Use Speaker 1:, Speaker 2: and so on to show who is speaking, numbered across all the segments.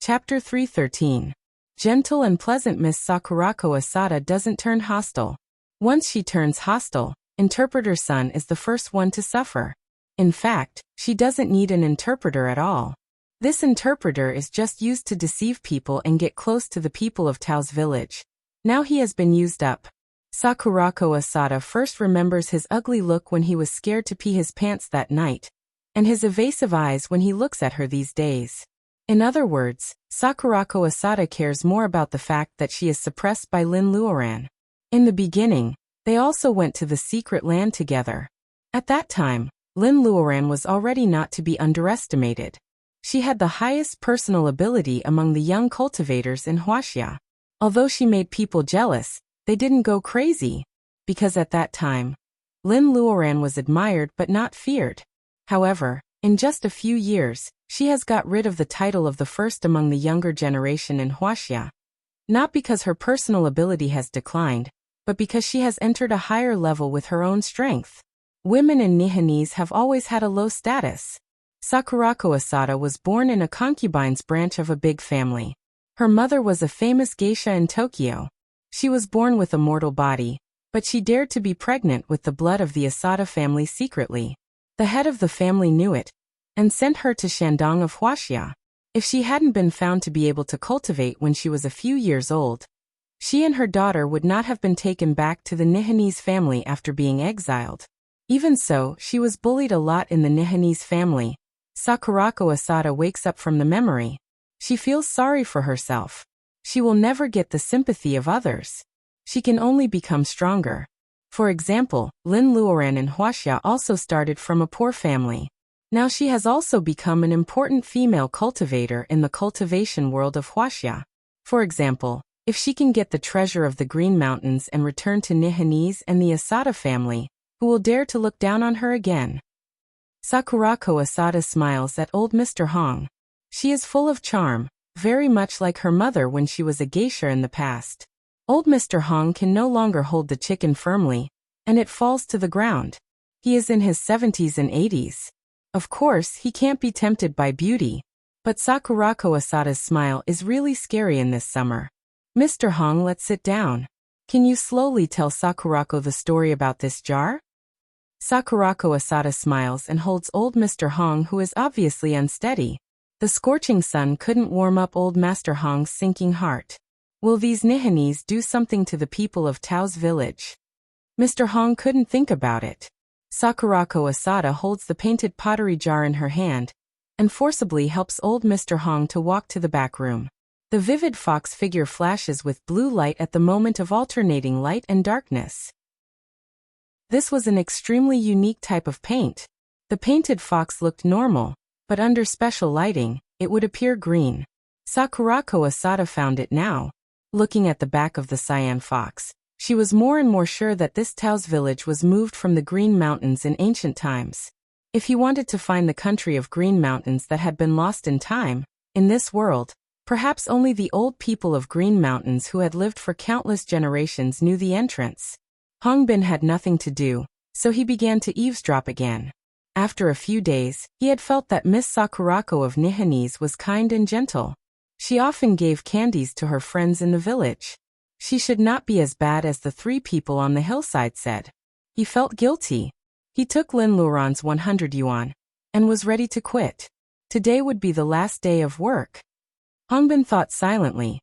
Speaker 1: Chapter 313. Gentle and pleasant Miss Sakurako Asada doesn't turn hostile. Once she turns hostile, Interpreter Sun is the first one to suffer. In fact, she doesn't need an interpreter at all. This interpreter is just used to deceive people and get close to the people of Tao's village. Now he has been used up. Sakurako Asada first remembers his ugly look when he was scared to pee his pants that night, and his evasive eyes when he looks at her these days. In other words, Sakurako Asada cares more about the fact that she is suppressed by Lin Luoran. In the beginning, they also went to the secret land together. At that time, Lin Luoran was already not to be underestimated. She had the highest personal ability among the young cultivators in Wuxia. Although she made people jealous, they didn't go crazy, because at that time, Lin Luoran was admired but not feared. However, in just a few years, she has got rid of the title of the first among the younger generation in Wuxia. Not because her personal ability has declined, but because she has entered a higher level with her own strength. Women in Nihonese have always had a low status. Sakurako Asada was born in a concubine's branch of a big family. Her mother was a famous geisha in Tokyo. She was born with a mortal body, but she dared to be pregnant with the blood of the Asada family secretly. The head of the family knew it, and sent her to Shandong of Wuxia. If she hadn't been found to be able to cultivate when she was a few years old, she and her daughter would not have been taken back to the Nihonese family after being exiled. Even so, she was bullied a lot in the Nihonese family. Sakurako Asada wakes up from the memory. She feels sorry for herself. She will never get the sympathy of others. She can only become stronger. For example, Lin Luoran in Wuxia also started from a poor family. Now she has also become an important female cultivator in the cultivation world of Wuxia. For example, if she can get the treasure of the Green Mountains and return to Nihonese and the Asada family, who will dare to look down on her again? Sakurako Asada smiles at old Mr. Hong. She is full of charm, very much like her mother when she was a geisha in the past. Old Mr. Hong can no longer hold the chicken firmly, and it falls to the ground. He is in his 70s and 80s. Of course, he can't be tempted by beauty, but Sakurako Asada's smile is really scary in this summer. Mr. Hong, let's sit down. Can you slowly tell Sakurako the story about this jar? Sakurako Asada smiles and holds old Mr. Hong, who is obviously unsteady. The scorching sun couldn't warm up old Master Hong's sinking heart. Will these Nihonese do something to the people of Tao's village? Mr. Hong couldn't think about it. Sakurako Asada holds the painted pottery jar in her hand, and forcibly helps old Mr. Hong to walk to the back room. The vivid fox figure flashes with blue light at the moment of alternating light and darkness. This was an extremely unique type of paint. The painted fox looked normal, but under special lighting, it would appear green. Sakurako Asada found it now. Looking at the back of the cyan fox, she was more and more sure that this Tao's village was moved from the Green Mountains in ancient times. If he wanted to find the country of Green Mountains that had been lost in time, in this world, perhaps only the old people of Green Mountains who had lived for countless generations knew the entrance. Hongbin had nothing to do, so he began to eavesdrop again. After a few days, he had felt that Miss Sakurako of Nihonese was kind and gentle. She often gave candies to her friends in the village. She should not be as bad as the three people on the hillside said. He felt guilty. He took Lin Luoran's 100 yuan, and was ready to quit. Today would be the last day of work. Hongbin thought silently.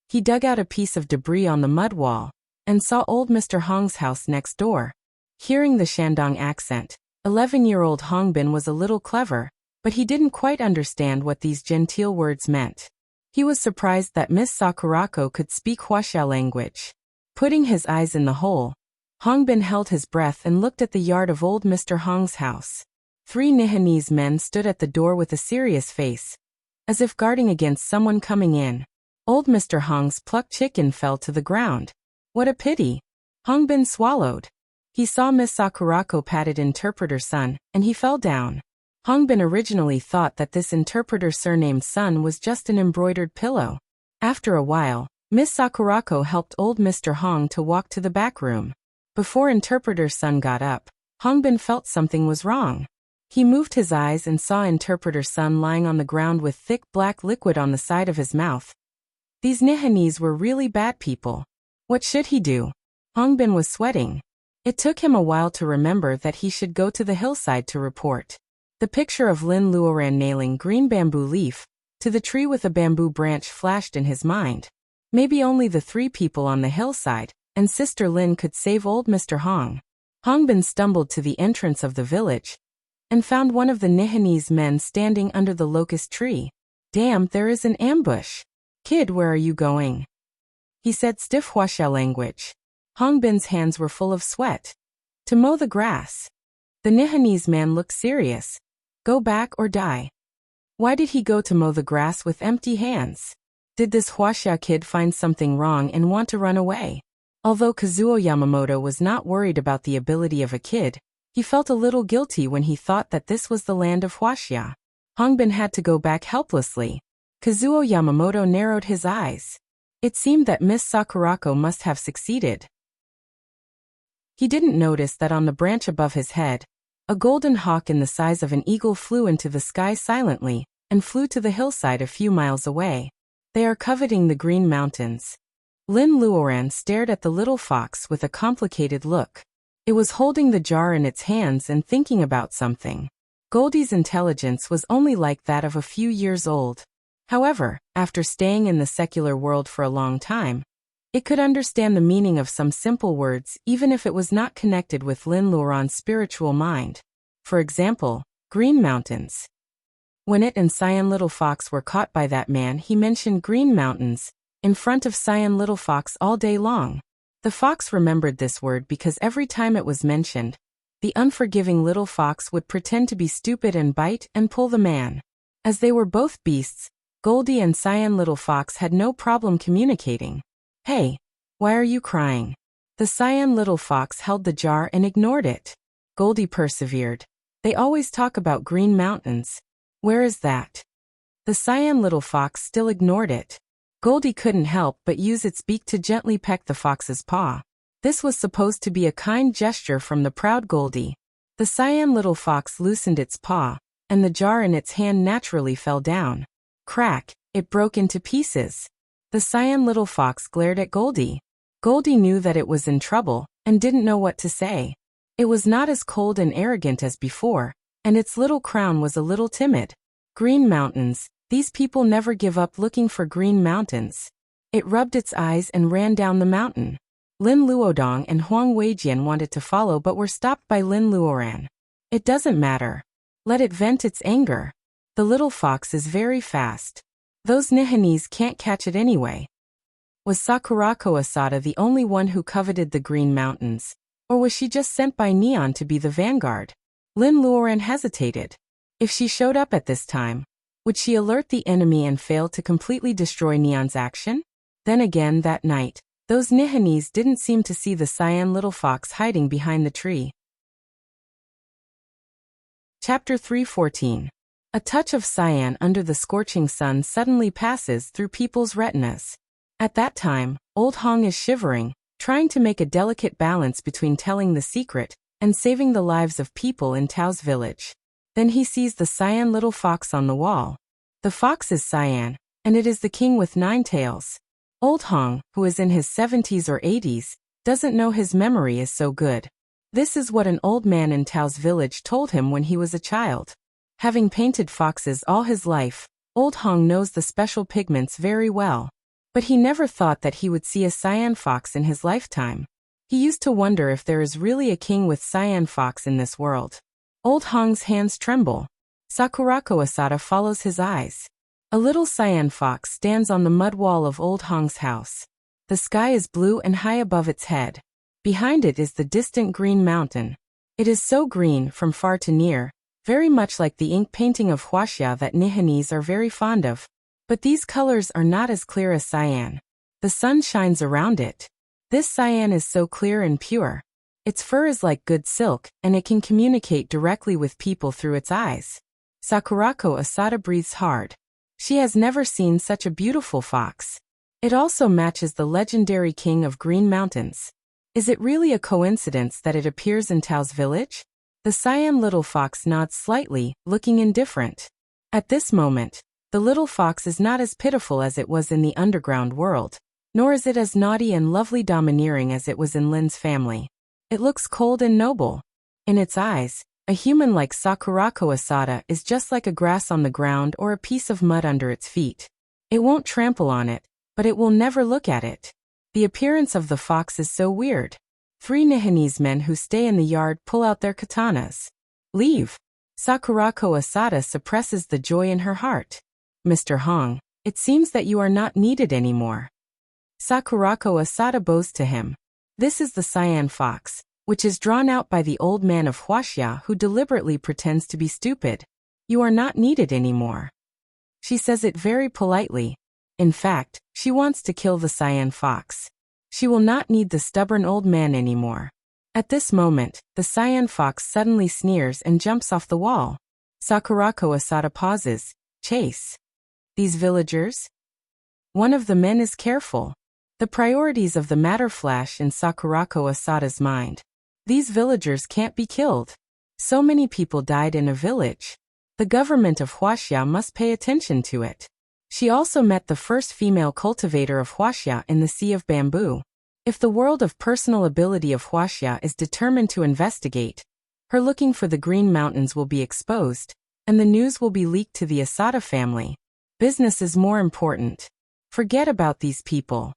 Speaker 1: He dug out a piece of debris on the mud wall, and saw old Mr. Hong's house next door. Hearing the Shandong accent, 11-year-old Hongbin was a little clever, but he didn't quite understand what these genteel words meant. He was surprised that Miss Sakurako could speak Wuxia language. Putting his eyes in the hole, Hongbin held his breath and looked at the yard of old Mr. Hong's house. 3 Nihonese men stood at the door with a serious face, as if guarding against someone coming in. Old Mr. Hong's plucked chicken fell to the ground. What a pity! Hongbin swallowed. He saw Miss Sakurako patted Interpreter Sun, and he fell down. Hongbin originally thought that this interpreter surnamed Sun was just an embroidered pillow. After a while, Miss Sakurako helped old Mr. Hong to walk to the back room. Before Interpreter Sun got up, Hongbin felt something was wrong. He moved his eyes and saw Interpreter's son lying on the ground with thick black liquid on the side of his mouth. These Nihanese were really bad people. What should he do? Hongbin was sweating. It took him a while to remember that he should go to the hillside to report. The picture of Lin Luoran nailing green bamboo leaf to the tree with a bamboo branch flashed in his mind. Maybe only the 3 people on the hillside and Sister Lin could save old Mr. Hong. Hongbin stumbled to the entrance of the village and found one of the Nihanese men standing under the locust tree. Damn, there is an ambush. Kid, where are you going? He said stiff Wuxia language. Hongbin's hands were full of sweat. To mow the grass. The Nihanese man looked serious. Go back or die. Why did he go to mow the grass with empty hands? Did this Wuxia kid find something wrong and want to run away? Although Kazuo Yamamoto was not worried about the ability of a kid, he felt a little guilty when he thought that this was the land of Wuxia. Hongbin had to go back helplessly. Kazuo Yamamoto narrowed his eyes. It seemed that Miss Sakurako must have succeeded. He didn't notice that on the branch above his head, a golden hawk in the size of an eagle flew into the sky silently and flew to the hillside a few miles away. They are coveting the Green Mountains. Lin Luoran stared at the little fox with a complicated look. It was holding the jar in its hands and thinking about something. Goldie's intelligence was only like that of a few years old. However, after staying in the secular world for a long time, it could understand the meaning of some simple words even if it was not connected with Lin Luoran's spiritual mind. For example, Green Mountains. When it and Cyan Little Fox were caught by that man, he mentioned Green Mountains in front of Cyan Little Fox all day long. The fox remembered this word because every time it was mentioned, the unforgiving little fox would pretend to be stupid and bite and pull the man. As they were both beasts, Goldie and Cyan Little Fox had no problem communicating. Hey, why are you crying? The Cyan Little Fox held the jar and ignored it. Goldie persevered. They always talk about Green Mountains. Where is that? The Cyan Little Fox still ignored it. Goldie couldn't help but use its beak to gently peck the fox's paw. This was supposed to be a kind gesture from the proud Goldie. The Cyan Little Fox loosened its paw, and the jar in its hand naturally fell down. Crack, it broke into pieces. The Cyan Little Fox glared at Goldie. Goldie knew that it was in trouble, and didn't know what to say. It was not as cold and arrogant as before, and its little crown was a little timid. Green Mountains, these people never give up looking for Green Mountains. It rubbed its eyes and ran down the mountain. Lin Luodong and Huang Weijian wanted to follow but were stopped by Lin Luoran. It doesn't matter. Let it vent its anger. The little fox is very fast. Those Nihanese can't catch it anyway. Was Sakurako Asada the only one who coveted the Green Mountains? Or was she just sent by Neon to be the vanguard? Lin Luoran hesitated. If she showed up at this time, would she alert the enemy and fail to completely destroy Neon's action? Then again that night, those Nihanese didn't seem to see the Cyan Little Fox hiding behind the tree. Chapter 3:14. A touch of cyan under the scorching sun suddenly passes through people's retinas. At that time, old Hong is shivering, trying to make a delicate balance between telling the secret and saving the lives of people in Tao's village. Then he sees the Cyan Little Fox on the wall. The fox is cyan, and it is the king with 9 tails. Old Hong, who is in his 70s or 80s, doesn't know his memory is so good. This is what an old man in Tao's village told him when he was a child. Having painted foxes all his life, old Hong knows the special pigments very well. But he never thought that he would see a cyan fox in his lifetime. He used to wonder if there is really a king with cyan fox in this world. Old Hong's hands tremble. Sakurako Asada follows his eyes. A little cyan fox stands on the mud wall of old Hong's house. The sky is blue and high above its head. Behind it is the distant Green Mountain. It is so green from far to near, very much like the ink painting of Wuxia that Nihanese are very fond of. But these colors are not as clear as cyan. The sun shines around it. This cyan is so clear and pure. Its fur is like good silk, and it can communicate directly with people through its eyes. Sakurako Asada breathes hard. She has never seen such a beautiful fox. It also matches the legendary king of Green Mountains. Is it really a coincidence that it appears in Tao's village? The cyan little fox nods slightly, looking indifferent. At this moment, the little fox is not as pitiful as it was in the underground world, nor is it as naughty and lovely domineering as it was in Lin's family. It looks cold and noble. In its eyes, a human like Sakurako Asada is just like a grass on the ground or a piece of mud under its feet. It won't trample on it, but it will never look at it. The appearance of the fox is so weird. 3 Nihonese men who stay in the yard pull out their katanas. Leave! Sakurako Asada suppresses the joy in her heart. Mr. Hong, it seems that you are not needed anymore. Sakurako Asada bows to him. This is the cyan fox, which is drawn out by the old man of Wuxia who deliberately pretends to be stupid. You are not needed anymore. She says it very politely. In fact, she wants to kill the cyan fox. She will not need the stubborn old man anymore. At this moment, the cyan fox suddenly sneers and jumps off the wall. Sakurako Asada pauses. Chase. These villagers? One of the men is careful. The priorities of the matter flash in Sakurako Asada's mind. These villagers can't be killed. So many people died in a village. The government of Wuxia must pay attention to it. She also met the first female cultivator of Wuxia in the Sea of Bamboo. If the world of personal ability of Wuxia is determined to investigate, her looking for the Green Mountains will be exposed, and the news will be leaked to the Asada family. Business is more important. Forget about these people.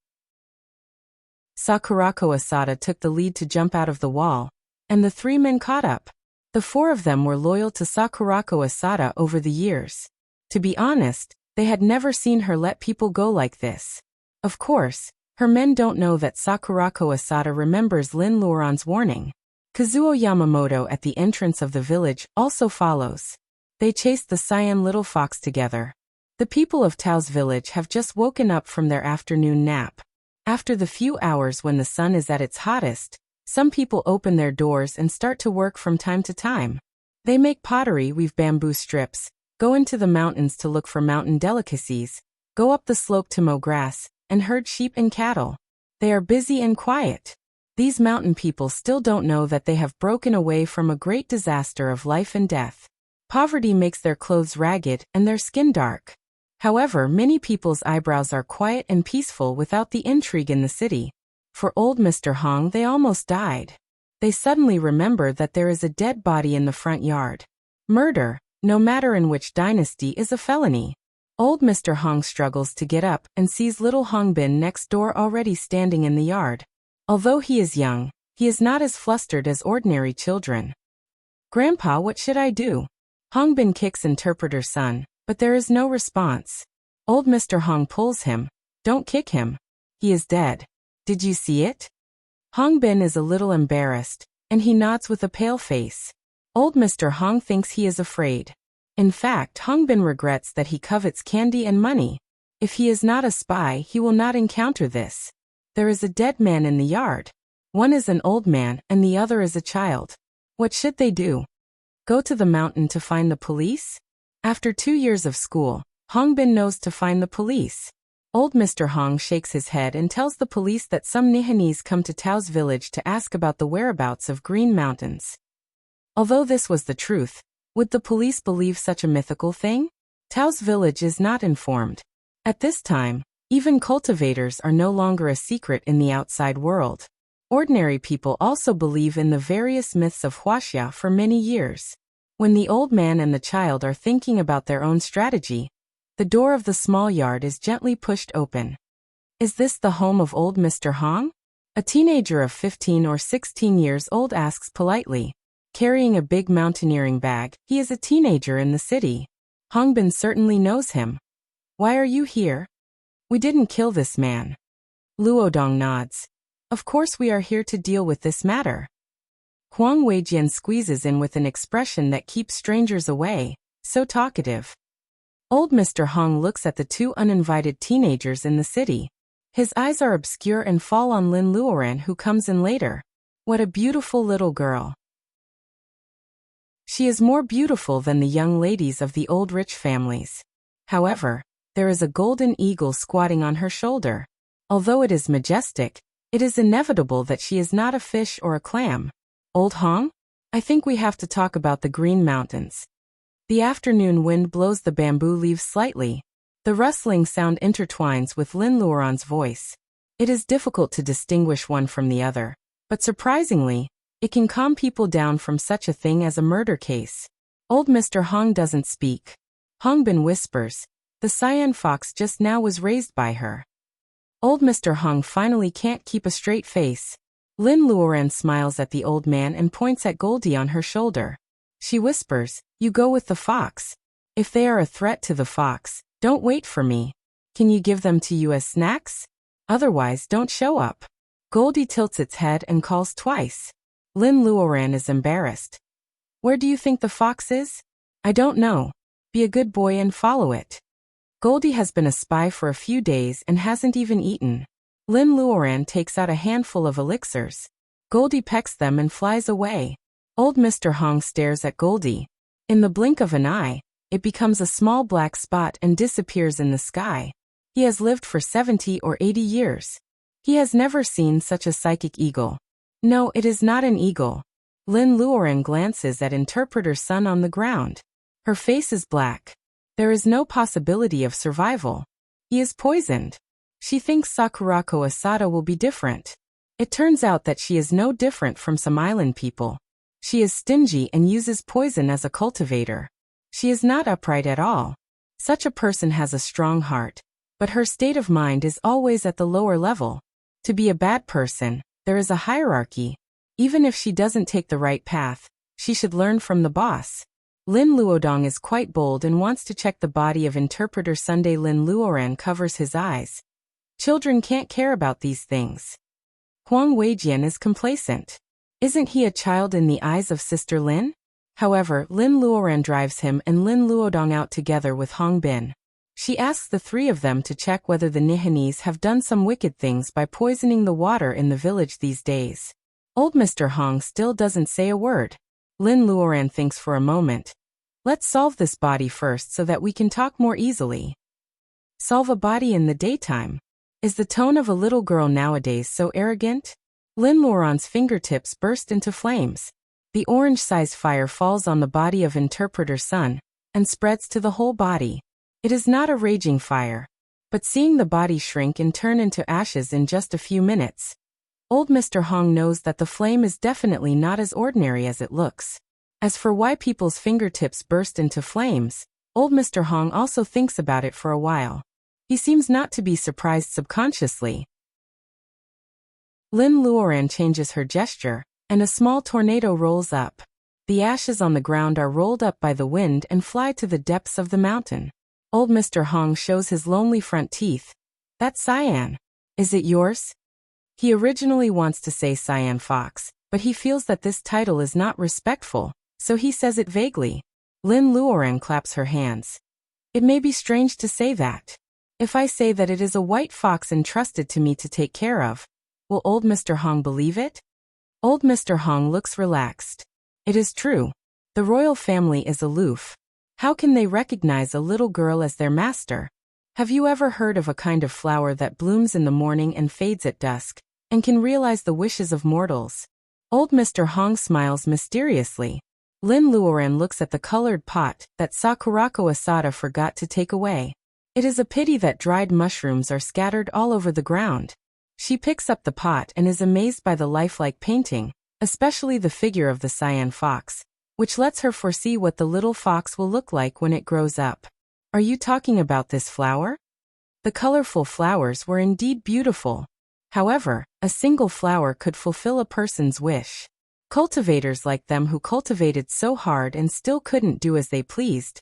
Speaker 1: Sakurako Asada took the lead to jump out of the wall, and the 3 men caught up. The 4 of them were loyal to Sakurako Asada over the years. To be honest, they had never seen her let people go like this. Of course, her men don't know that Sakurako Asada remembers Lin Luoran's warning. Kazuo Yamamoto at the entrance of the village also follows. They chased the cyan little fox together. The people of Tao's village have just woken up from their afternoon nap. After the few hours when the sun is at its hottest, some people open their doors and start to work from time to time. They make pottery, weave bamboo strips, go into the mountains to look for mountain delicacies, go up the slope to mow grass, and herd sheep and cattle. They are busy and quiet. These mountain people still don't know that they have broken away from a great disaster of life and death. Poverty makes their clothes ragged and their skin dark. However, many people's eyebrows are quiet and peaceful without the intrigue in the city. For old Mr. Hong, they almost died. They suddenly remember that there is a dead body in the front yard. Murder, no matter in which dynasty, is a felony. Old Mr. Hong struggles to get up and sees little Hongbin next door already standing in the yard. Although he is young, he is not as flustered as ordinary children. Grandpa, what should I do? Hongbin kicks interpreter son, but there is no response. Old Mr. Hong pulls him. Don't kick him. He is dead. Did you see it? Hongbin is a little embarrassed, and he nods with a pale face. Old Mr. Hong thinks he is afraid. In fact, Hongbin regrets that he covets candy and money. If he is not a spy, he will not encounter this. There is a dead man in the yard. One is an old man and the other is a child. What should they do? Go to the mountain to find the police? After 2 years of school, Hongbin knows to find the police. Old Mr. Hong shakes his head and tells the police that some Nihonese come to Tao's village to ask about the whereabouts of Green Mountains. Although this was the truth, would the police believe such a mythical thing? Tao's village is not informed. At this time, even cultivators are no longer a secret in the outside world. Ordinary people also believe in the various myths of Wuxia for many years. When the old man and the child are thinking about their own strategy, the door of the small yard is gently pushed open. Is this the home of old Mr. Hong? A teenager of 15 or 16 years old asks politely. Carrying a big mountaineering bag, he is a teenager in the city. Hongbin certainly knows him. Why are you here? We didn't kill this man. Luodong nods. Of course we are here to deal with this matter. Huang Weijian squeezes in with an expression that keeps strangers away, so talkative. Old Mr. Hong looks at the 2 uninvited teenagers in the city. His eyes are obscure and fall on Lin Luoran, who comes in later. What a beautiful little girl. She is more beautiful than the young ladies of the old rich families. However, there is a golden eagle squatting on her shoulder. Although it is majestic, it is inevitable that she is not a fish or a clam. Old Hong? I think we have to talk about the Green Mountains. The afternoon wind blows the bamboo leaves slightly. The rustling sound intertwines with Lin Luoran's voice. It is difficult to distinguish one from the other, but surprisingly, it can calm people down from such a thing as a murder case. Old Mr. Hong doesn't speak. Hongbin whispers, "The cyan fox just now was raised by her." Old Mr. Hong finally can't keep a straight face. Lin Luoran smiles at the old man and points at Goldie on her shoulder. She whispers, "You go with the fox. If they are a threat to the fox, don't wait for me. Can you give them to you as snacks? Otherwise, don't show up." Goldie tilts its head and calls twice. Lin Luoran is embarrassed. "Where do you think the fox is?" "I don't know. Be a good boy and follow it." Goldie has been a spy for a few days and hasn't even eaten. Lin Luoran takes out a handful of elixirs. Goldie pecks them and flies away. Old Mr. Hong stares at Goldie. In the blink of an eye, it becomes a small black spot and disappears in the sky. He has lived for 70 or 80 years. He has never seen such a psychic eagle. No, it is not an eagle. Lin Luoran glances at Interpreter Sun on the ground. Her face is black. There is no possibility of survival. He is poisoned. She thinks Sakurako Asada will be different. It turns out that she is no different from some island people. She is stingy and uses poison as a cultivator. She is not upright at all. Such a person has a strong heart, but her state of mind is always at the lower level. To be a bad person, there is a hierarchy. Even if she doesn't take the right path, she should learn from the boss. Lin Luodong is quite bold and wants to check the body of Interpreter Sunday. Lin Luoran covers his eyes. Children can't care about these things. Huang Weijian is complacent. Isn't he a child in the eyes of Sister Lin? However, Lin Luoran drives him and Lin Luodong out together with Hong Bin. She asks the three of them to check whether the Nihanese have done some wicked things by poisoning the water in the village these days. Old Mr. Hong still doesn't say a word. Lin Luoran thinks for a moment. Let's solve this body first so that we can talk more easily. Solve a body in the daytime? Is the tone of a little girl nowadays so arrogant? Lin Luoran's fingertips burst into flames. The orange-sized fire falls on the body of Interpreter Sun and spreads to the whole body. It is not a raging fire, but seeing the body shrink and turn into ashes in just a few minutes, Old Mr. Hong knows that the flame is definitely not as ordinary as it looks. As for why people's fingertips burst into flames, Old Mr. Hong also thinks about it for a while. He seems not to be surprised subconsciously. Lin Luoran changes her gesture, and a small tornado rolls up. The ashes on the ground are rolled up by the wind and fly to the depths of the mountain. Old Mr. Hong shows his lonely front teeth. "That's cyan. Is it yours?" He originally wants to say cyan fox, but he feels that this title is not respectful, so he says it vaguely. Lin Luoran claps her hands. "It may be strange to say that. If I say that it is a white fox entrusted to me to take care of, will old Mr. Hong believe it?" Old Mr. Hong looks relaxed. It is true. The royal family is aloof. How can they recognize a little girl as their master? Have you ever heard of a kind of flower that blooms in the morning and fades at dusk, and can realize the wishes of mortals? Old Mr. Hong smiles mysteriously. Lin Luoran looks at the colored pot that Sakurako Asada forgot to take away. It is a pity that dried mushrooms are scattered all over the ground. She picks up the pot and is amazed by the lifelike painting, especially the figure of the cyan fox, which lets her foresee what the little fox will look like when it grows up. "Are you talking about this flower?" The colorful flowers were indeed beautiful. However, a single flower could fulfill a person's wish. Cultivators like them who cultivated so hard and still couldn't do as they pleased.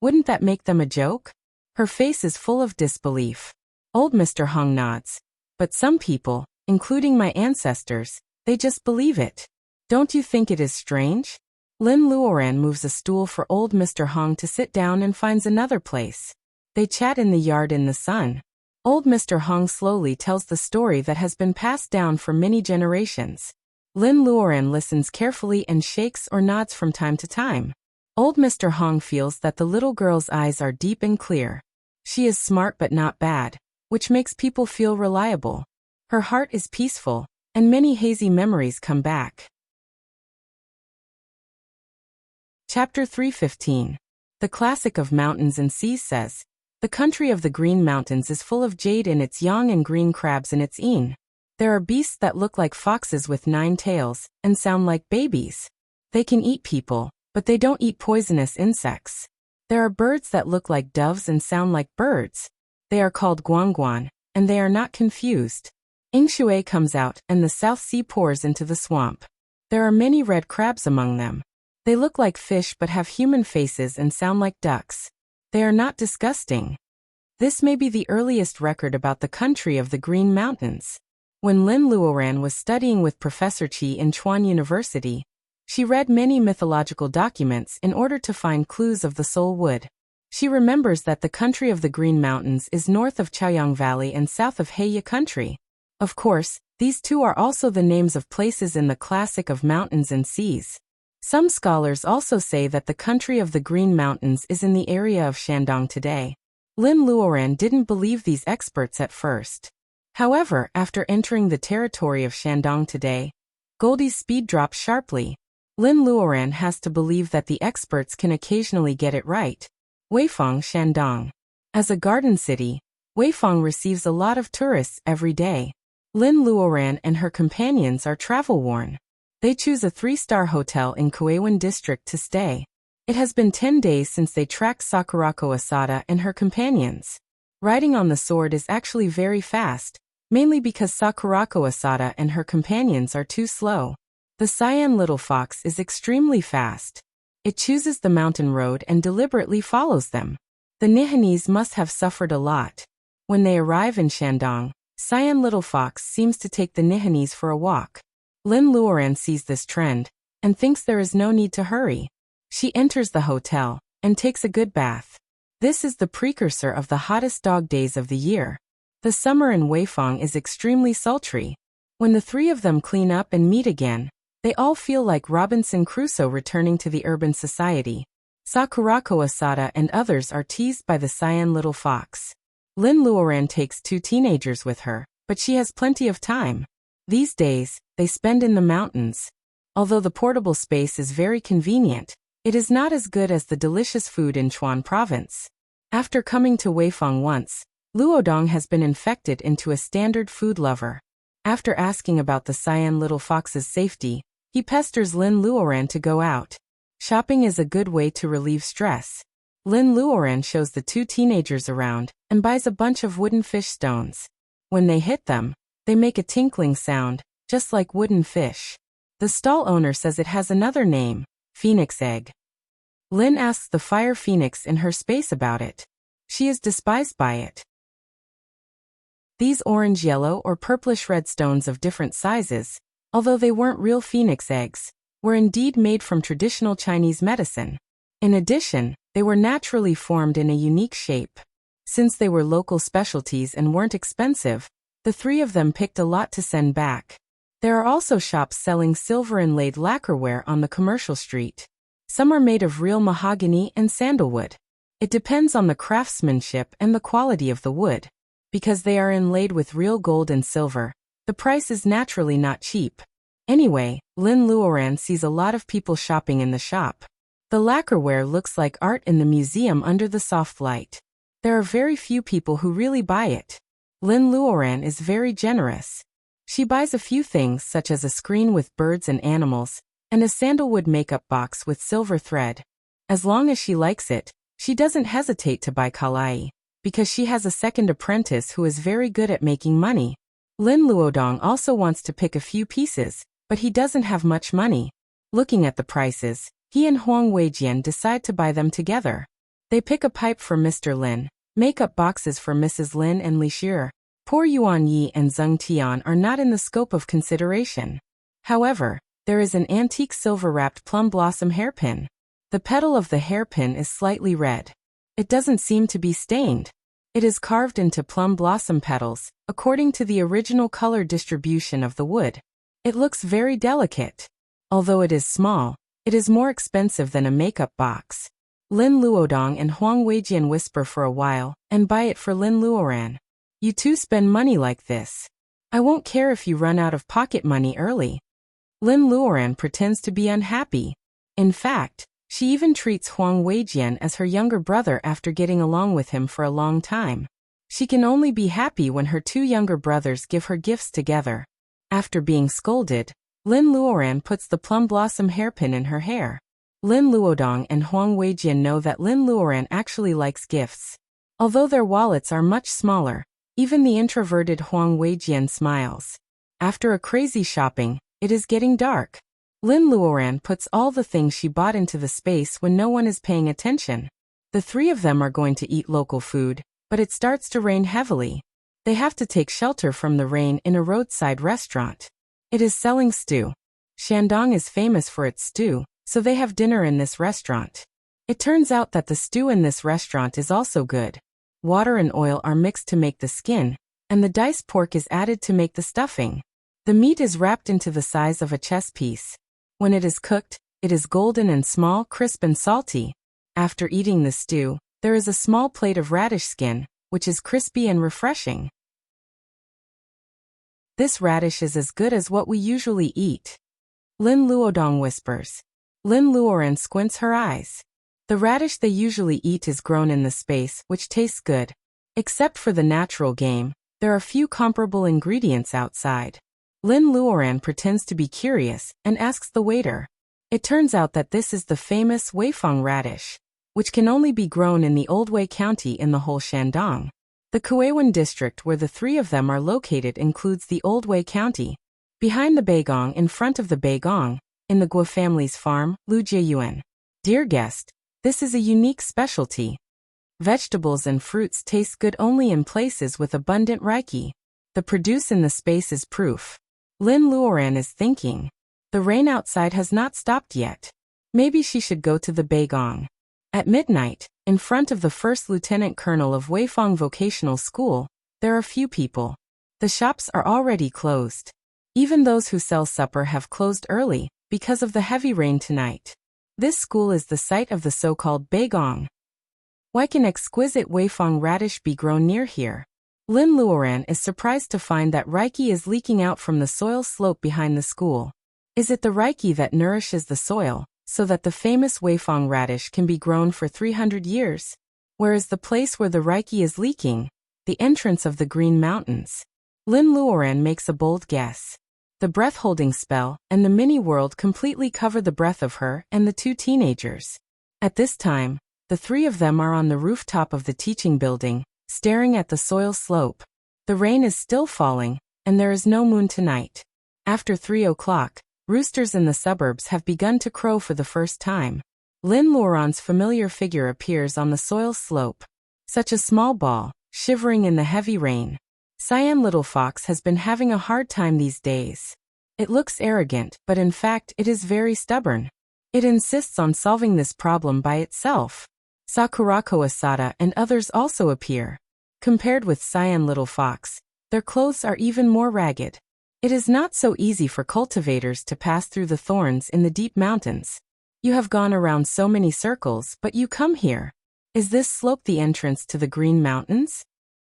Speaker 1: Wouldn't that make them a joke? Her face is full of disbelief. Old Mr. Hong nods. But some people, including my ancestors, they just believe it. Don't you think it is strange? Lin Luoran moves a stool for old Mr. Hong to sit down and finds another place. They chat in the yard in the sun. Old Mr. Hong slowly tells the story that has been passed down for many generations. Lin Luoran listens carefully and shakes or nods from time to time. Old Mr. Hong feels that the little girl's eyes are deep and clear. She is smart but not bad, which makes people feel reliable. Her heart is peaceful, and many hazy memories come back. Chapter 315. The Classic of Mountains and Seas says, the country of the Green Mountains is full of jade in its yang and green crabs in its een. There are beasts that look like foxes with 9 tails, and sound like babies. They can eat people, but they don't eat poisonous insects. There are birds that look like doves and sound like birds. They are called guanguan, and they are not confused. Ingshui comes out, and the South Sea pours into the swamp. There are many red crabs among them. They look like fish but have human faces and sound like ducks. They are not disgusting. This may be the earliest record about the country of the Green Mountains. When Lin Luoran was studying with Professor Qi in Chuan University, she read many mythological documents in order to find clues of the soul wood. She remembers that the country of the Green Mountains is north of Chaoyang Valley and south of Heya country. Of course, these two are also the names of places in the Classic of Mountains and Seas. Some scholars also say that the country of the Green Mountains is in the area of Shandong today. Lin Luoran didn't believe these experts at first. However, after entering the territory of Shandong today, Goldie's speed dropped sharply. Lin Luoran has to believe that the experts can occasionally get it right. Weifang, Shandong. As a garden city, Weifang receives a lot of tourists every day. Lin Luoran and her companions are travel-worn. They choose a 3-star hotel in Kuiwen district to stay. It has been 10 days since they tracked Sakurako Asada and her companions. Riding on the sword is actually very fast, mainly because Sakurako Asada and her companions are too slow. The cyan little fox is extremely fast. It chooses the mountain road and deliberately follows them. The Nihanese must have suffered a lot. When they arrive in Shandong, cyan little fox seems to take the Nihanese for a walk. Lin Luoran sees this trend, and thinks there is no need to hurry. She enters the hotel, and takes a good bath. This is the precursor of the hottest dog days of the year. The summer in Weifang is extremely sultry. When the 3 of them clean up and meet again, they all feel like Robinson Crusoe returning to the urban society. Sakurako Asada and others are teased by the cyan little fox. Lin Luoran takes 2 teenagers with her, but she has plenty of time. These days, they spend in the mountains. Although the portable space is very convenient, it is not as good as the delicious food in Chuan province. After coming to Weifang once, Luodong has been infected into a standard food lover. After asking about the cyan little fox's safety, he pesters Lin Luoran to go out. Shopping is a good way to relieve stress. Lin Luoran shows the 2 teenagers around, and buys a bunch of wooden fish stones. When they hit them, they make a tinkling sound, just like wooden fish. The stall owner says it has another name, phoenix egg. Lin asks the fire phoenix in her space about it. She is despised by it. These orange-yellow or purplish-red stones of different sizes, although they weren't real phoenix eggs, were indeed made from traditional Chinese medicine. In addition, they were naturally formed in a unique shape. Since they were local specialties and weren't expensive, the 3 of them picked a lot to send back. There are also shops selling silver-inlaid lacquerware on the commercial street. Some are made of real mahogany and sandalwood. It depends on the craftsmanship and the quality of the wood. Because they are inlaid with real gold and silver, the price is naturally not cheap. Anyway, Lin Luoran sees a lot of people shopping in the shop. The lacquerware looks like art in the museum under the soft light. There are very few people who really buy it. Lin Luoran is very generous. She buys a few things such as a screen with birds and animals, and a sandalwood makeup box with silver thread. As long as she likes it, she doesn't hesitate to buy kalai, because she has a second apprentice who is very good at making money. Lin Luodong also wants to pick a few pieces, but he doesn't have much money. Looking at the prices, he and Huang Weijian decide to buy them together. They pick a pipe for Mr. Lin, makeup boxes for Mrs. Lin and Li Shi. Poor Yuan Yi and Zheng Tian are not in the scope of consideration. However, there is an antique silver-wrapped plum blossom hairpin. The petal of the hairpin is slightly red. It doesn't seem to be stained. It is carved into plum blossom petals, according to the original color distribution of the wood. It looks very delicate. Although it is small, it is more expensive than a makeup box. Lin Luodong and Huang Weijian whisper for a while, and buy it for Lin Luoran. You two spend money like this. I won't care if you run out of pocket money early. Lin Luoran pretends to be unhappy. In fact, She even treats Huang Weijian as her younger brother after getting along with him for a long time. She can only be happy when her two younger brothers give her gifts together. After being scolded, Lin Luoran puts the plum blossom hairpin in her hair. Lin Luodong and Huang Weijian know that Lin Luoran actually likes gifts. Although their wallets are much smaller, even the introverted Huang Weijian smiles. After a crazy shopping, it is getting dark. Lin Luoran puts all the things she bought into the space when no one is paying attention. The three of them are going to eat local food, but it starts to rain heavily. They have to take shelter from the rain in a roadside restaurant. It is selling stew. Shandong is famous for its stew, so they have dinner in this restaurant. It turns out that the stew in this restaurant is also good. Water and oil are mixed to make the skin, and the diced pork is added to make the stuffing. The meat is wrapped into the size of a chess piece. When it is cooked, it is golden and small, crisp and salty. After eating the stew, there is a small plate of radish skin, which is crispy and refreshing. This radish is as good as what we usually eat. Lin Luodong whispers. Lin Luoran squints her eyes. The radish they usually eat is grown in the space, which tastes good. Except for the natural game, there are few comparable ingredients outside. Lin Luoran pretends to be curious and asks the waiter. It turns out that this is the famous Weifang radish, which can only be grown in the Old Wei County in the whole Shandong. The Kuiwen district where the three of them are located includes the Old Wei County. Behind the Beigong, in front of the Beigong, in the Guo family's farm, Lujiayuan. Dear guest, this is a unique specialty. Vegetables and fruits taste good only in places with abundant reiki. The produce in the space is proof. Lin Luoran is thinking. The rain outside has not stopped yet. Maybe she should go to the Beigong. At midnight, in front of the first lieutenant colonel of Weifang Vocational School, there are few people. The shops are already closed. Even those who sell supper have closed early, because of the heavy rain tonight. This school is the site of the so-called Beigong. Why can exquisite Weifang radish be grown near here? Lin Luoran is surprised to find that reiki is leaking out from the soil slope behind the school. Is it the reiki that nourishes the soil, so that the famous Weifang radish can be grown for 300 years? Where is the place where the reiki is leaking? The entrance of the Green Mountains. Lin Luoran makes a bold guess. The breath-holding spell and the mini-world completely cover the breath of her and the two teenagers. At this time, the three of them are on the rooftop of the teaching building, staring at the soil slope. The rain is still falling, and there is no moon tonight. After 3 o'clock, roosters in the suburbs have begun to crow for the first time. Lin Luoran's familiar figure appears on the soil slope. Such a small ball, shivering in the heavy rain. Cyan Little Fox has been having a hard time these days. It looks arrogant, but in fact it is very stubborn. It insists on solving this problem by itself. Sakurako Asada and others also appear. Compared with Cyan Little Fox, their clothes are even more ragged. It is not so easy for cultivators to pass through the thorns in the deep mountains. You have gone around so many circles, but you come here. Is this slope the entrance to the Green Mountains?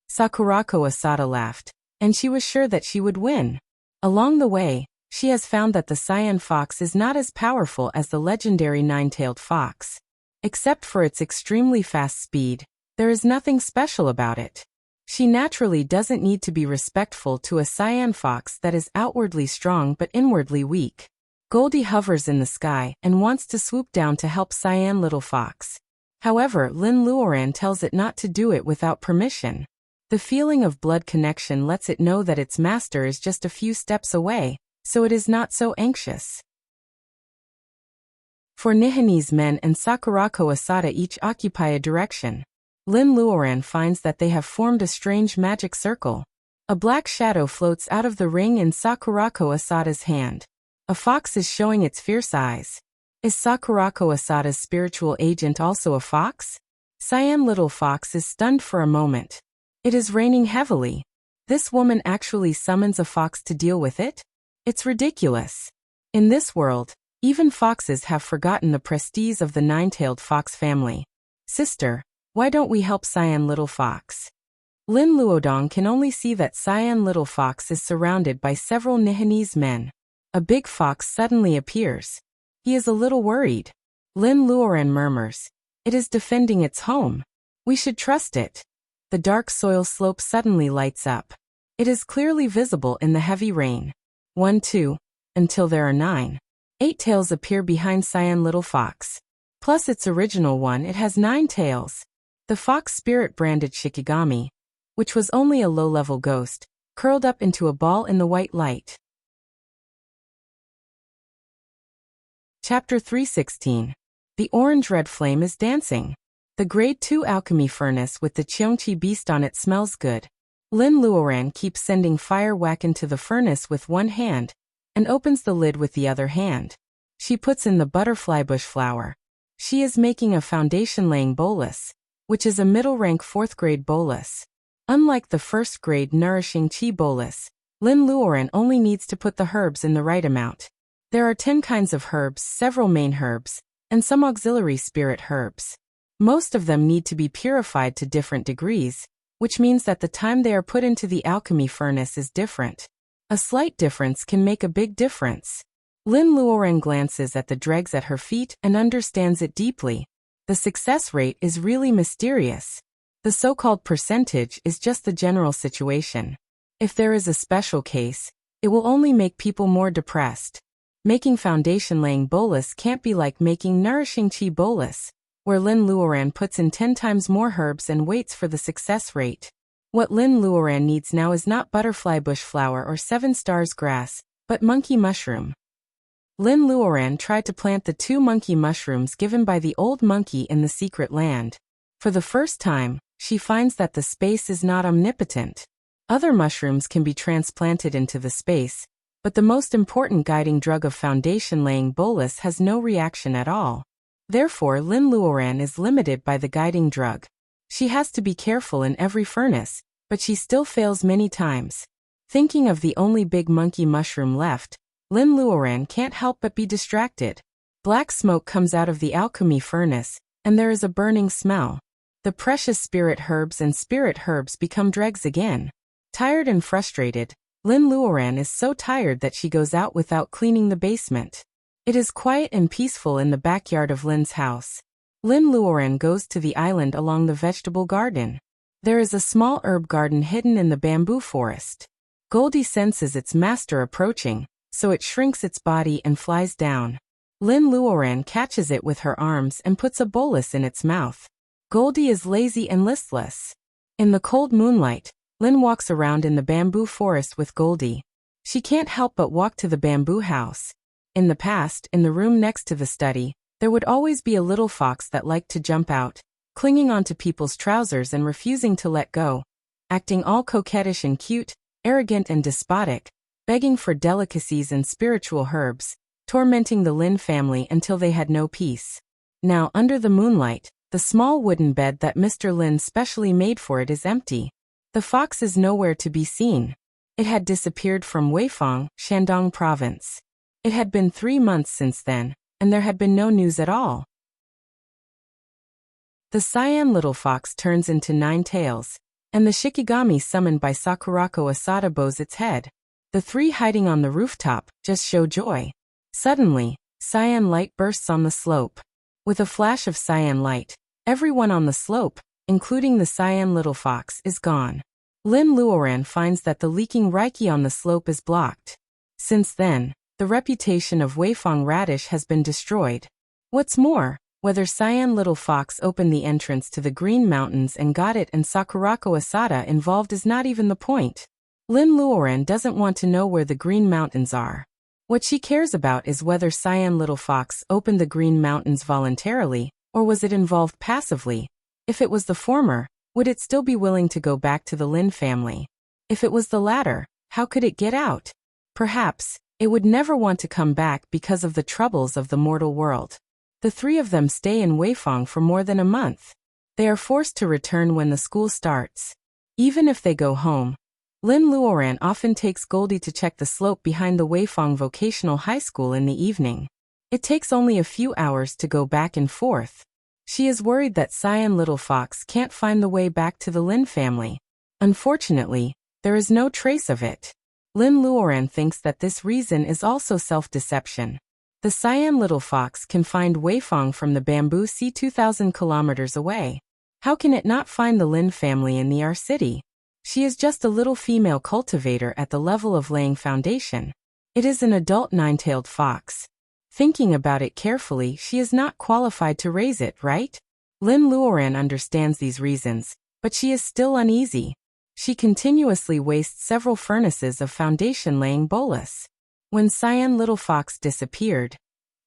Speaker 1: Sakurako Asada laughed, and she was sure that she would win. Along the way, she has found that the Cyan Fox is not as powerful as the legendary nine-tailed fox. Except for its extremely fast speed, there is nothing special about it. She naturally doesn't need to be respectful to a Cyan fox that is outwardly strong but inwardly weak. Goldie hovers in the sky and wants to swoop down to help Cyan Little Fox. However, Lin Luoran tells it not to do it without permission. The feeling of blood connection lets it know that its master is just a few steps away, so it is not so anxious. For Nihanese men and Sakurako Asada each occupy a direction. Lin Luoran finds that they have formed a strange magic circle. A black shadow floats out of the ring in Sakurako Asada's hand. A fox is showing its fierce eyes. Is Sakurako Asada's spiritual agent also a fox? Cyan Little Fox is stunned for a moment. It is raining heavily. This woman actually summons a fox to deal with it? It's ridiculous. In this world, even foxes have forgotten the prestige of the nine-tailed fox family. Sister, why don't we help Cyan Little Fox? Lin Luodong can only see that Cyan Little Fox is surrounded by several Nihanese men. A big fox suddenly appears. He is a little worried. Lin Luoran murmurs. It is defending its home. We should trust it. The dark soil slope suddenly lights up. It is clearly visible in the heavy rain. 1, 2, until there are 9. 8 tails appear behind Cyan Little Fox. Plus its original one, it has 9 tails. The fox spirit branded Shikigami, which was only a low-level ghost, curled up into a ball in the white light. Chapter 316. The orange-red flame is dancing. The grade 2 alchemy furnace with the Cheongchi beast on it smells good. Lin Luoran keeps sending fire whack into the furnace with one hand, and opens the lid with the other hand. She puts in the butterfly bush flower. She is making a foundation-laying bolus, which is a middle-rank 4th-grade bolus. Unlike the 1st-grade nourishing chi bolus, Lin Luoran only needs to put the herbs in the right amount. There are 10 kinds of herbs, several main herbs, and some auxiliary spirit herbs. Most of them need to be purified to different degrees, which means that the time they are put into the alchemy furnace is different. A slight difference can make a big difference. Lin Luoran glances at the dregs at her feet and understands it deeply. The success rate is really mysterious. The so-called percentage is just the general situation. If there is a special case, it will only make people more depressed. Making foundation-laying bolus can't be like making nourishing chi bolus, where Lin Luoran puts in 10 times more herbs and waits for the success rate. What Lin Luoran needs now is not butterfly bush flower or 7 stars grass, but monkey mushroom. Lin Luoran tried to plant the 2 monkey mushrooms given by the old monkey in the secret land. For the first time, she finds that the space is not omnipotent. Other mushrooms can be transplanted into the space, but the most important guiding drug of foundation-laying bolus has no reaction at all. Therefore, Lin Luoran is limited by the guiding drug. She has to be careful in every furnace, but she still fails many times. Thinking of the only big monkey mushroom left, Lin Luoran can't help but be distracted. Black smoke comes out of the alchemy furnace, and there is a burning smell. The precious spirit herbs and spirit herbs become dregs again. Tired and frustrated, Lin Luoran is so tired that she goes out without cleaning the basement. It is quiet and peaceful in the backyard of Lin's house. Lin Luoran goes to the island along the vegetable garden. There is a small herb garden hidden in the bamboo forest. Goldie senses its master approaching, so it shrinks its body and flies down. Lin Luoran catches it with her arms and puts a bolus in its mouth. Goldie is lazy and listless. In the cold moonlight, Lin walks around in the bamboo forest with Goldie. She can't help but walk to the bamboo house. In the past, in the room next to the study, there would always be a little fox that liked to jump out, clinging onto people's trousers and refusing to let go, acting all coquettish and cute, arrogant and despotic, begging for delicacies and spiritual herbs, tormenting the Lin family until they had no peace. Now, under the moonlight, the small wooden bed that Mr. Lin specially made for it is empty. The fox is nowhere to be seen. It had disappeared from Weifang, Shandong province. It had been 3 months since then, and there had been no news at all. The Cyan Little Fox turns into 9 tails, and the Shikigami summoned by Sakurako Asada bows its head. The 3 hiding on the rooftop just show joy. Suddenly, cyan light bursts on the slope. With a flash of cyan light, everyone on the slope, including the Cyan Little Fox, is gone. Lin Luoran finds that the leaking Reiki on the slope is blocked. Since then, the reputation of Weifang Radish has been destroyed. What's more, whether Cyan Little Fox opened the entrance to the Green Mountains and got it and Sakurako Asada involved is not even the point. Lin Luoran doesn't want to know where the Green Mountains are. What she cares about is whether Cyan Little Fox opened the Green Mountains voluntarily, or was it involved passively. If it was the former, would it still be willing to go back to the Lin family? If it was the latter, how could it get out? Perhaps, it would never want to come back because of the troubles of the mortal world. The 3 of them stay in Weifang for more than a month. They are forced to return when the school starts. Even if they go home, Lin Luoran often takes Goldie to check the slope behind the Weifang Vocational High School in the evening. It takes only a few hours to go back and forth. She is worried that Cyan Little Fox can't find the way back to the Lin family. Unfortunately, there is no trace of it. Lin Luoran thinks that this reason is also self-deception. The cyan little fox can find Weifang from the bamboo sea 2,000 kilometers away. How can it not find the Lin family in the R city? She is just a little female cultivator at the level of laying foundation. It is an adult nine-tailed fox. Thinking about it carefully, she is not qualified to raise it, right? Lin Luoran understands these reasons, but she is still uneasy. She continuously wastes several furnaces of foundation-laying bolus. When Cyan Little Fox disappeared,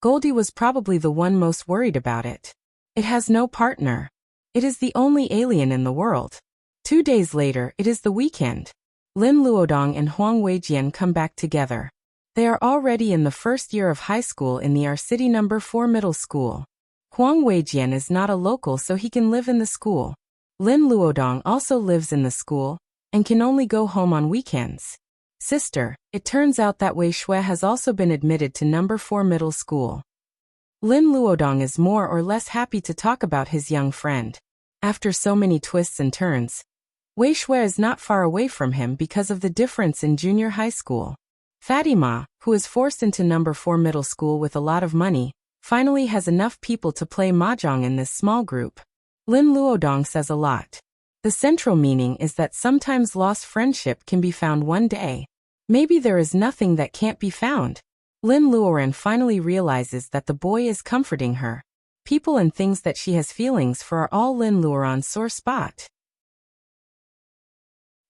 Speaker 1: Goldie was probably the one most worried about it. It has no partner. It is the only alien in the world. 2 days later, it is the weekend. Lin Luodong and Huang Weijian come back together. They are already in the first year of high school in the R City No. 4 middle school. Huang Weijian is not a local, so he can live in the school. Lin Luodong also lives in the school and can only go home on weekends. Sister, it turns out that Wei Shui has also been admitted to No. 4 middle school. Lin Luodong is more or less happy to talk about his young friend. After so many twists and turns, Wei Shui is not far away from him because of the difference in junior high school. Fatima, who is forced into No. 4 middle school with a lot of money, finally has enough people to play mahjong in this small group. Lin Luodong says a lot. The central meaning is that sometimes lost friendship can be found one day. Maybe there is nothing that can't be found. Lin Luoran finally realizes that the boy is comforting her. People and things that she has feelings for are all Lin Luoran's sore spot.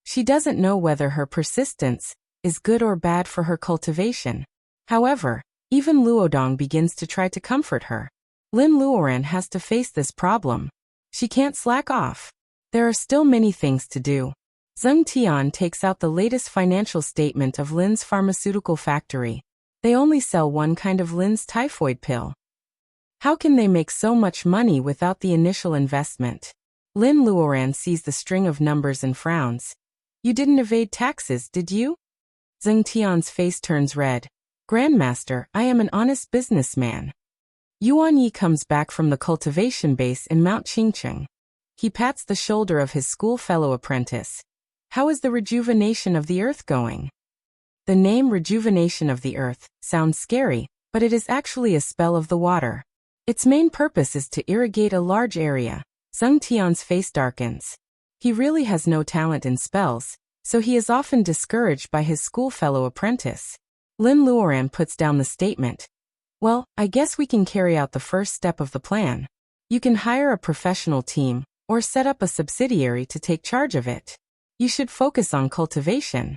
Speaker 1: She doesn't know whether her persistence is good or bad for her cultivation. However, even Luodong begins to try to comfort her. Lin Luoran has to face this problem. She can't slack off. There are still many things to do. Zheng Tian takes out the latest financial statement of Lin's pharmaceutical factory. They only sell one kind of Lin's typhoid pill. How can they make so much money without the initial investment? Lin Luoran sees the string of numbers and frowns. You didn't evade taxes, did you? Zheng Tian's face turns red. Grandmaster, I am an honest businessman. Yuan Yi comes back from the cultivation base in Mount Qingcheng. He pats the shoulder of his school fellow apprentice. How is the rejuvenation of the earth going? The name rejuvenation of the earth sounds scary, but it is actually a spell of the water. Its main purpose is to irrigate a large area. Zheng Tian's face darkens. He really has no talent in spells, so he is often discouraged by his school fellow apprentice. Lin Luoran puts down the statement. Well, I guess we can carry out the first step of the plan. You can hire a professional team, or set up a subsidiary to take charge of it. You should focus on cultivation.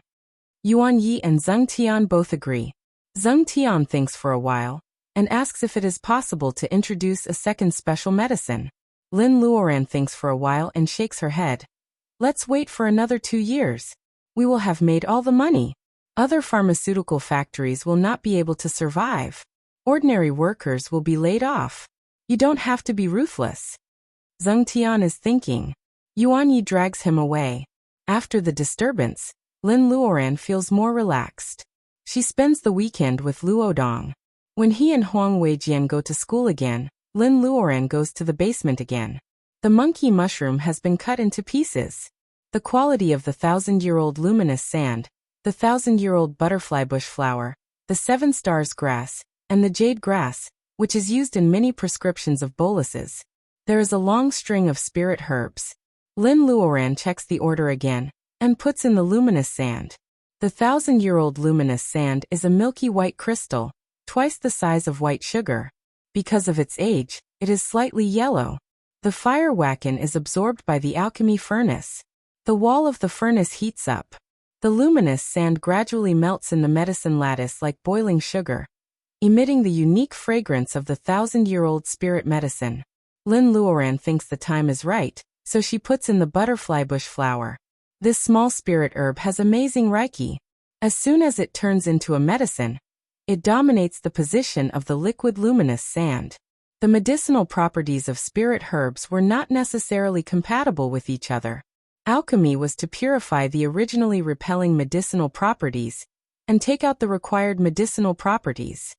Speaker 1: Yuan Yi and Zheng Tian both agree. Zheng Tian thinks for a while, and asks if it is possible to introduce a second special medicine. Lin Luoran thinks for a while and shakes her head. Let's wait for another 2 years. We will have made all the money. Other pharmaceutical factories will not be able to survive. Ordinary workers will be laid off. You don't have to be ruthless. Zheng Tian is thinking. Yuan Yi drags him away. After the disturbance, Lin Luoran feels more relaxed. She spends the weekend with Luodong. When he and Huang Weijian go to school again, Lin Luoran goes to the basement again. The monkey mushroom has been cut into pieces. The quality of the 1,000-year-old luminous sand, the 1,000-year-old butterfly bush flower, the 7 stars grass, and the jade grass, which is used in many prescriptions of boluses. There is a long string of spirit herbs. Lin Luoran checks the order again, and puts in the luminous sand. The 1,000-year-old luminous sand is a milky white crystal, twice the size of white sugar. Because of its age, it is slightly yellow. The fire wacken is absorbed by the alchemy furnace. The wall of the furnace heats up. The luminous sand gradually melts in the medicine lattice like boiling sugar, emitting the unique fragrance of the 1,000-year-old spirit medicine. Lin Luoran thinks the time is right, so she puts in the butterfly bush flower. This small spirit herb has amazing reiki. As soon as it turns into a medicine, it dominates the position of the liquid luminous sand. The medicinal properties of spirit herbs were not necessarily compatible with each other. Alchemy was to purify the originally repelling medicinal properties and take out the required medicinal properties.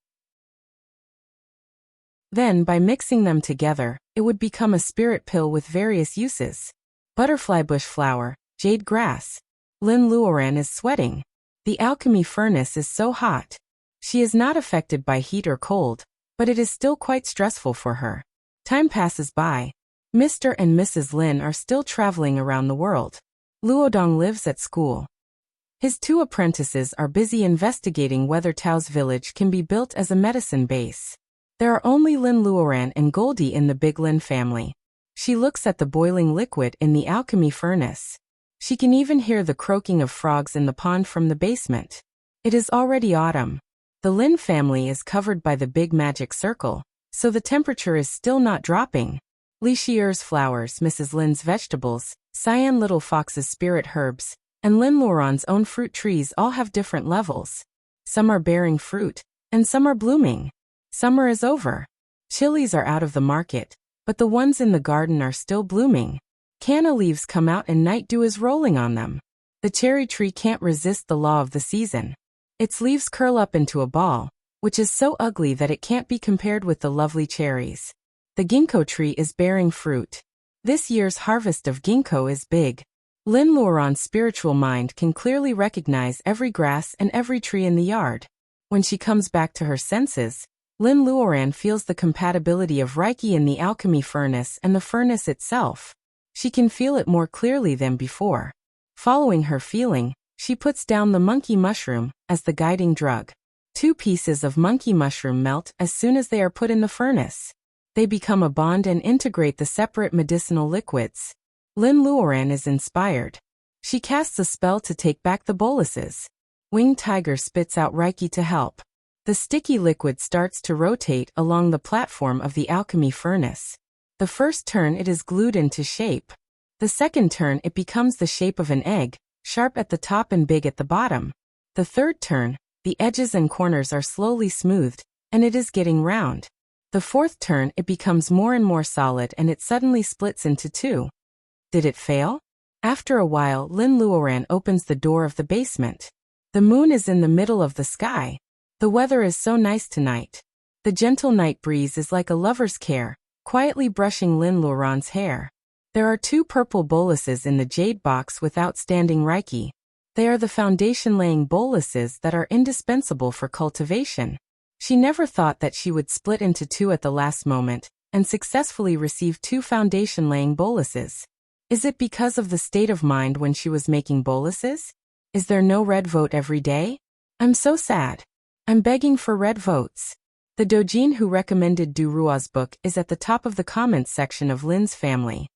Speaker 1: Then, by mixing them together, it would become a spirit pill with various uses. Butterfly bush flower, jade grass. Lin Luoran is sweating. The alchemy furnace is so hot. She is not affected by heat or cold, but it is still quite stressful for her. Time passes by. Mr. and Mrs. Lin are still traveling around the world. Luodong lives at school. His 2 apprentices are busy investigating whether Tao's village can be built as a medicine base. There are only Lin Luoran and Goldie in the big Lin family. She looks at the boiling liquid in the alchemy furnace. She can even hear the croaking of frogs in the pond from the basement. It is already autumn. The Lin family is covered by the big magic circle, so the temperature is still not dropping. Li Shier's flowers, Mrs. Lin's vegetables, Cyan Little Fox's spirit herbs, and Lin Luoran's own fruit trees all have different levels. Some are bearing fruit, and some are blooming. Summer is over. Chilies are out of the market, but the ones in the garden are still blooming. Canna leaves come out and night dew is rolling on them. The cherry tree can't resist the law of the season. Its leaves curl up into a ball, which is so ugly that it can't be compared with the lovely cherries. The ginkgo tree is bearing fruit. This year's harvest of ginkgo is big. Lin Luoran's spiritual mind can clearly recognize every grass and every tree in the yard. When she comes back to her senses, Lin Luoran feels the compatibility of Reiki in the alchemy furnace and the furnace itself. She can feel it more clearly than before. Following her feeling, she puts down the monkey mushroom as the guiding drug. 2 pieces of monkey mushroom melt as soon as they are put in the furnace. They become a bond and integrate the separate medicinal liquids. Lin Luoran is inspired. She casts a spell to take back the boluses. Winged Tiger spits out Reiki to help. The sticky liquid starts to rotate along the platform of the alchemy furnace. The first turn it is glued into shape. The second turn it becomes the shape of an egg, sharp at the top and big at the bottom. The third turn, the edges and corners are slowly smoothed, and it is getting round. The fourth turn it becomes more and more solid and it suddenly splits into 2. Did it fail? After a while Lin Luoran opens the door of the basement. The moon is in the middle of the sky. The weather is so nice tonight. The gentle night breeze is like a lover's care, quietly brushing Lin Luoran's hair. There are 2 purple boluses in the jade box with outstanding Reiki. They are the foundation-laying boluses that are indispensable for cultivation. She never thought that she would split into 2 at the last moment, and successfully receive 2 foundation-laying boluses. Is it because of the state of mind when she was making boluses? Is there no red vote every day? I'm so sad. I'm begging for red votes. The Dojin who recommended Du Rua's book is at the top of the comments section of Lin's family.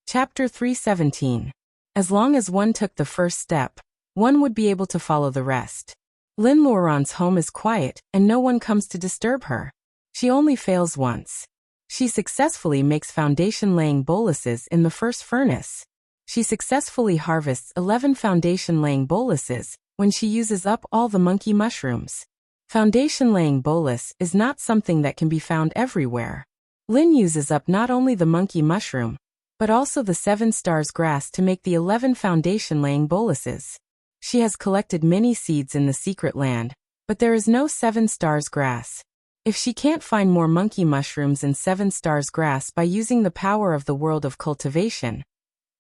Speaker 1: Chapter 317. As long as one took the first step, one would be able to follow the rest. Lin Luoran's home is quiet and no one comes to disturb her. She only fails once. She successfully makes foundation-laying boluses in the first furnace. She successfully harvests 11 foundation-laying boluses when she uses up all the monkey mushrooms. Foundation-laying bolus is not something that can be found everywhere. Lin uses up not only the monkey mushroom, but also the 7 stars grass to make the 11 foundation-laying boluses. She has collected many seeds in the secret land, but there is no 7 stars grass. If she can't find more monkey mushrooms and 7 stars grass by using the power of the world of cultivation,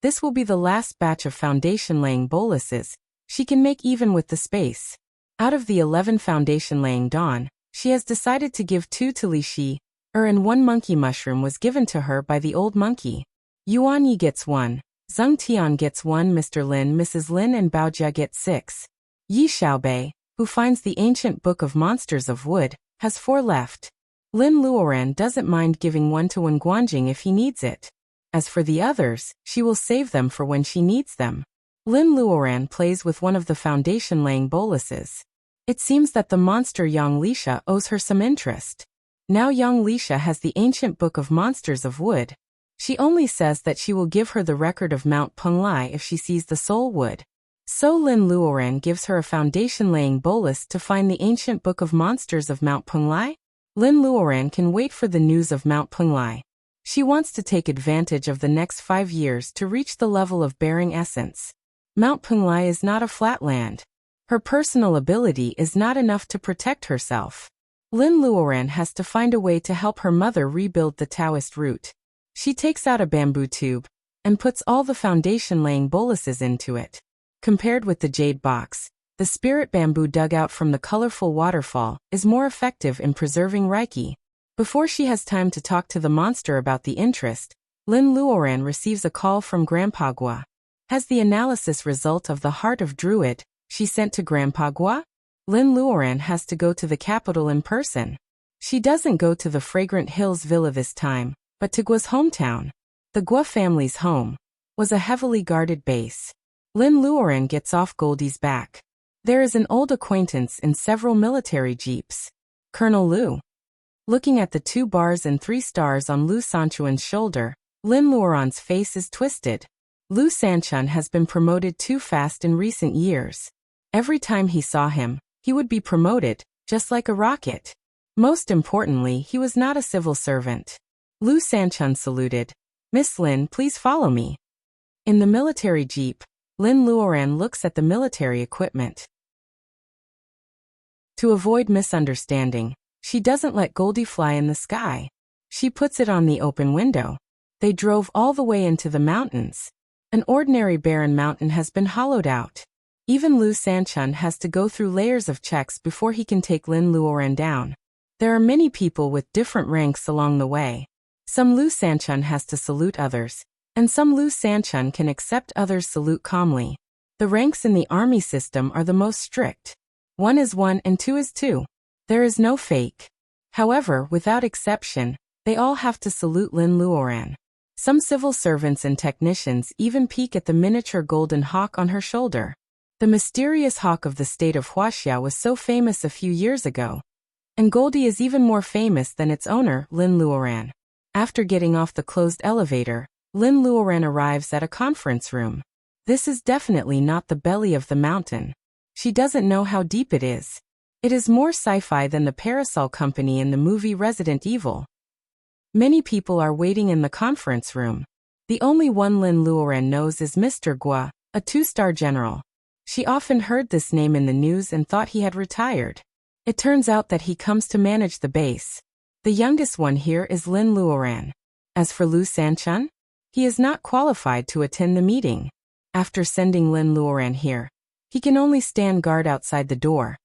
Speaker 1: this will be the last batch of foundation-laying boluses she can make even with the space. Out of the 11 foundation-laying dawn, she has decided to give 2 to Li Shi, and 1 monkey mushroom was given to her by the old monkey. Yuan Yi gets 1, Zheng Tian gets 1, Mr. Lin, Mrs. Lin and Baojia get 6. Yi Xiaobei, who finds the ancient book of monsters of wood, has 4 left. Lin Luoran doesn't mind giving 1 to Wen Guanjing if he needs it. As for the others, she will save them for when she needs them. Lin Luoran plays with one of the foundation-laying boluses. It seems that the monster Yang Lisha owes her some interest. Now Yang Lisha has the ancient book of monsters of wood. She only says that she will give her the record of Mount Penglai if she sees the soul wood. So Lin Luoran gives her a foundation-laying bolus to find the ancient book of monsters of Mount Penglai. Lin Luoran can wait for the news of Mount Penglai. She wants to take advantage of the next 5 years to reach the level of bearing essence. Mount Penglai is not a flat land. Her personal ability is not enough to protect herself. Lin Luoran has to find a way to help her mother rebuild the Taoist root. She takes out a bamboo tube and puts all the foundation-laying boluses into it. Compared with the jade box, The spirit bamboo dug out from the colorful waterfall is more effective in preserving Reiki. Before she has time to talk to the monster about the interest, Lin Luoran receives a call from Grandpa Gua. Has the analysis result of the Heart of Druid she sent to Grandpa Gua? Lin Luoran has to go to the capital in person. She doesn't go to the Fragrant Hills Villa this time, but to Gua's hometown. The Gua family's home was a heavily guarded base. Lin Luoran gets off Goldie's back. There is an old acquaintance in several military jeeps. Colonel Lu. Looking at the 2 bars and 3 stars on Lu Sanchuan's shoulder, Lin Luoran's face is twisted. Lu Sanchun has been promoted too fast in recent years. Every time he saw him, he would be promoted, just like a rocket. Most importantly, he was not a civil servant. Lu Sanchun saluted. Miss Lin, please follow me. In the military jeep, Lin Luoran looks at the military equipment. To avoid misunderstanding, she doesn't let Goldie fly in the sky. She puts it on the open window. They drove all the way into the mountains. An ordinary barren mountain has been hollowed out. Even Lu Sanchun has to go through layers of checks before he can take Lin Luoran down. There are many people with different ranks along the way. Some Lu Sanchun has to salute others, and some Lu Sanchun can accept others' salute calmly. The ranks in the army system are the most strict. 1 is 1 and 2 is 2. There is no fake. However, without exception, they all have to salute Lin Luoran. Some civil servants and technicians even peek at the miniature golden hawk on her shoulder. The mysterious hawk of the state of Wuxia was so famous a few years ago. And Goldie is even more famous than its owner, Lin Luoran. After getting off the closed elevator, Lin Luoran arrives at a conference room. This is definitely not the belly of the mountain. She doesn't know how deep it is. It is more sci-fi than the Parasol Company in the movie Resident Evil. Many people are waiting in the conference room. The only one Lin Luoran knows is Mr. Gua, a 2-star general. She often heard this name in the news and thought he had retired. It turns out that he comes to manage the base. The youngest one here is Lin Luoran. As for Lu Sanchun, he is not qualified to attend the meeting. After sending Lin Luoran here, he can only stand guard outside the door.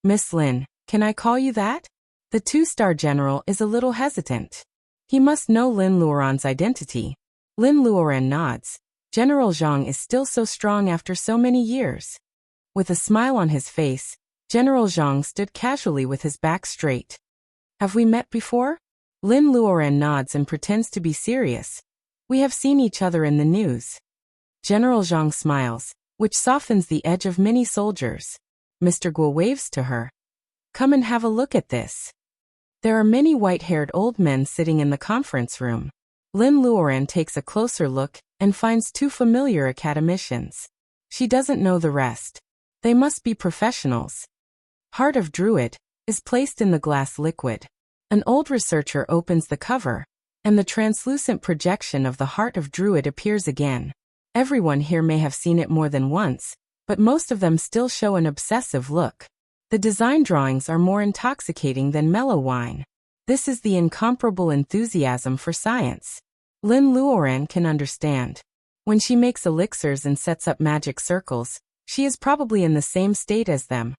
Speaker 1: Miss Lin, can I call you that? The 2-star general is a little hesitant. He must know Lin Luoran's identity. Lin Luoran nods. General Zhang is still so strong after so many years. With a smile on his face, General Zhang stood casually with his back straight. Have we met before? Lin Luoran nods and pretends to be serious. We have seen each other in the news. General Zhang smiles, which softens the edge of many soldiers. Mr. Guo waves to her. Come and have a look at this. There are many white-haired old men sitting in the conference room. Lin Luoran takes a closer look and finds 2 familiar academicians. She doesn't know the rest. They must be professionals. Heart of Druid is placed in the glass liquid. An old researcher opens the cover, and the translucent projection of the Heart of Druid appears again. Everyone here may have seen it more than once, but most of them still show an obsessive look. The design drawings are more intoxicating than mellow wine. This is the incomparable enthusiasm for science. Lin Luoran can understand. When she makes elixirs and sets up magic circles, she is probably in the same state as them.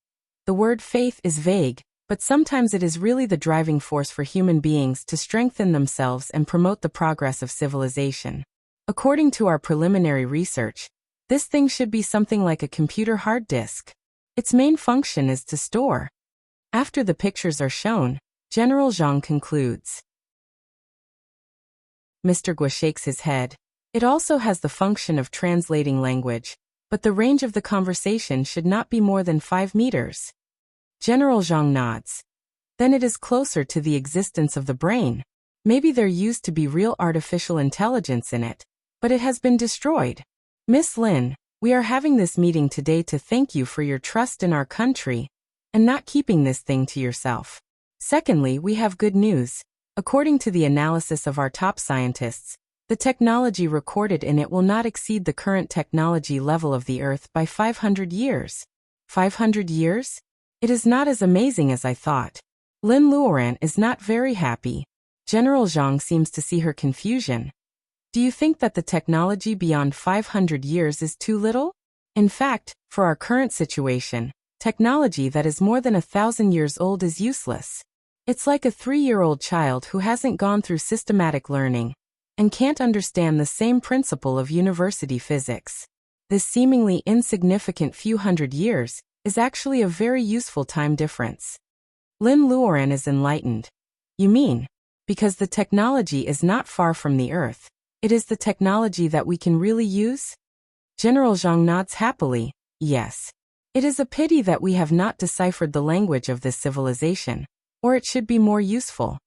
Speaker 1: The word faith is vague, but sometimes it is really the driving force for human beings to strengthen themselves and promote the progress of civilization. According to our preliminary research, this thing should be something like a computer hard disk. Its main function is to store. After the pictures are shown, General Zhang concludes. Mr. Gua shakes his head. It also has the function of translating language, but the range of the conversation should not be more than 5 meters. General Zhang nods. Then it is closer to the existence of the brain. Maybe there used to be real artificial intelligence in it, but it has been destroyed. Miss Lin, we are having this meeting today to thank you for your trust in our country and not keeping this thing to yourself. Secondly, we have good news. According to the analysis of our top scientists, the technology recorded in it will not exceed the current technology level of the Earth by 500 years. 500 years? It is not as amazing as I thought. Lin Luoran is not very happy. General Zhang seems to see her confusion. Do you think that the technology beyond 500 years is too little? In fact, for our current situation, technology that is more than 1,000 years old is useless. It's like a 3-year-old child who hasn't gone through systematic learning and can't understand the same principle of university physics. This seemingly insignificant few hundred years is actually a very useful time difference. Lin Luoran is enlightened. You mean, because the technology is not far from the Earth, it is the technology that we can really use? General Zhang nods happily. Yes. It is a pity that we have not deciphered the language of this civilization, or it should be more useful.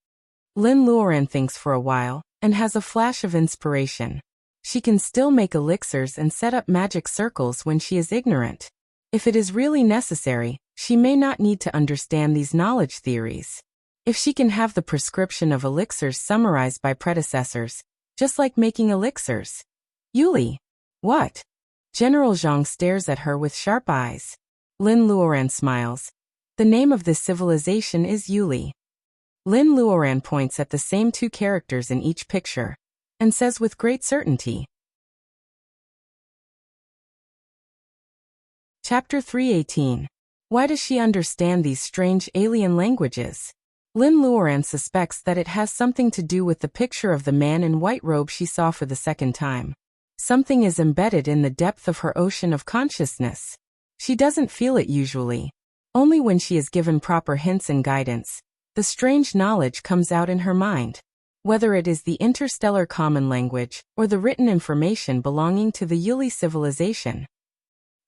Speaker 1: Lin Luoran thinks for a while, and has a flash of inspiration. She can still make elixirs and set up magic circles when she is ignorant. If it is really necessary, she may not need to understand these knowledge theories. If she can have the prescription of elixirs summarized by predecessors, just like making elixirs. Yuli. What? General Zhang stares at her with sharp eyes. Lin Luoran smiles. The name of this civilization is Yuli. Lin Luoran points at the same 2 characters in each picture, and says with great certainty. Chapter 318. Why does she understand these strange alien languages? Lin Luoran suspects that it has something to do with the picture of the man in white robe she saw for the second time. Something is embedded in the depth of her ocean of consciousness. She doesn't feel it usually. Only when she is given proper hints and guidance, the strange knowledge comes out in her mind. Whether it is the interstellar common language or the written information belonging to the Yuli civilization.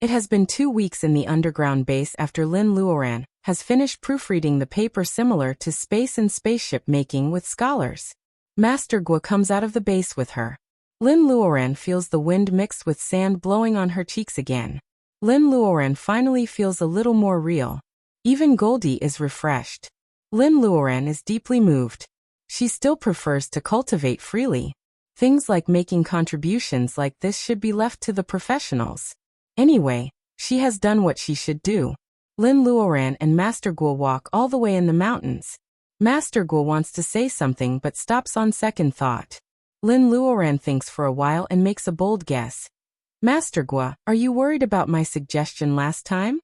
Speaker 1: It has been 2 weeks in the underground base after Lin Luoran has finished proofreading the paper similar to space and spaceship making with scholars. Master Guo comes out of the base with her. Lin Luoran feels the wind mixed with sand blowing on her cheeks again. Lin Luoran finally feels a little more real. Even Goldie is refreshed. Lin Luoran is deeply moved. She still prefers to cultivate freely. Things like making contributions like this should be left to the professionals. Anyway, she has done what she should do. Lin Luoran and Master Guo walk all the way in the mountains. Master Guo wants to say something but stops on second thought. Lin Luoran thinks for a while and makes a bold guess. Master Guo, are you worried about my suggestion last time?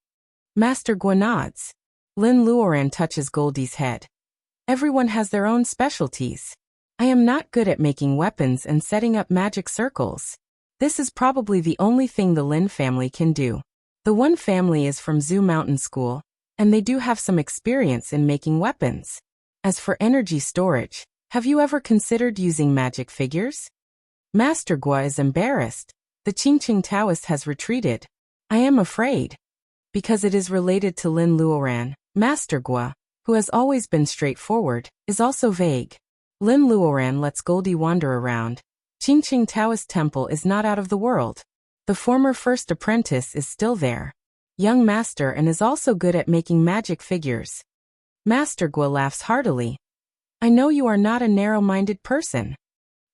Speaker 1: Master Guo nods. Lin Luoran touches Goldie's head. Everyone has their own specialties. I am not good at making weapons and setting up magic circles. This is probably the only thing the Lin family can do. The one family is from Zhu Mountain School, and they do have some experience in making weapons. As for energy storage, have you ever considered using magic figures? Master Guo is embarrassed. The Qingqing Taoist has retreated. I am afraid. Because it is related to Lin Luoran, Master Guo, who has always been straightforward, is also vague. Lin Luoran lets Goldie wander around. Qingqing Taoist Temple is not out of the world. The former first apprentice is still there. Young master and is also good at making magic figures. Master Guo laughs heartily. I know you are not a narrow-minded person.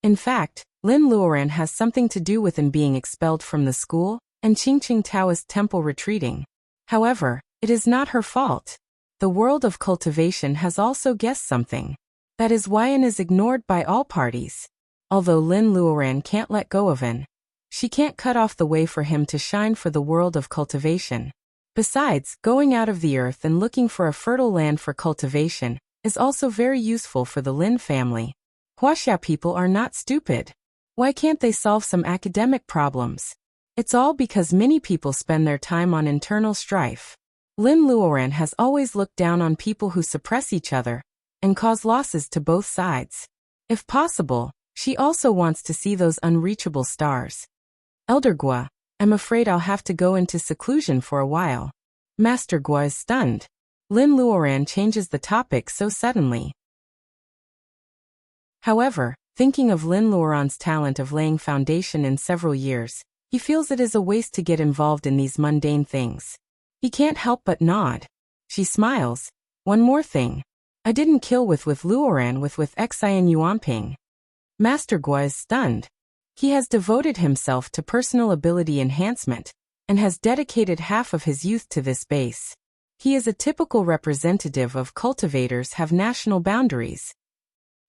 Speaker 1: In fact, Lin Luoran has something to do with in being expelled from the school and Qingqing Taoist Temple retreating. However, it is not her fault. The world of cultivation has also guessed something. That is why An is ignored by all parties. Although Lin Luoran can't let go of An, she can't cut off the way for him to shine for the world of cultivation. Besides, going out of the earth and looking for a fertile land for cultivation is also very useful for the Lin family. Wuxia people are not stupid. Why can't they solve some academic problems? It's all because many people spend their time on internal strife. Lin Luoran has always looked down on people who suppress each other and cause losses to both sides. If possible, she also wants to see those unreachable stars. Elder Guo, I'm afraid I'll have to go into seclusion for a while. Master Guo is stunned. Lin Luoran changes the topic so suddenly. However, thinking of Lin Luoran's talent of laying foundation in several years, he feels it is a waste to get involved in these mundane things. He can't help but nod. She smiles. One more thing. I didn't kill with Luoran with Xian Yuanping. Master Guo is stunned. He has devoted himself to personal ability enhancement, and has dedicated half of his youth to this base. He is a typical representative of cultivators have national boundaries.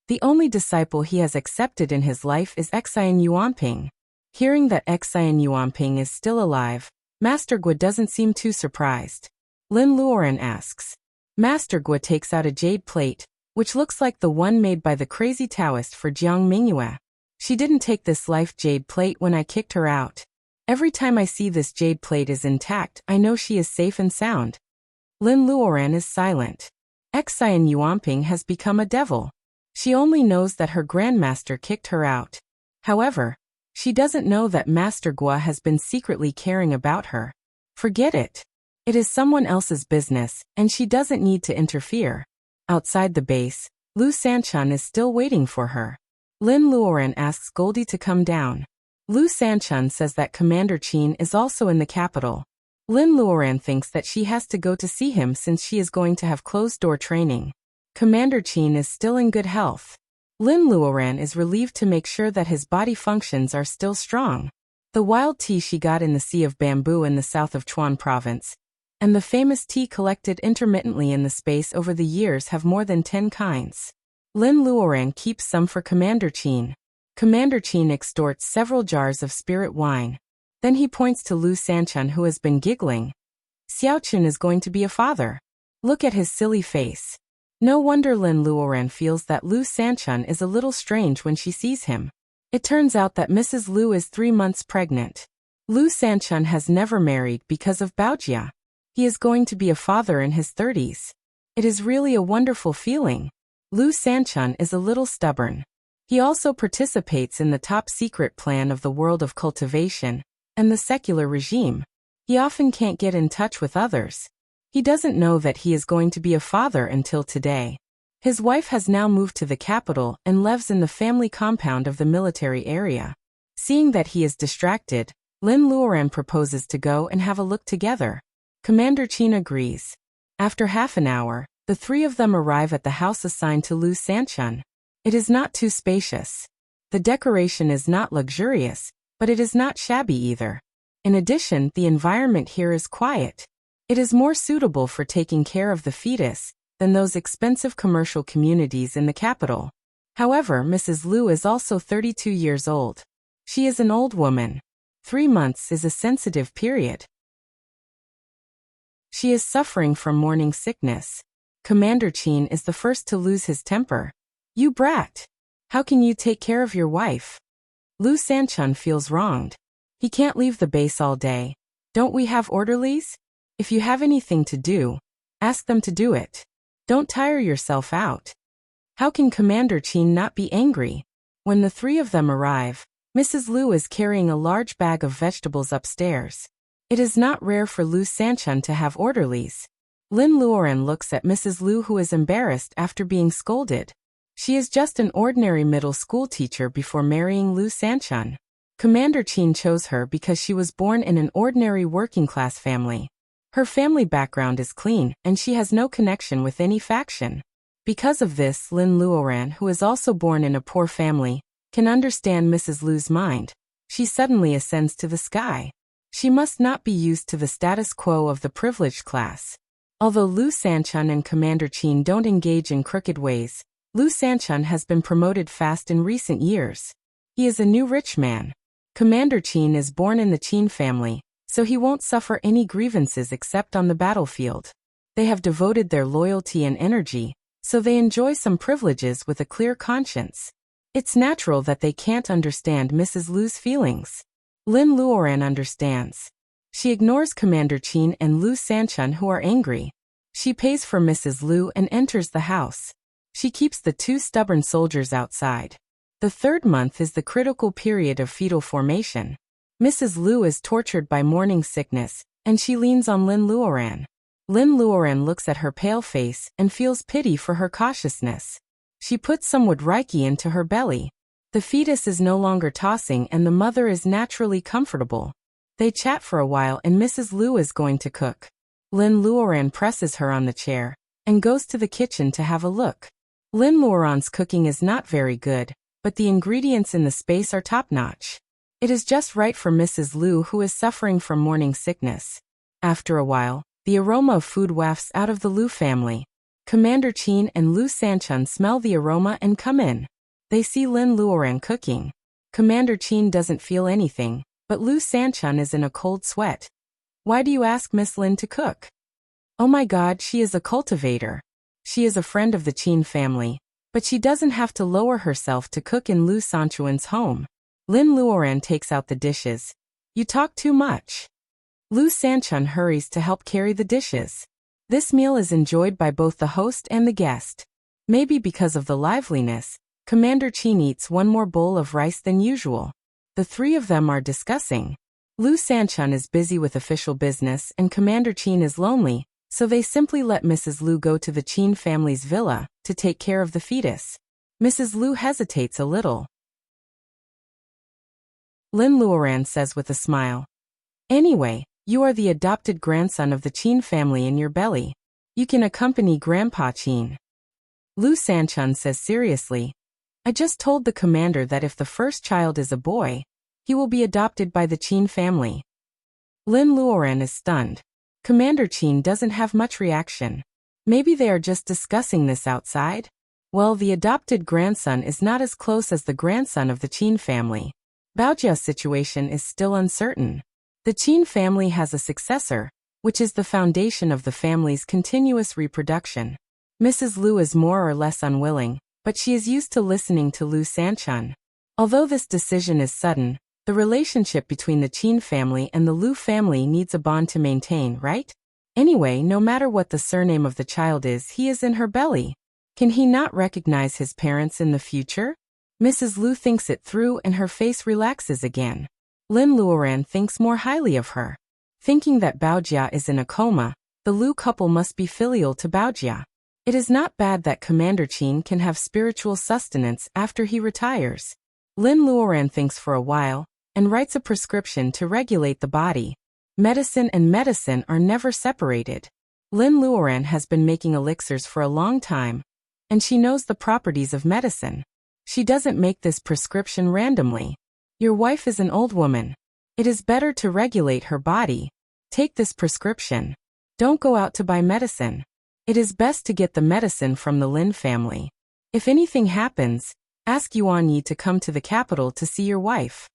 Speaker 1: The only disciple he has accepted in his life is Xian Yuanping. Hearing that Xian Yuanping is still alive, Master Gua doesn't seem too surprised. Lin Luoran asks. Master Gua takes out a jade plate, which looks like the one made by the crazy Taoist for Jiang Mingyue. She didn't take this life jade plate when I kicked her out. Every time I see this jade plate is intact, I know she is safe and sound. Lin Luoran is silent. Xian Yuanping has become a devil. She only knows that her grandmaster kicked her out. However, she doesn't know that Master Gua has been secretly caring about her. Forget it. It is someone else's business, and she doesn't need to interfere. Outside the base, Lu Sanchun is still waiting for her. Lin Luoran asks Goldie to come down. Lu Sanchun says that Commander Qin is also in the capital. Lin Luoran thinks that she has to go to see him since she is going to have closed-door training. Commander Qin is still in good health. Lin Luoran is relieved to make sure that his body functions are still strong. The wild tea she got in the Sea of Bamboo in the south of Chuan province, and the famous tea collected intermittently in the space over the years have more than 10 kinds. Lin Luoran keeps some for Commander Qin. Commander Qin extorts several jars of spirit wine. Then he points to Lu Sanchun, who has been giggling. Xiaochun is going to be a father. Look at his silly face. No wonder Lin Luoran feels that Lu Sanchun is a little strange when she sees him. It turns out that Mrs. Lu is 3 months pregnant. Lu Sanchun has never married because of Baojia. He is going to be a father in his 30s. It is really a wonderful feeling. Lu Sanchun is a little stubborn. He also participates in the top-secret plan of the world of cultivation and the secular regime. He often can't get in touch with others. He doesn't know that he is going to be a father until today. His wife has now moved to the capital and lives in the family compound of the military area. Seeing that he is distracted, Lin Luoran proposes to go and have a look together. Commander Qin agrees. After half an hour, the three of them arrive at the house assigned to Lu Sanchun. It is not too spacious. The decoration is not luxurious, but it is not shabby either. In addition, the environment here is quiet. It is more suitable for taking care of the fetus than those expensive commercial communities in the capital. However, Mrs. Lu is also 32 years old. She is an old woman. 3 months is a sensitive period. She is suffering from morning sickness. Commander Qin is the first to lose his temper. You brat! How can you take care of your wife? Lu Sanchun feels wronged. He can't leave the base all day. Don't we have orderlies? If you have anything to do, ask them to do it. Don't tire yourself out. How can Commander Qin not be angry? When the three of them arrive, Mrs. Lu is carrying a large bag of vegetables upstairs. It is not rare for Lu Sanchun to have orderlies. Lin Luoran looks at Mrs. Lu, who is embarrassed after being scolded. She is just an ordinary middle school teacher before marrying Lu Sanchun. Commander Qin chose her because she was born in an ordinary working-class family. Her family background is clean, and she has no connection with any faction. Because of this, Lin Luoran, who is also born in a poor family, can understand Mrs. Lu's mind. She suddenly ascends to the sky. She must not be used to the status quo of the privileged class. Although Lu Sanchun and Commander Qin don't engage in crooked ways, Lu Sanchun has been promoted fast in recent years. He is a new rich man. Commander Qin is born in the Qin family, so he won't suffer any grievances except on the battlefield. They have devoted their loyalty and energy, so they enjoy some privileges with a clear conscience. It's natural that they can't understand Mrs. Lu's feelings. Lin Luoran understands. She ignores Commander Qin and Lu Sanchun, who are angry. She pays for Mrs. Lu and enters the house. She keeps the 2 stubborn soldiers outside. The 3rd month is the critical period of fetal formation. Mrs. Lu is tortured by morning sickness, and she leans on Lin Luoran. Lin Luoran looks at her pale face and feels pity for her cautiousness. She puts some wood reiki into her belly. The fetus is no longer tossing and the mother is naturally comfortable. They chat for a while and Mrs. Lu is going to cook. Lin Luoran presses her on the chair and goes to the kitchen to have a look. Lin Luoran's cooking is not very good, but the ingredients in the space are top-notch. It is just right for Mrs. Lu, who is suffering from morning sickness. After a while, the aroma of food wafts out of the Lu family. Commander Qin and Lu Sanchun smell the aroma and come in. They see Lin Luoran cooking. Commander Qin doesn't feel anything, but Lu Sanchun is in a cold sweat. Why do you ask Miss Lin to cook? Oh my God, she is a cultivator. She is a friend of the Qin family, but she doesn't have to lower herself to cook in Lu Sanchuan's home. Lin Luoran takes out the dishes. You talk too much. Lu Sanchun hurries to help carry the dishes. This meal is enjoyed by both the host and the guest. Maybe because of the liveliness, Commander Qin eats one more bowl of rice than usual. The three of them are discussing. Lu Sanchun is busy with official business and Commander Qin is lonely, so they simply let Mrs. Lu go to the Qin family's villa to take care of the fetus. Mrs. Lu hesitates a little. Lin Luoran says with a smile. Anyway, you are the adopted grandson of the Qin family in your belly. You can accompany Grandpa Qin. Lu Sanchun says seriously. I just told the commander that if the first child is a boy, he will be adopted by the Qin family. Lin Luoran is stunned. Commander Qin doesn't have much reaction. Maybe they are just discussing this outside? Well, the adopted grandson is not as close as the grandson of the Qin family. Baojia's situation is still uncertain. The Qin family has a successor, which is the foundation of the family's continuous reproduction. Mrs. Lu is more or less unwilling, but she is used to listening to Lu Sanchun. Although this decision is sudden, the relationship between the Qin family and the Lu family needs a bond to maintain, right? Anyway, no matter what the surname of the child is, he is in her belly. Can he not recognize his parents in the future? Mrs. Lu thinks it through and her face relaxes again. Lin Luoran thinks more highly of her. Thinking that Baojia is in a coma, the Lu couple must be filial to Baojia. It is not bad that Commander Qin can have spiritual sustenance after he retires. Lin Luoran thinks for a while, and writes a prescription to regulate the body. Medicine and medicine are never separated. Lin Luoran has been making elixirs for a long time, and she knows the properties of medicine. She doesn't make this prescription randomly. Your wife is an old woman. It is better to regulate her body. Take this prescription. Don't go out to buy medicine. It is best to get the medicine from the Lin family. If anything happens, ask Yuan Yi to come to the capital to see your wife.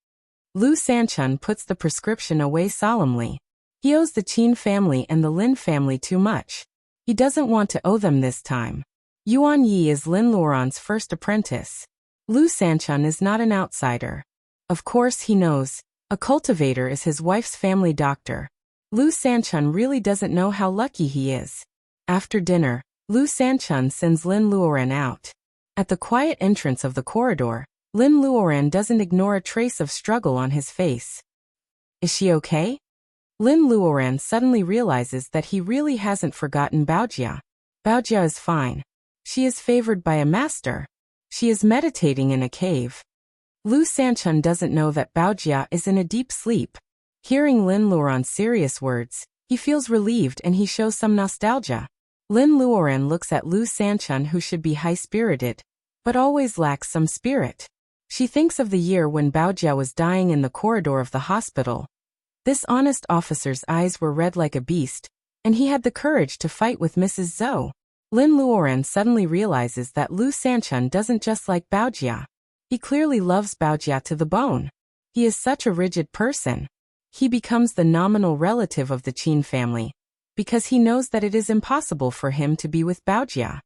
Speaker 1: Lu Sanchun puts the prescription away solemnly. He owes the Qin family and the Lin family too much. He doesn't want to owe them this time. Yuan Yi is Lin Luoran's first apprentice. Lu Sanchun is not an outsider. Of course he knows. A cultivator is his wife's family doctor. Lu Sanchun really doesn't know how lucky he is. After dinner, Lu Sanchun sends Lin Luoran out. At the quiet entrance of the corridor, Lin Luoran doesn't ignore a trace of struggle on his face. Is she okay? Lin Luoran suddenly realizes that he really hasn't forgotten Baojia. Baojia is fine. She is favored by a master. She is meditating in a cave. Lu Sanchun doesn't know that Baojia is in a deep sleep. Hearing Lin Luoran's serious words, he feels relieved and he shows some nostalgia. Lin Luoran looks at Lu Sanchun, who should be high-spirited, but always lacks some spirit. She thinks of the year when Baojia was dying in the corridor of the hospital. This honest officer's eyes were red like a beast, and he had the courage to fight with Mrs. Zhou. Lin Luoran suddenly realizes that Lu Sanchun doesn't just like Baojia. He clearly loves Baojia to the bone. He is such a rigid person. He becomes the nominal relative of the Qin family, because he knows that it is impossible for him to be with Baojia.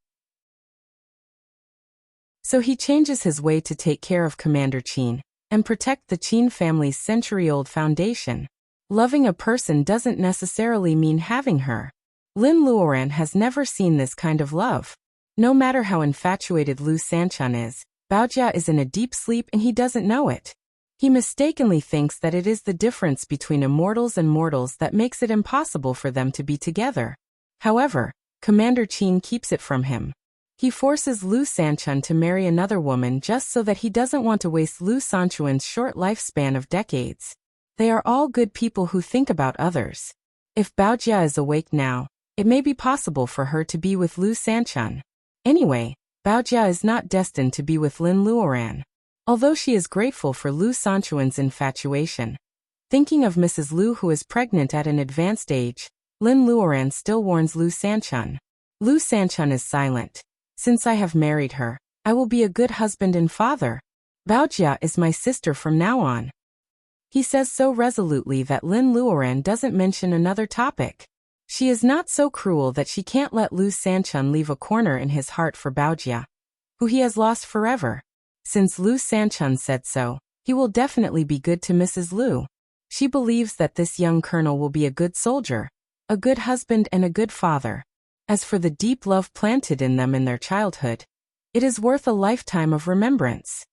Speaker 1: So he changes his way to take care of Commander Qin and protect the Qin family's century-old foundation. Loving a person doesn't necessarily mean having her. Lin Luoran has never seen this kind of love. No matter how infatuated Lu Sanchun is, Baojia is in a deep sleep and he doesn't know it. He mistakenly thinks that it is the difference between immortals and mortals that makes it impossible for them to be together. However, Commander Qin keeps it from him. He forces Lu Sanchun to marry another woman just so that he doesn't want to waste Lu Sanchuan's short lifespan of decades. They are all good people who think about others. If Baojia is awake now, it may be possible for her to be with Lu Sanchun. Anyway, Baojia is not destined to be with Lin Luoran. Although she is grateful for Lu Sanchuan's infatuation, thinking of Mrs. Lu, who is pregnant at an advanced age, Lin Luoran still warns Lu Sanchun. Lu Sanchun is silent. Since I have married her, I will be a good husband and father. Baojia is my sister from now on. He says so resolutely that Lin Luoran doesn't mention another topic. She is not so cruel that she can't let Lu Sanchun leave a corner in his heart for Baojia, who he has lost forever. Since Lu Sanchun said so, he will definitely be good to Mrs. Lu. She believes that this young colonel will be a good soldier, a good husband and a good father. As for the deep love planted in them in their childhood, it is worth a lifetime of remembrance.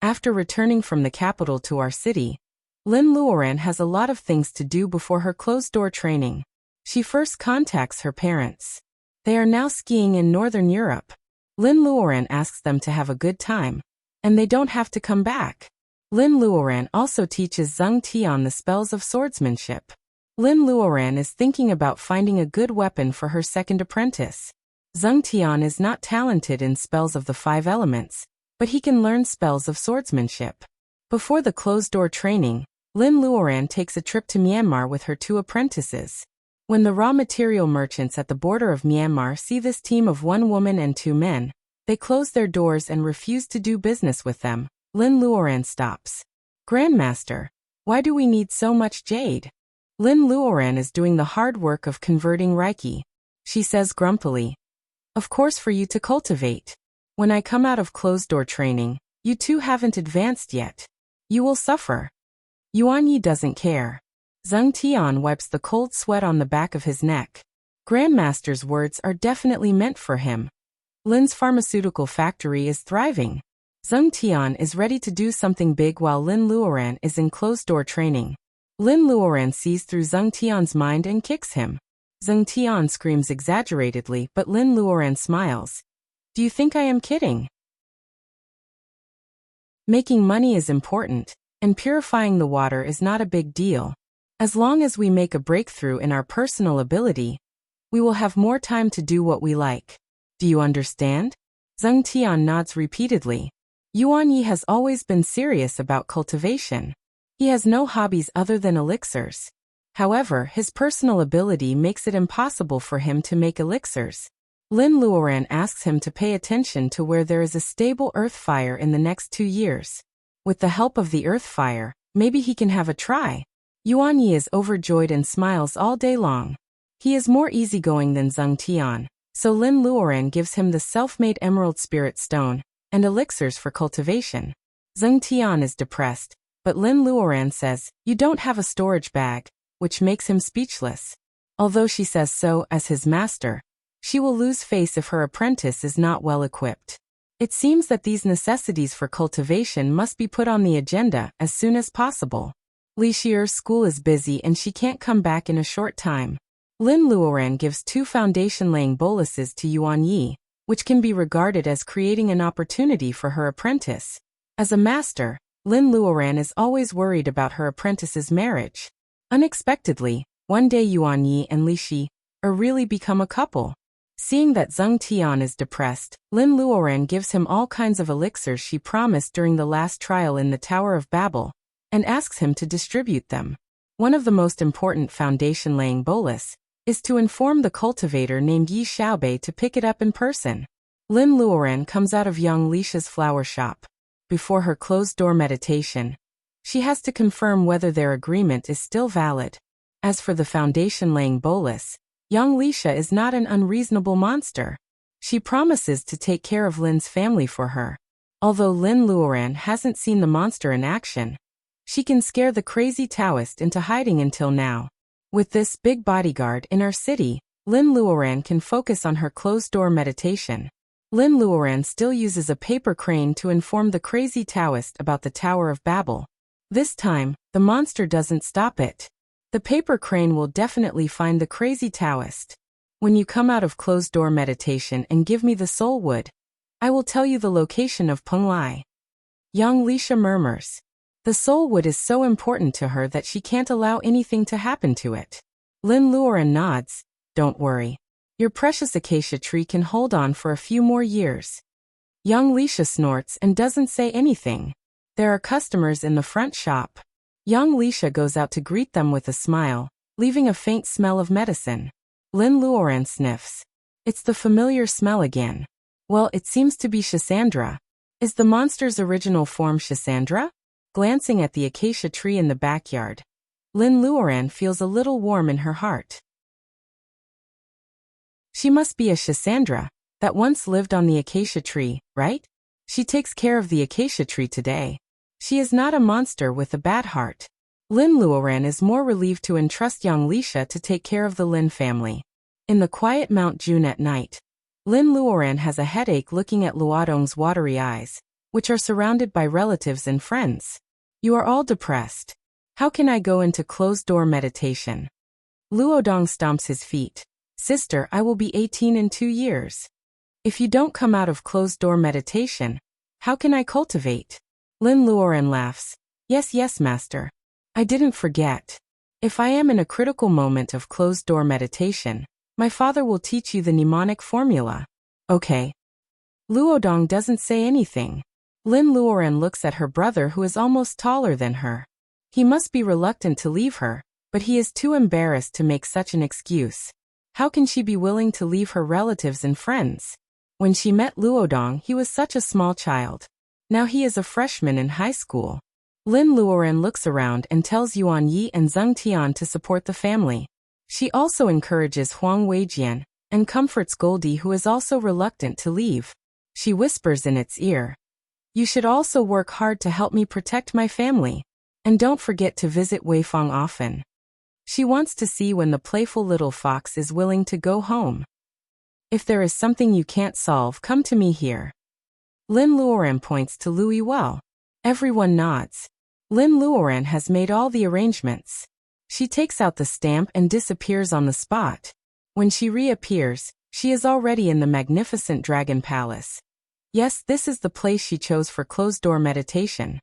Speaker 1: After returning from the capital to our city, Lin Luoran has a lot of things to do before her closed-door training. She first contacts her parents. They are now skiing in Northern Europe. Lin Luoran asks them to have a good time, and they don't have to come back. Lin Luoran also teaches Zheng Tian the spells of swordsmanship. Lin Luoran is thinking about finding a good weapon for her second apprentice. Zheng Tian is not talented in spells of the 5 elements, but he can learn spells of swordsmanship. Before the closed-door training, Lin Luoran takes a trip to Myanmar with her 2 apprentices. When the raw material merchants at the border of Myanmar see this team of 1 woman and 2 men, they close their doors and refuse to do business with them. Lin Luoran stops. "Grandmaster, why do we need so much jade?" Lin Luoran is doing the hard work of converting Reiki. She says grumpily, "Of course for you to cultivate. When I come out of closed-door training, you 2 haven't advanced yet. You will suffer." Yuan Yi doesn't care. Zheng Tian wipes the cold sweat on the back of his neck. Grandmaster's words are definitely meant for him. Lin's pharmaceutical factory is thriving. Zheng Tian is ready to do something big while Lin Luoran is in closed-door training. Lin Luoran sees through Zheng Tian's mind and kicks him. Zheng Tian screams exaggeratedly, but Lin Luoran smiles. "Do you think I am kidding? Making money is important, and purifying the water is not a big deal. As long as we make a breakthrough in our personal ability, we will have more time to do what we like. Do you understand?" Zheng Tian nods repeatedly. Yuan Yi has always been serious about cultivation. He has no hobbies other than elixirs. However, his personal ability makes it impossible for him to make elixirs. Lin Luoran asks him to pay attention to where there is a stable earth fire in the next 2 years. With the help of the earth fire, maybe he can have a try. Yuan Yi is overjoyed and smiles all day long. He is more easygoing than Zheng Tian, so Lin Luoran gives him the self-made emerald spirit stone and elixirs for cultivation. Zheng Tian is depressed, but Lin Luoran says, "You don't have a storage bag," which makes him speechless. Although she says so as his master, she will lose face if her apprentice is not well equipped. It seems that these necessities for cultivation must be put on the agenda as soon as possible. Li Xier's school is busy and she can't come back in a short time. Lin Luoran gives 2 foundation-laying boluses to Yuan Yi, which can be regarded as creating an opportunity for her apprentice. As a master, Lin Luoran is always worried about her apprentice's marriage. Unexpectedly, one day Yuan Yi and Li Xi really become a couple. Seeing that Zheng Tian is depressed, Lin Luoran gives him all kinds of elixirs she promised during the last trial in the Tower of Babel, and asks him to distribute them. One of the most important foundation-laying bolus is to inform the cultivator named Yi Xiaobei to pick it up in person. Lin Luoran comes out of young Lisha's flower shop. Before her closed-door meditation, she has to confirm whether their agreement is still valid. As for the foundation-laying bolus, young Lisha is not an unreasonable monster. She promises to take care of Lin's family for her. Although Lin Luoran hasn't seen the monster in action, she can scare the crazy Taoist into hiding until now. With this big bodyguard in our city, Lin Luoran can focus on her closed-door meditation. Lin Luoran still uses a paper crane to inform the crazy Taoist about the Tower of Babel. This time, the monster doesn't stop it. The paper crane will definitely find the crazy Taoist. When you come out of closed-door meditation and give me the soul wood, I will tell you the location of Peng Lai. Young Lisha murmurs. The soul wood is so important to her that she can't allow anything to happen to it. Lin Luoran nods. Don't worry. Your precious acacia tree can hold on for a few more years. Young Lisha snorts and doesn't say anything. There are customers in the front shop. Young Lisha goes out to greet them with a smile, leaving a faint smell of medicine. Lin Luoran sniffs. It's the familiar smell again. Well, it seems to be Shisandra. Is the monster's original form Shisandra? glancing at the acacia tree in the backyard. Lin Luoran feels a little warm in her heart. She must be a Shisandra that once lived on the acacia tree, right? She takes care of the acacia tree today. She is not a monster with a bad heart. Lin Luoran is more relieved to entrust young Lisha to take care of the Lin family. In the quiet Mount June at night, Lin Luoran has a headache looking at Luodong's watery eyes, which are surrounded by relatives and friends. You are all depressed. How can I go into closed-door meditation? Luodong stomps his feet. Sister, I will be 18 in 2 years. If you don't come out of closed-door meditation, how can I cultivate? Lin Luoran laughs. Yes, yes, master. I didn't forget. If I am in a critical moment of closed-door meditation, my father will teach you the mnemonic formula. Okay. Luodong doesn't say anything. Lin Luoran looks at her brother who is almost taller than her. He must be reluctant to leave her, but he is too embarrassed to make such an excuse. How can she be willing to leave her relatives and friends? When she met Luodong, he was such a small child. Now he is a freshman in high school. Lin Luoran looks around and tells Yuan Yi and Zheng Tian to support the family. She also encourages Huang Weijian and comforts Goldie, who is also reluctant to leave. She whispers in its ear, "You should also work hard to help me protect my family. And don't forget to visit Weifang often." She wants to see when the playful little fox is willing to go home. If there is something you can't solve, come to me here. Lin Luoran points to Lu Yiwell. Everyone nods. Lin Luoran has made all the arrangements. She takes out the stamp and disappears on the spot. When she reappears, she is already in the magnificent Dragon Palace. Yes, this is the place she chose for closed-door meditation.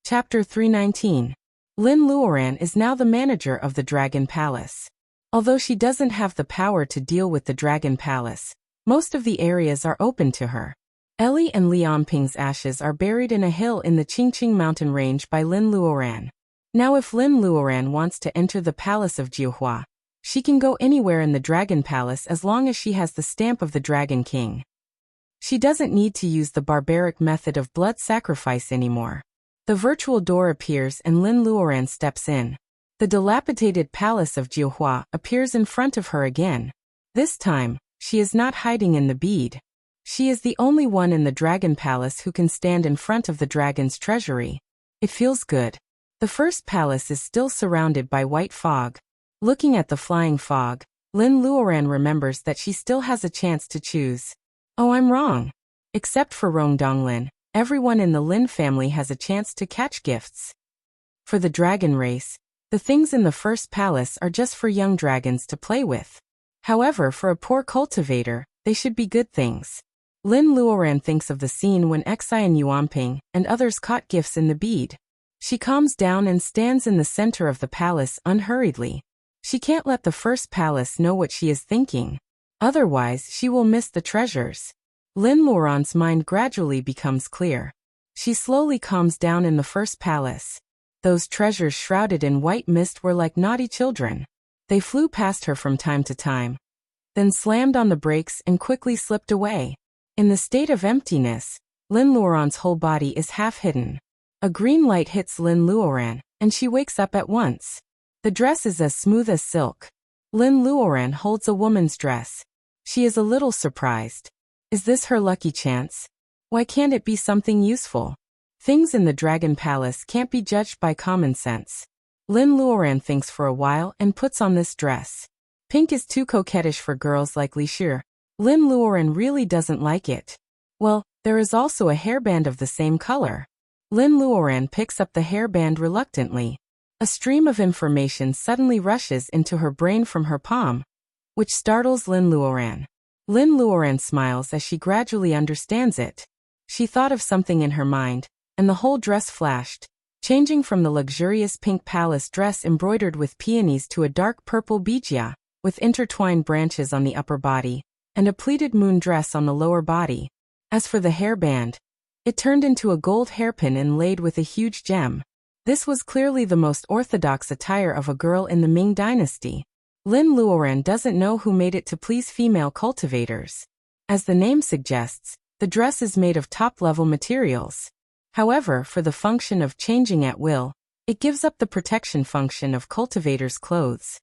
Speaker 1: Chapter 319. Lin Luoran is now the manager of the Dragon Palace. Although she doesn't have the power to deal with the Dragon Palace, most of the areas are open to her. Ellie and Lianping's ashes are buried in a hill in the Qingqing mountain range by Lin Luoran. Now if Lin Luoran wants to enter the palace of Jiuhua, she can go anywhere in the Dragon Palace as long as she has the stamp of the Dragon King. She doesn't need to use the barbaric method of blood sacrifice anymore. The virtual door appears and Lin Luoran steps in. The dilapidated palace of Jiuhua appears in front of her again. This time, she is not hiding in the bead. She is the only one in the Dragon Palace who can stand in front of the dragon's treasury. It feels good. The first palace is still surrounded by white fog. Looking at the flying fog, Lin Luoran remembers that she still has a chance to choose. Oh, I'm wrong. Except for Rong Donglin, everyone in the Lin family has a chance to catch gifts. For the dragon race, the things in the first palace are just for young dragons to play with. However, for a poor cultivator, they should be good things. Lin Luoran thinks of the scene when Xi and Yuanping and others caught gifts in the bead. She calms down and stands in the center of the palace unhurriedly. She can't let the first palace know what she is thinking. Otherwise, she will miss the treasures. Lin Luoran's mind gradually becomes clear. She slowly calms down in the first palace. Those treasures shrouded in white mist were like naughty children. They flew past her from time to time, then slammed on the brakes and quickly slipped away. In the state of emptiness, Lin Luoran's whole body is half hidden. A green light hits Lin Luoran, and she wakes up at once. The dress is as smooth as silk. Lin Luoran holds a woman's dress. She is a little surprised. Is this her lucky chance? Why can't it be something useful? Things in the Dragon Palace can't be judged by common sense. Lin Luoran thinks for a while and puts on this dress. Pink is too coquettish for girls like Li Shi. Lin Luoran really doesn't like it. Well, there is also a hairband of the same color. Lin Luoran picks up the hairband reluctantly. A stream of information suddenly rushes into her brain from her palm, which startles Lin Luoran. Lin Luoran smiles as she gradually understands it. She thought of something in her mind, and the whole dress flashed, changing from the luxurious pink palace dress embroidered with peonies to a dark purple bijia, with intertwined branches on the upper body, and a pleated moon dress on the lower body. As for the hairband, it turned into a gold hairpin inlaid with a huge gem. This was clearly the most orthodox attire of a girl in the Ming dynasty. Lin Luoran doesn't know who made it to please female cultivators. As the name suggests, The dress is made of top-level materials. However, for the function of changing at will, it gives up the protection function of cultivator's clothes.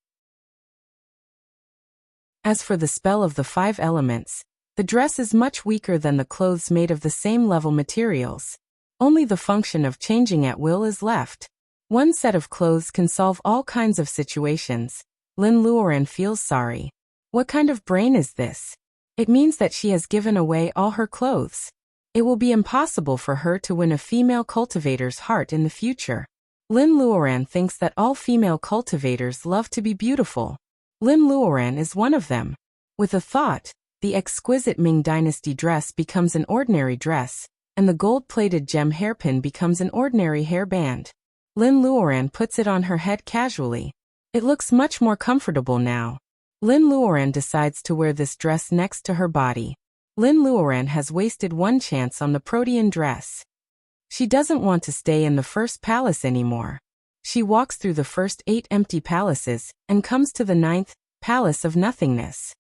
Speaker 1: As for the spell of the 5 elements, the dress is much weaker than the clothes made of the same level materials. Only the function of changing at will is left. One set of clothes can solve all kinds of situations. Lin Luoran feels sorry. What kind of brain is this? It means that she has given away all her clothes. It will be impossible for her to win a female cultivator's heart in the future. Lin Luoran thinks that all female cultivators love to be beautiful. Lin Luoran is one of them. With a thought, the exquisite Ming Dynasty dress becomes an ordinary dress, and the gold-plated gem hairpin becomes an ordinary hairband. Lin Luoran puts it on her head casually. It looks much more comfortable now. Lin Luoran decides to wear this dress next to her body. Lin Luoran has wasted one chance on the protean dress. She doesn't want to stay in the first palace anymore. She walks through the first 8 empty palaces and comes to the 9th, Palace of Nothingness.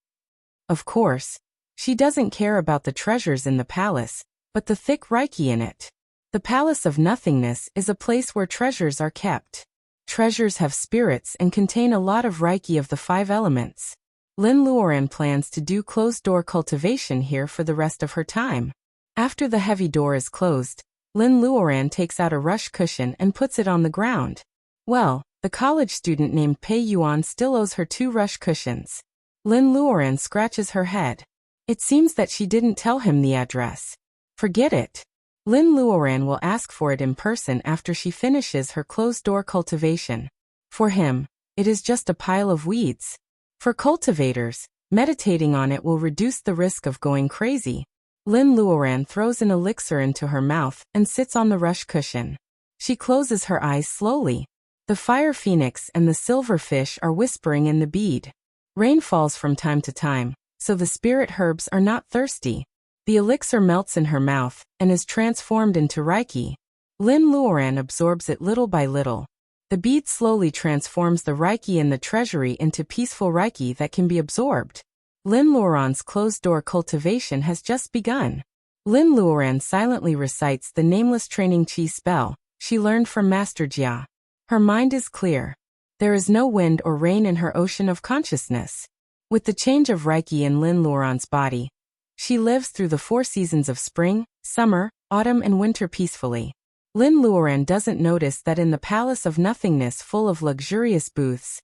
Speaker 1: Of course, she doesn't care about the treasures in the palace, but the thick reiki in it. The Palace of Nothingness is a place where treasures are kept. Treasures have spirits and contain a lot of reiki of the 5 elements. Lin Luoran plans to do closed-door cultivation here for the rest of her time. After the heavy door is closed, Lin Luoran takes out a rush cushion and puts it on the ground. Well, the college student named Pei Yuan still owes her 2 rush cushions. Lin Luoran scratches her head. It seems that she didn't tell him the address. Forget it. Lin Luoran will ask for it in person after she finishes her closed-door cultivation. For him, it is just a pile of weeds. For cultivators, meditating on it will reduce the risk of going crazy. Lin Luoran throws an elixir into her mouth and sits on the rush cushion. She closes her eyes slowly. The fire phoenix and the silverfish are whispering in the bead. Rain falls from time to time, so the spirit herbs are not thirsty. The elixir melts in her mouth and is transformed into reiki. Lin Luoran absorbs it little by little. The bead slowly transforms the reiki in the treasury into peaceful reiki that can be absorbed. Lin Luoran's closed-door cultivation has just begun. Lin Luoran silently recites the nameless training chi spell she learned from Master Jia. Her mind is clear. There is no wind or rain in her ocean of consciousness. With the change of reiki in Lin Luoran's body, she lives through the 4 seasons of spring, summer, autumn and winter peacefully. Lin Luoran doesn't notice that in the Palace of Nothingness full of luxurious booths,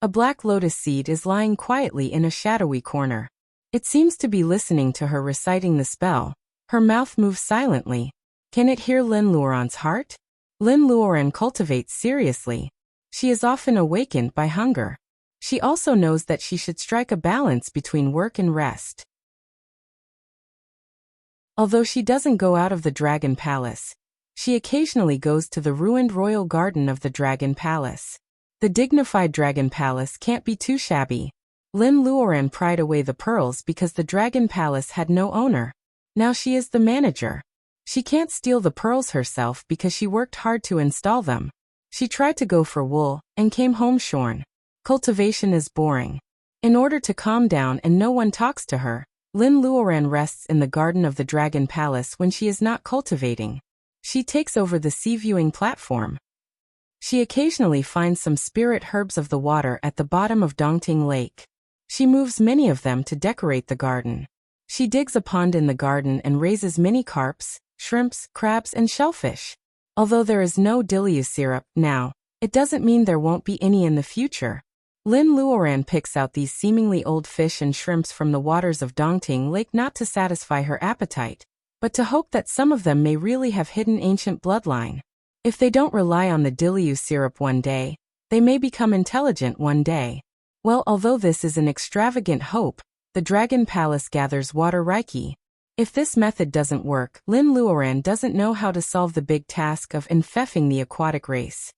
Speaker 1: a black lotus seed is lying quietly in a shadowy corner. It seems to be listening to her reciting the spell. Her mouth moves silently. Can it hear Lin Luoran's heart? Lin Luoran cultivates seriously. She is often awakened by hunger. She also knows that she should strike a balance between work and rest. Although she doesn't go out of the Dragon Palace, she occasionally goes to the ruined royal garden of the Dragon Palace. The dignified Dragon Palace can't be too shabby. Lin Luoran pried away the pearls because the Dragon Palace had no owner. Now she is the manager. She can't steal the pearls herself because she worked hard to install them. She tried to go for wool and came home shorn. Cultivation is boring. In order to calm down and no one talks to her, Lin Luoran rests in the garden of the Dragon Palace when she is not cultivating. She takes over the sea-viewing platform. She occasionally finds some spirit herbs of the water at the bottom of Dongting Lake. She moves many of them to decorate the garden. She digs a pond in the garden and raises many carps, shrimps, crabs and shellfish. Although there is no Diliu syrup now, it doesn't mean there won't be any in the future. Lin Luoran picks out these seemingly old fish and shrimps from the waters of Dongting Lake not to satisfy her appetite, but to hope that some of them may really have hidden ancient bloodline. If they don't rely on the Diliu syrup one day, they may become intelligent one day. Well, although this is an extravagant hope, the Dragon Palace gathers water reiki. If this method doesn't work, Lin Luoran doesn't know how to solve the big task of infecting the aquatic race.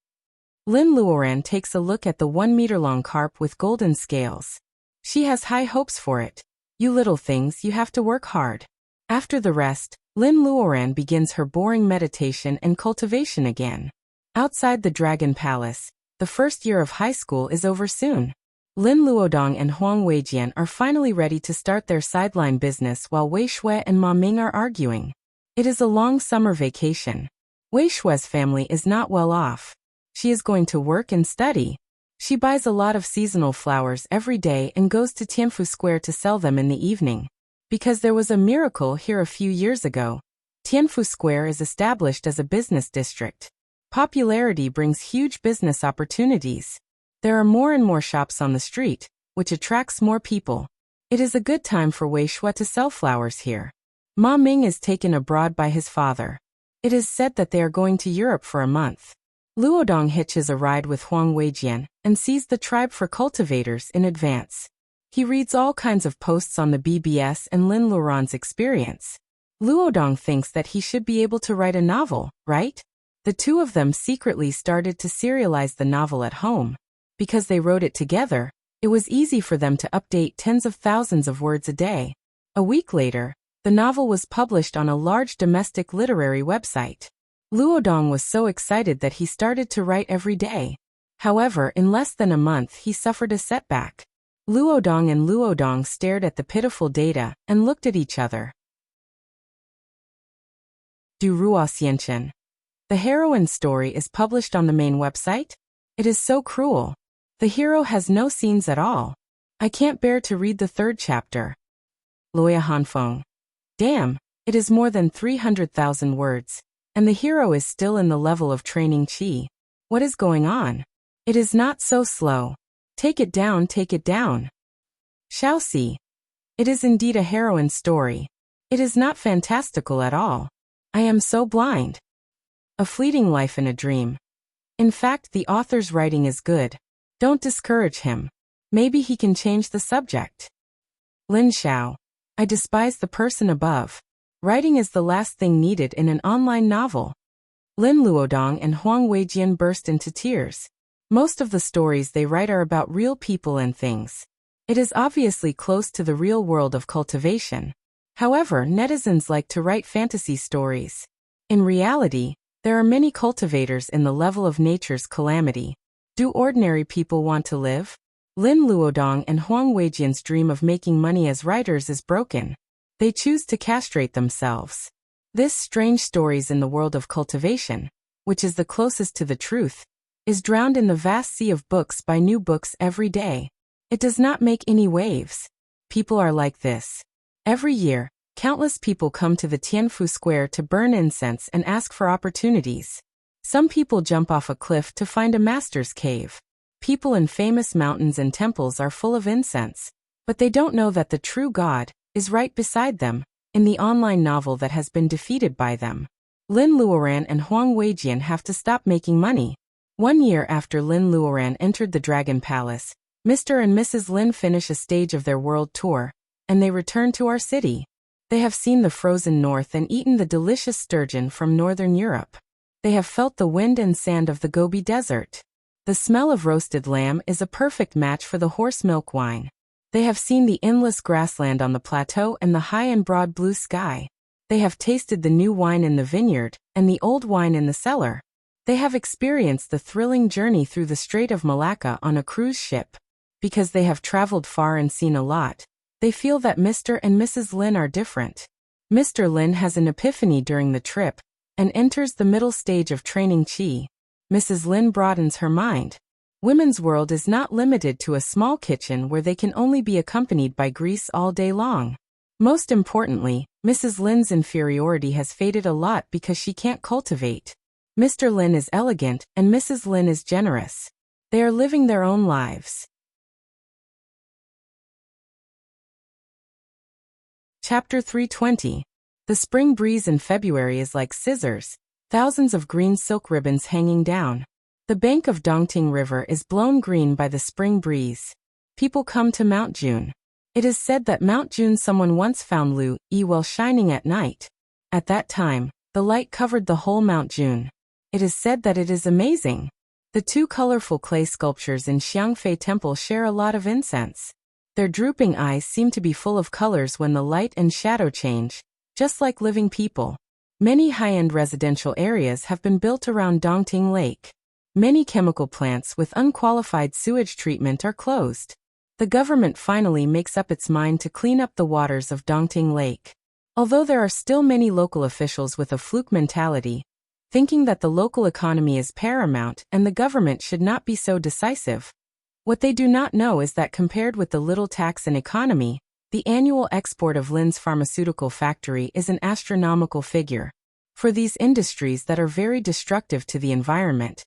Speaker 1: Lin Luoran takes a look at the 1-meter-long carp with golden scales. She has high hopes for it. You little things, you have to work hard. After the rest, Lin Luoran begins her boring meditation and cultivation again. Outside the Dragon Palace, the first year of high school is over soon. Lin Luodong and Huang Weijian are finally ready to start their sideline business while Wei Shui and Ma Ming are arguing. It is a long summer vacation. Wei Shui's family is not well off. She is going to work and study. She buys a lot of seasonal flowers every day and goes to Tianfu Square to sell them in the evening. Because there was a miracle here a few years ago, Tianfu Square is established as a business district. Popularity brings huge business opportunities. There are more and more shops on the street, which attracts more people. It is a good time for Wei Shui to sell flowers here. Ma Ming is taken abroad by his father. It is said that they are going to Europe for a month. Luodong hitches a ride with Huang Weijian and sees the tribe for cultivators in advance. He reads all kinds of posts on the BBS and Lin Luoran's experience. Luodong thinks that he should be able to write a novel, right? The two of them secretly started to serialize the novel at home. Because they wrote it together, it was easy for them to update tens of thousands of words a day. A week later, the novel was published on a large domestic literary website. Luodong was so excited that he started to write every day. However, in less than a month he suffered a setback. Luodong and Luodong stared at the pitiful data and looked at each other. Du Ruo Xianchen. The heroine's story is published on the main website? It is so cruel. The hero has no scenes at all. I can't bear to read the third chapter. Loya Hanfeng. Damn, it is more than 300,000 words. And the hero is still in the level of training chi. What is going on? It is not so slow. Take it down, take it down. Xiaoxi. It is indeed a heroine's story. It is not fantastical at all. I am so blind. A fleeting life in a dream. In fact, the author's writing is good. Don't discourage him. Maybe he can change the subject. Lin Xiao. I despise the person above. Writing is the last thing needed in an online novel. Lin Luodong and Huang Weijian burst into tears. Most of the stories they write are about real people and things. It is obviously close to the real world of cultivation. However, netizens like to write fantasy stories. In reality, there are many cultivators in the level of nature's calamity. Do ordinary people want to live? Lin Luodong and Huang Weijian's dream of making money as writers is broken. They choose to castrate themselves. This strange stories in the world of cultivation, which is the closest to the truth, is drowned in the vast sea of books by new books every day. It does not make any waves. People are like this. Every year, countless people come to the Tianfu Square to burn incense and ask for opportunities. Some people jump off a cliff to find a master's cave. People in famous mountains and temples are full of incense, but they don't know that the true God is right beside them, in the online novel that has been defeated by them. Lin Luoran and Huang Weijian have to stop making money. 1 year after Lin Luoran entered the Dragon Palace, Mr. and Mrs. Lin finish a stage of their world tour, and they return to our city. They have seen the frozen north and eaten the delicious sturgeon from northern Europe. They have felt the wind and sand of the Gobi Desert. The smell of roasted lamb is a perfect match for the horse milk wine. They have seen the endless grassland on the plateau and the high and broad blue sky. They have tasted the new wine in the vineyard and the old wine in the cellar. They have experienced the thrilling journey through the Strait of Malacca on a cruise ship. Because they have traveled far and seen a lot, they feel that Mr. and Mrs. Lin are different. Mr. Lin has an epiphany during the trip and enters the middle stage of training chi. Mrs. Lin broadens her mind. Women's world is not limited to a small kitchen where they can only be accompanied by grease all day long. Most importantly, Mrs. Lin's inferiority has faded a lot because she can't cultivate. Mr. Lin is elegant and Mrs. Lin is generous. They are living their own lives. Chapter 320. The spring breeze in February is like scissors, thousands of green silk ribbons hanging down. The bank of Dongting River is blown green by the spring breeze. People come to Mount June. It is said that Mount June someone once found Lu Yi while shining at night. At that time, the light covered the whole Mount June. It is said that it is amazing. The two colorful clay sculptures in Xiangfei Temple share a lot of incense. Their drooping eyes seem to be full of colors when the light and shadow change, just like living people. Many high-end residential areas have been built around Dongting Lake. Many chemical plants with unqualified sewage treatment are closed. The government finally makes up its mind to clean up the waters of Dongting Lake. Although there are still many local officials with a fluke mentality, thinking that the local economy is paramount and the government should not be so decisive. What they do not know is that compared with the little tax and economy, the annual export of Lin's pharmaceutical factory is an astronomical figure. For these industries that are very destructive to the environment,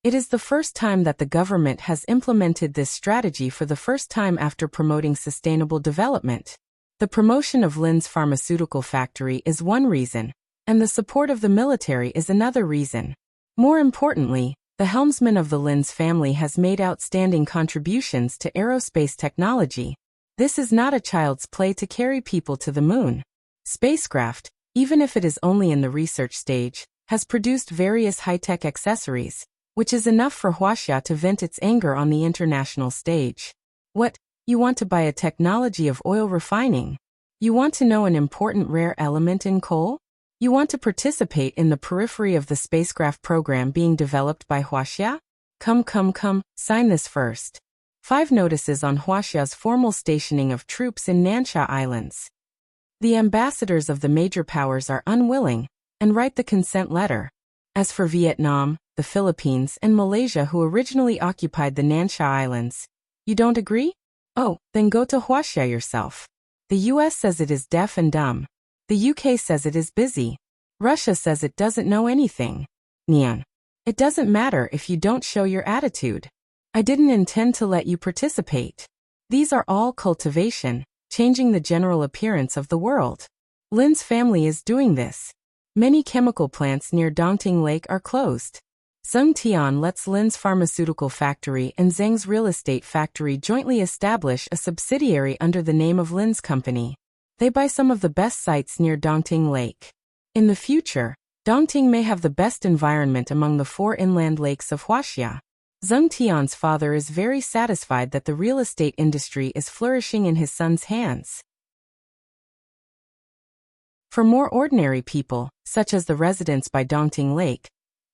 Speaker 1: it is the first time that the government has implemented this strategy for the first time after promoting sustainable development. The promotion of Lin's pharmaceutical factory is one reason, and the support of the military is another reason. More importantly, the helmsman of the Lin's family has made outstanding contributions to aerospace technology. This is not a child's play to carry people to the moon. Spacecraft, even if it is only in the research stage, has produced various high-tech accessories, which is enough for Wuxia to vent its anger on the international stage. What? You want to buy a technology of oil refining? You want to know an important rare element in coal? You want to participate in the periphery of the spacecraft program being developed by Wuxia? Come, sign this first. 5 notices on Wuxia's formal stationing of troops in Nansha Islands. The ambassadors of the major powers are unwilling, and write the consent letter. As for Vietnam, the Philippines, and Malaysia who originally occupied the Nansha Islands, you don't agree? Oh, then go to Wuxia yourself. The US says it is deaf and dumb. The UK says it is busy. Russia says it doesn't know anything. Nyan. It doesn't matter if you don't show your attitude. I didn't intend to let you participate. These are all cultivation, changing the general appearance of the world. Lin's family is doing this. Many chemical plants near Dongting Lake are closed. Zheng Tian lets Lin's pharmaceutical factory and Zheng's real estate factory jointly establish a subsidiary under the name of Lin's company. They buy some of the best sites near Dongting Lake. In the future, Dongting may have the best environment among the 4 inland lakes of Wuxia. Zheng Tian's father is very satisfied that the real estate industry is flourishing in his son's hands. For more ordinary people, such as the residents by Dongting Lake,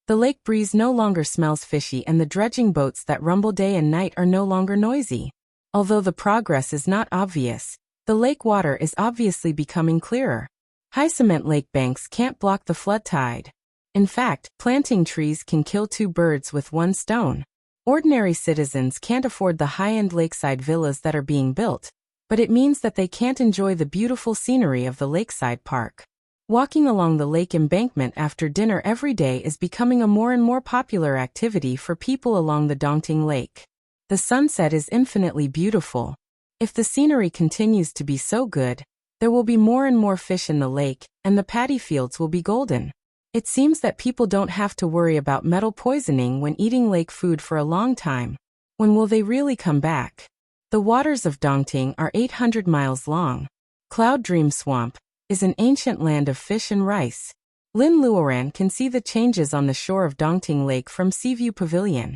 Speaker 1: the lake breeze no longer smells fishy and the dredging boats that rumble day and night are no longer noisy. Although the progress is not obvious, the lake water is obviously becoming clearer. High cement lake banks can't block the flood tide. In fact, planting trees can kill 2 birds with 1 stone. Ordinary citizens can't afford the high-end lakeside villas that are being built, but it means that they can't enjoy the beautiful scenery of the lakeside park. Walking along the lake embankment after dinner every day is becoming a more and more popular activity for people along the Dongting Lake. The sunset is infinitely beautiful. If the scenery continues to be so good, there will be more and more fish in the lake, and the paddy fields will be golden. It seems that people don't have to worry about metal poisoning when eating lake food for a long time. When will they really come back? The waters of Dongting are 800 miles long. Cloud Dream Swamp is an ancient land of fish and rice. Lin Luoran can see the changes on the shore of Dongting Lake from Seaview Pavilion.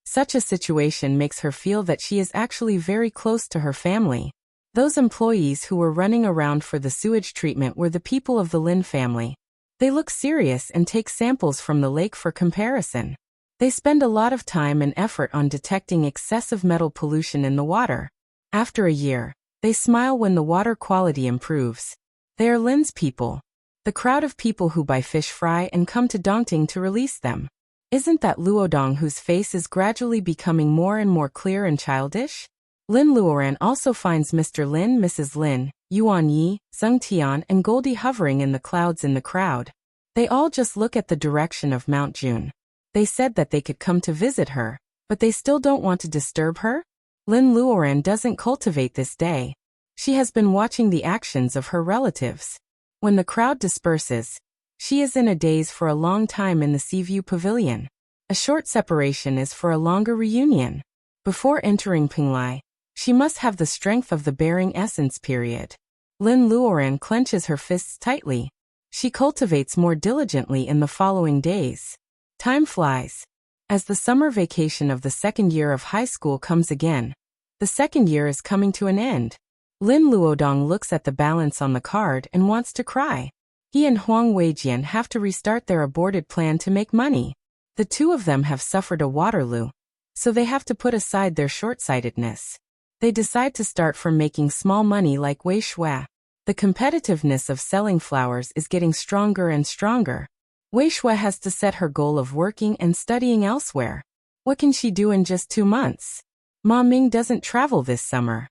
Speaker 1: Such a situation makes her feel that she is actually very close to her family. Those employees who were running around for the sewage treatment were the people of the Lin family. They look serious and take samples from the lake for comparison. They spend a lot of time and effort on detecting excessive metal pollution in the water. After a year, they smile when the water quality improves. They are Lin's people. The crowd of people who buy fish fry and come to Dongting to release them. Isn't that Luodong whose face is gradually becoming more and more clear and childish? Lin Luoran also finds Mr. Lin, Mrs. Lin, Yuan Yi, Zheng Tian and Goldie hovering in the clouds in the crowd. They all just look at the direction of Mount June. They said that they could come to visit her, but they still don't want to disturb her? Lin Luoran doesn't cultivate this day. She has been watching the actions of her relatives. When the crowd disperses, she is in a daze for a long time in the Seaview Pavilion. A short separation is for a longer reunion. Before entering Pinglai, she must have the strength of the bearing essence period. Lin Luoran clenches her fists tightly. She cultivates more diligently in the following days. Time flies. As the summer vacation of the 2nd year of high school comes again, the 2nd year is coming to an end. Lin Luodong looks at the balance on the card and wants to cry. He and Huang Weijian have to restart their aborted plan to make money. The 2 of them have suffered a Waterloo, so they have to put aside their short-sightedness. They decide to start from making small money like Wei Shui. The competitiveness of selling flowers is getting stronger and stronger. Wei Shui has to set her goal of working and studying elsewhere. What can she do in just 2 months? Ma Ming doesn't travel this summer.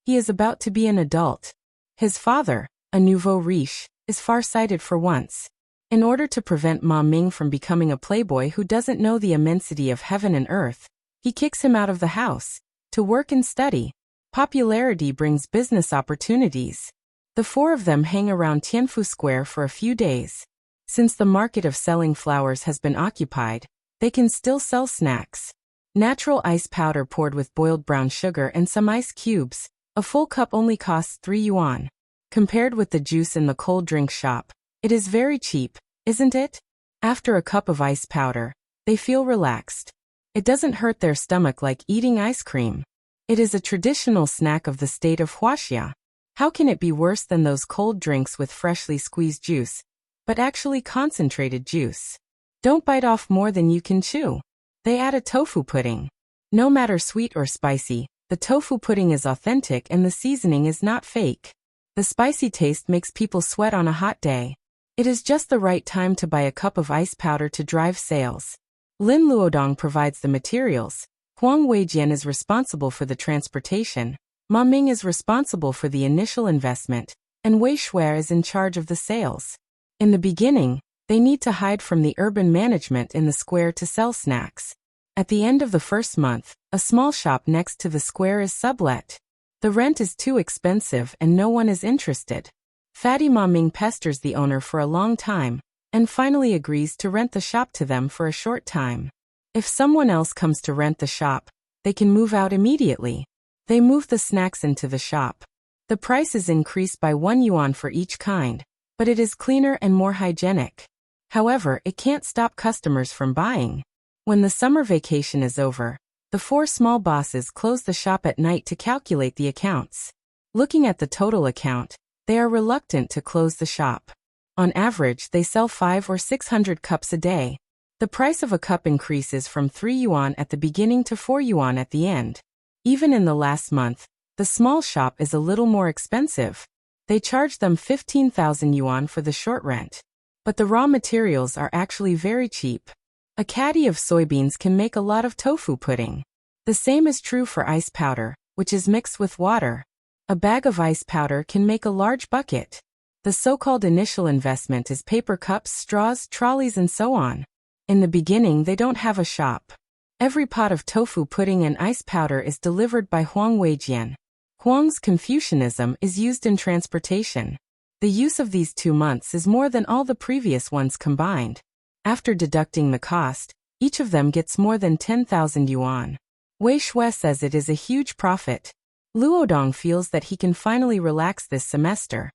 Speaker 1: He is about to be an adult. His father, a nouveau riche, is far-sighted for once. In order to prevent Ma Ming from becoming a playboy who doesn't know the immensity of heaven and earth, he kicks him out of the house to work and study. Popularity brings business opportunities. The four of them hang around Tianfu Square for a few days. Since the market of selling flowers has been occupied, they can still sell snacks. Natural ice powder poured with boiled brown sugar and some ice cubes. A full cup only costs 3 yuan. Compared with the juice in the cold drink shop, it is very cheap, isn't it? After a cup of ice powder, they feel relaxed. It doesn't hurt their stomach like eating ice cream. It is a traditional snack of the state of Wuxia. How can it be worse than those cold drinks with freshly squeezed juice, but actually concentrated juice? Don't bite off more than you can chew. They add a tofu pudding. No matter sweet or spicy, the tofu pudding is authentic and the seasoning is not fake. The spicy taste makes people sweat on a hot day. It is just the right time to buy a cup of ice powder to drive sales. Lin Luodong provides the materials. Huang Weijian is responsible for the transportation. Ma Ming is responsible for the initial investment, and Wei Shui is in charge of the sales. In the beginning, they need to hide from the urban management in the square to sell snacks. At the end of the first month, a small shop next to the square is sublet. The rent is too expensive and no one is interested. Fatty Ma Ming pesters the owner for a long time, and finally agrees to rent the shop to them for a short time. If someone else comes to rent the shop, they can move out immediately. They move the snacks into the shop. The price is increased by 1 yuan for each kind, but it is cleaner and more hygienic. However, it can't stop customers from buying. When the summer vacation is over, the 4 small bosses close the shop at night to calculate the accounts. Looking at the total account, they are reluctant to close the shop. On average, they sell 500 or 600 cups a day. The price of a cup increases from 3 yuan at the beginning to 4 yuan at the end. Even in the last month, the small shop is a little more expensive. They charge them 15,000 yuan for the short rent. But the raw materials are actually very cheap. A caddy of soybeans can make a lot of tofu pudding. The same is true for ice powder, which is mixed with water. A bag of ice powder can make a large bucket. The so-called initial investment is paper cups, straws, trolleys, and so on. In the beginning, they don't have a shop. Every pot of tofu pudding and ice powder is delivered by Huang Weijian. Huang's Confucianism is used in transportation. The use of these 2 months is more than all the previous ones combined. After deducting the cost, each of them gets more than 10,000 yuan. Wei Shui says it is a huge profit. Luodong feels that he can finally relax this semester.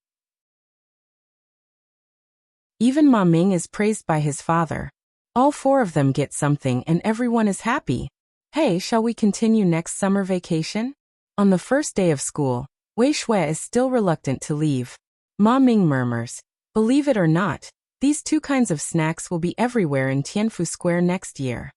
Speaker 1: Even Ma Ming is praised by his father. All 4 of them get something and everyone is happy. Hey, shall we continue next summer vacation? On the first day of school, Wei Shui is still reluctant to leave. Ma Ming murmurs, believe it or not, these 2 kinds of snacks will be everywhere in Tianfu Square next year.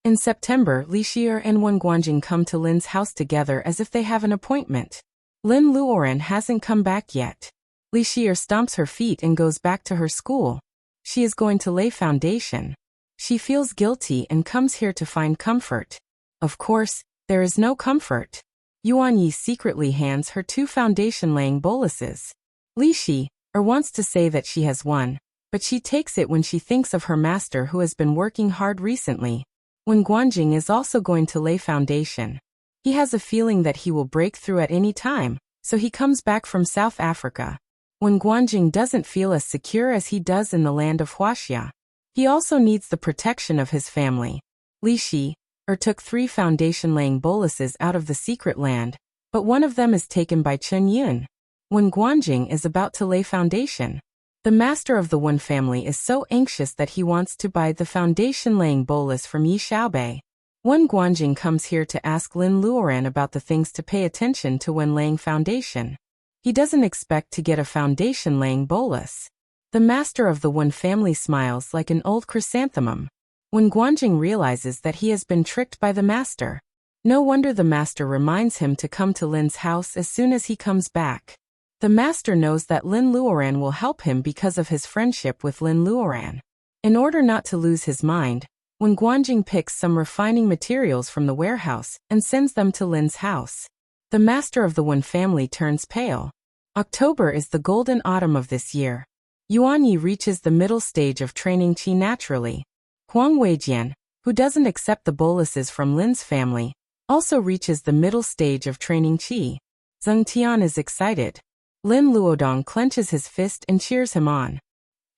Speaker 1: In September, Li Xier and Wen Guanjing come to Lin's house together as if they have an appointment. Lin Luoren hasn't come back yet. Li Xier stomps her feet and goes back to her school. She is going to lay foundation. She feels guilty and comes here to find comfort. Of course, there is no comfort. Yuan Yi secretly hands her 2 foundation-laying boluses. Li Shi wants to say that she has won, but she takes it when she thinks of her master who has been working hard recently. Wen Guanjing is also going to lay foundation. He has a feeling that he will break through at any time, so he comes back from South Africa. Wen Guanjing doesn't feel as secure as he does in the land of Wuxia. He also needs the protection of his family. Li Shi took 3 foundation-laying boluses out of the secret land, but one of them is taken by Chen Yun. Wen Guanjing is about to lay foundation. The master of the Wen family is so anxious that he wants to buy the foundation-laying bolus from Yi Xiaobei. Wen Guanjing comes here to ask Lin Luoren about the things to pay attention to when laying foundation. He doesn't expect to get a foundation-laying bolus. The master of the Wen family smiles like an old chrysanthemum. Wen Guanjing realizes that he has been tricked by the master. No wonder the master reminds him to come to Lin's house as soon as he comes back. The master knows that Lin Luoran will help him because of his friendship with Lin Luoran. In order not to lose his mind, when Guanjing picks some refining materials from the warehouse and sends them to Lin's house, the master of the Wen family turns pale. October is the golden autumn of this year. Yuan Yi reaches the middle stage of training qi naturally. Huang Weijian, who doesn't accept the boluses from Lin's family, also reaches the middle stage of training qi. Zheng Tian is excited. Lin Luodong clenches his fist and cheers him on.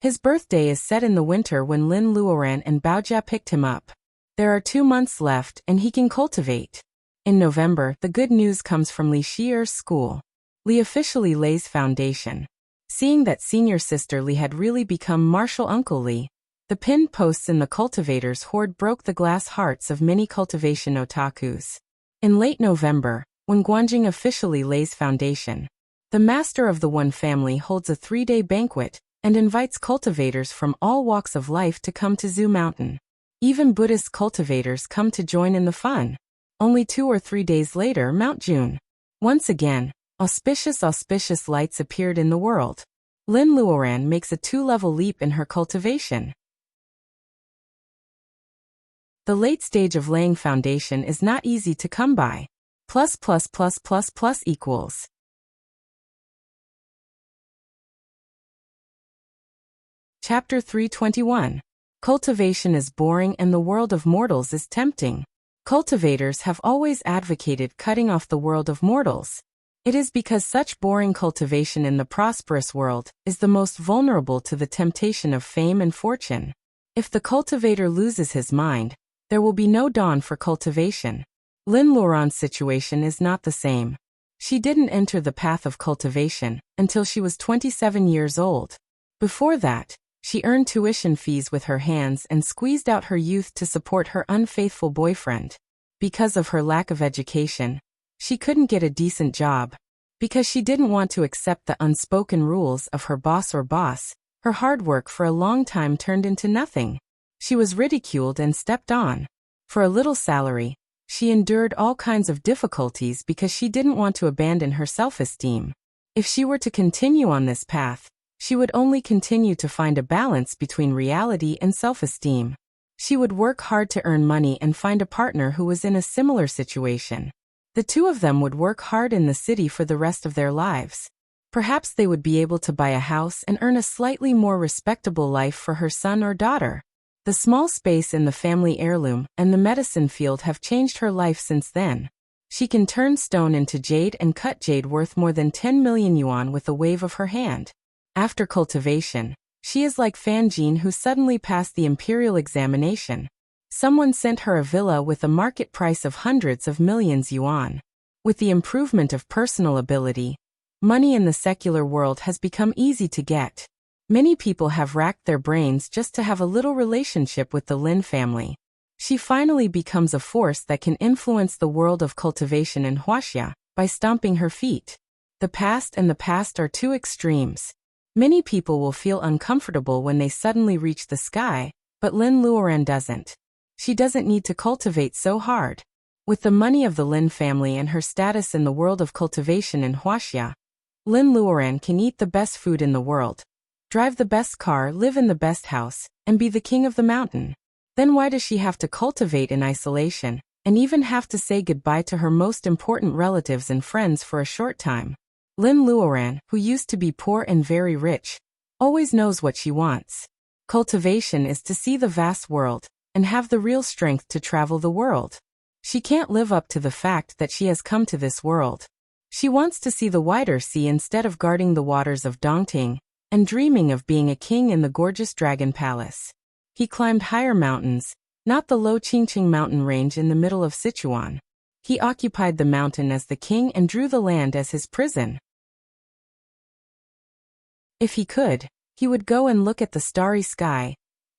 Speaker 1: His birthday is set in the winter when Lin Luoran and Baojia picked him up. There are 2 months left and he can cultivate. In November, the good news comes from Li Shier's school. Li officially lays foundation. Seeing that senior sister Li had really become Martial Uncle Li, the pinned posts in the cultivators' horde broke the glass hearts of many cultivation otakus. In late November, when Guanjing officially lays foundation, the master of the Wen family holds a 3-day banquet and invites cultivators from all walks of life to come to Zhu Mountain. Even Buddhist cultivators come to join in the fun. Only 2 or 3 days later, Mount June. Once again, auspicious lights appeared in the world. Lin Luoran makes a 2-level leap in her cultivation. The late stage of laying foundation is not easy to come by. Plus equals. Chapter 321. Cultivation is boring and the world of mortals is tempting. Cultivators have always advocated cutting off the world of mortals. It is because such boring cultivation in the prosperous world is the most vulnerable to the temptation of fame and fortune. If the cultivator loses his mind, there will be no dawn for cultivation. Lin Luoran's situation is not the same. She didn't enter the path of cultivation until she was 27 years old. Before that, she earned tuition fees with her hands and squeezed out her youth to support her unfaithful boyfriend. Because of her lack of education, she couldn't get a decent job. Because she didn't want to accept the unspoken rules of her boss, her hard work for a long time turned into nothing. She was ridiculed and stepped on. For a little salary, she endured all kinds of difficulties because she didn't want to abandon her self-esteem. If she were to continue on this path, she would only continue to find a balance between reality and self-esteem. She would work hard to earn money and find a partner who was in a similar situation. The two of them would work hard in the city for the rest of their lives. Perhaps they would be able to buy a house and earn a slightly more respectable life for her son or daughter. The small space in the family heirloom and the medicine field have changed her life since then. She can turn stone into jade and cut jade worth more than 10 million yuan with a wave of her hand. After cultivation, she is like Fan Jin, who suddenly passed the imperial examination. Someone sent her a villa with a market price of hundreds of millions yuan. With the improvement of personal ability, money in the secular world has become easy to get. Many people have racked their brains just to have a little relationship with the Lin family. She finally becomes a force that can influence the world of cultivation in Wuxia by stomping her feet. The past and the past are two extremes. Many people will feel uncomfortable when they suddenly reach the sky, but Lin Luoran doesn't. She doesn't need to cultivate so hard. With the money of the Lin family and her status in the world of cultivation in Wuxia, Lin Luoran can eat the best food in the world, drive the best car, live in the best house, and be the king of the mountain. Then why does she have to cultivate in isolation, and even have to say goodbye to her most important relatives and friends for a short time? Lin Luoran, who used to be poor and very rich, always knows what she wants. Cultivation is to see the vast world, and have the real strength to travel the world. She can't live up to the fact that she has come to this world. She wants to see the wider sea instead of guarding the waters of Dongting, and dreaming of being a king in the gorgeous dragon palace. He climbed higher mountains, not the low Qingqing mountain range in the middle of Sichuan. He occupied the mountain as the king and drew the land as his prison. If he could, he would go and look at the starry sky.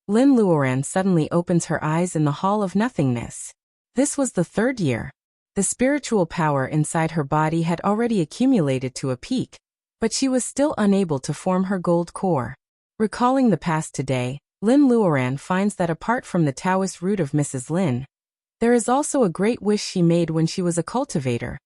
Speaker 1: Lin Luoran suddenly opens her eyes in the hall of nothingness. This was the 3rd year. The spiritual power inside her body had already accumulated to a peak, but she was still unable to form her gold core. Recalling the past today, Lin Luoran finds that apart from the Taoist root of Mrs. Lin, There is also a great wish she made when she was a cultivator.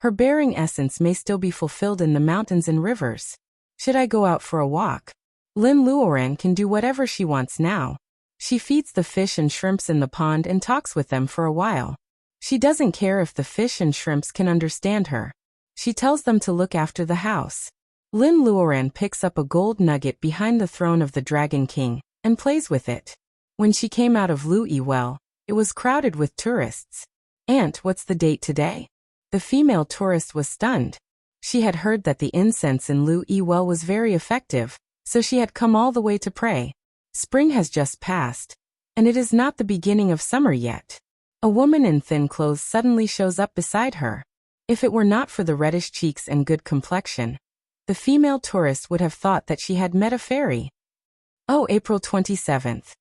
Speaker 1: Her bearing essence may still be fulfilled in the mountains and rivers. Should I go out for a walk? Lin Luoran can do whatever she wants now. She feeds the fish and shrimps in the pond and talks with them for a while. She doesn't care if the fish and shrimps can understand her. She tells them to look after the house. Lin Luoran picks up a gold nugget behind the throne of the Dragon King and plays with it. When she came out of Lu Yi Well, it was crowded with tourists. "Aunt, what's the date today?" The female tourist was stunned. She had heard that the incense in Lu Yi Well was very effective, so she had come all the way to pray. Spring has just passed, and it is not the beginning of summer yet. A woman in thin clothes suddenly shows up beside her. If it were not for the reddish cheeks and good complexion, the female tourist would have thought that she had met a fairy. Oh, April 27th.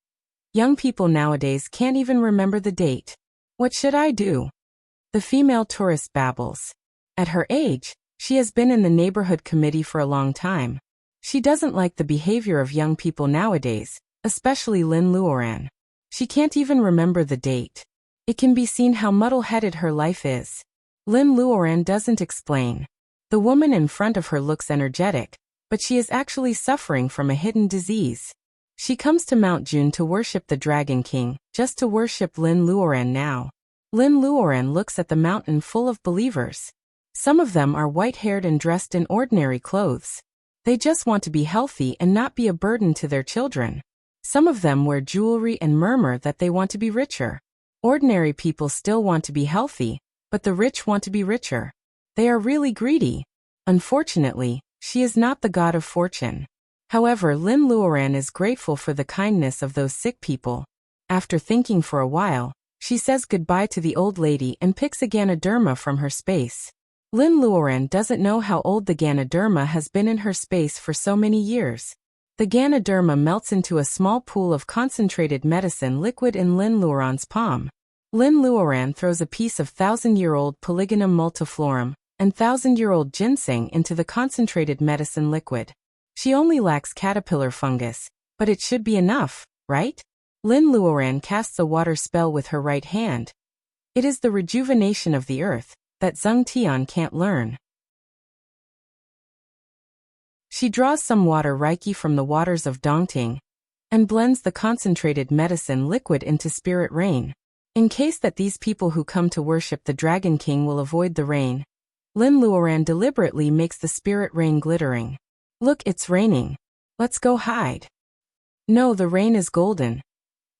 Speaker 1: Young people nowadays can't even remember the date. What should I do? The female tourist babbles. At her age, she has been in the neighborhood committee for a long time. She doesn't like the behavior of young people nowadays, especially Lin Luoran. She can't even remember the date. It can be seen how muddle-headed her life is. Lin Luoran doesn't explain. The woman in front of her looks energetic, but she is actually suffering from a hidden disease. She comes to Mount June to worship the Dragon King, just to worship Lin Luoran now. Lin Luoran looks at the mountain full of believers. Some of them are white-haired and dressed in ordinary clothes. They just want to be healthy and not be a burden to their children. Some of them wear jewelry and murmur that they want to be richer. Ordinary people still want to be healthy, but the rich want to be richer. They are really greedy. Unfortunately, she is not the god of fortune. However, Lin Luoran is grateful for the kindness of those sick people. After thinking for a while, she says goodbye to the old lady and picks a Ganoderma from her space. Lin Luoran doesn't know how old the Ganoderma has been in her space for so many years. The Ganoderma melts into a small pool of concentrated medicine liquid in Lin Luoran's palm. Lin Luoran throws a piece of 1,000-year-old Polygonum multiflorum and 1,000-year-old ginseng into the concentrated medicine liquid. She only lacks caterpillar fungus, but it should be enough, right? Lin Luoran casts a water spell with her right hand. It is the rejuvenation of the earth that Zheng Tian can't learn. She draws some water reiki from the waters of Dongting and blends the concentrated medicine liquid into spirit rain. In case that these people who come to worship the Dragon King will avoid the rain, Lin Luoran deliberately makes the spirit rain glittering. Look, it's raining. Let's go hide. No, the rain is golden.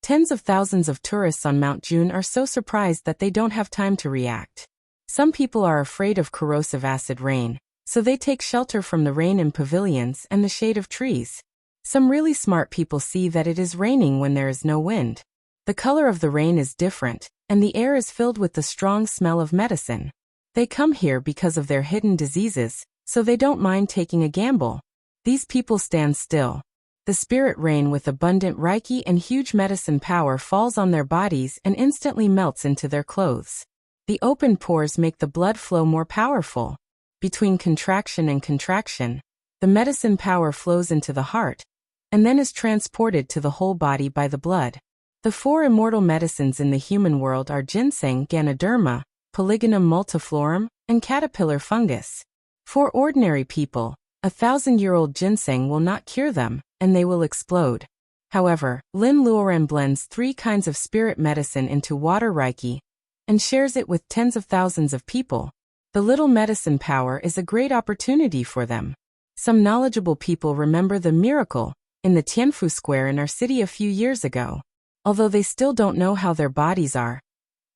Speaker 1: Tens of thousands of tourists on Mount June are so surprised that they don't have time to react. Some people are afraid of corrosive acid rain, so they take shelter from the rain in pavilions and the shade of trees. Some really smart people see that it is raining when there is no wind. The color of the rain is different, and the air is filled with the strong smell of medicine. They come here because of their hidden diseases, so they don't mind taking a gamble. These people stand still. The spirit rain with abundant reiki and huge medicine power falls on their bodies and instantly melts into their clothes. The open pores make the blood flow more powerful. Between contraction and contraction, the medicine power flows into the heart, and then is transported to the whole body by the blood. The 4 immortal medicines in the human world are ginseng, Ganoderma, Polygonum multiflorum, and caterpillar fungus. For ordinary people, 1,000-year-old ginseng will not cure them, and they will explode. However, Lin Luoran blends 3 kinds of spirit medicine into water reiki and shares it with tens of thousands of people. The little medicine power is a great opportunity for them. Some knowledgeable people remember the miracle in the Tianfu Square in our city a few years ago. Although they still don't know how their bodies are,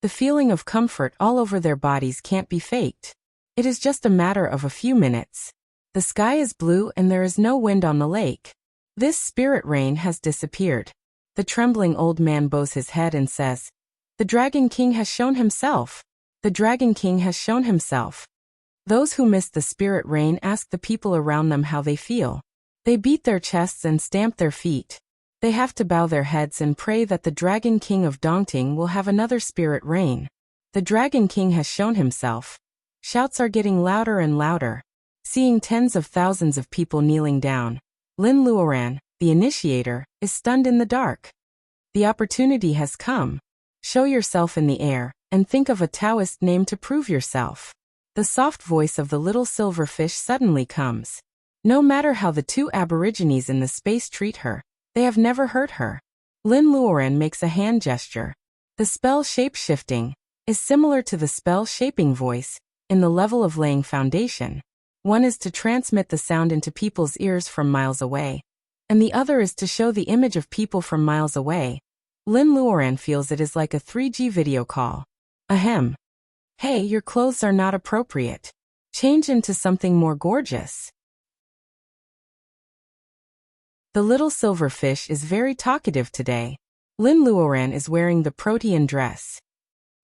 Speaker 1: the feeling of comfort all over their bodies can't be faked. It is just a matter of a few minutes. The sky is blue and there is no wind on the lake. This spirit rain has disappeared. The trembling old man bows his head and says, "The Dragon King has shown himself. The Dragon King has shown himself." Those who missed the spirit rain ask the people around them how they feel. They beat their chests and stamp their feet. They have to bow their heads and pray that the Dragon King of Dongting will have another spirit rain. The Dragon King has shown himself. Shouts are getting louder and louder. Seeing tens of thousands of people kneeling down, Lin Luoran, the initiator, is stunned in the dark. The opportunity has come. Show yourself in the air, and think of a Taoist name to prove yourself. The soft voice of the little silverfish suddenly comes. No matter how the two aborigines in the space treat her, they have never hurt her. Lin Luoran makes a hand gesture. The spell shape-shifting is similar to the spell shaping voice in the level of laying foundation. One is to transmit the sound into people's ears from miles away, and the other is to show the image of people from miles away. Lin Luoran feels it is like a 3G video call. Ahem. Hey, your clothes are not appropriate. Change into something more gorgeous. The little silverfish is very talkative today. Lin Luoran is wearing the protean dress.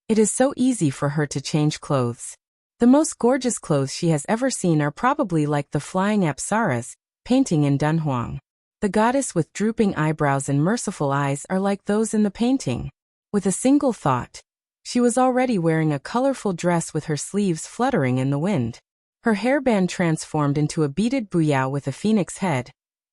Speaker 1: It is so easy for her to change clothes. The most gorgeous clothes she has ever seen are probably like the flying apsaras, painting in Dunhuang. The goddess with drooping eyebrows and merciful eyes are like those in the painting. With a single thought, she was already wearing a colorful dress with her sleeves fluttering in the wind. Her hairband transformed into a beaded buyao with a phoenix head,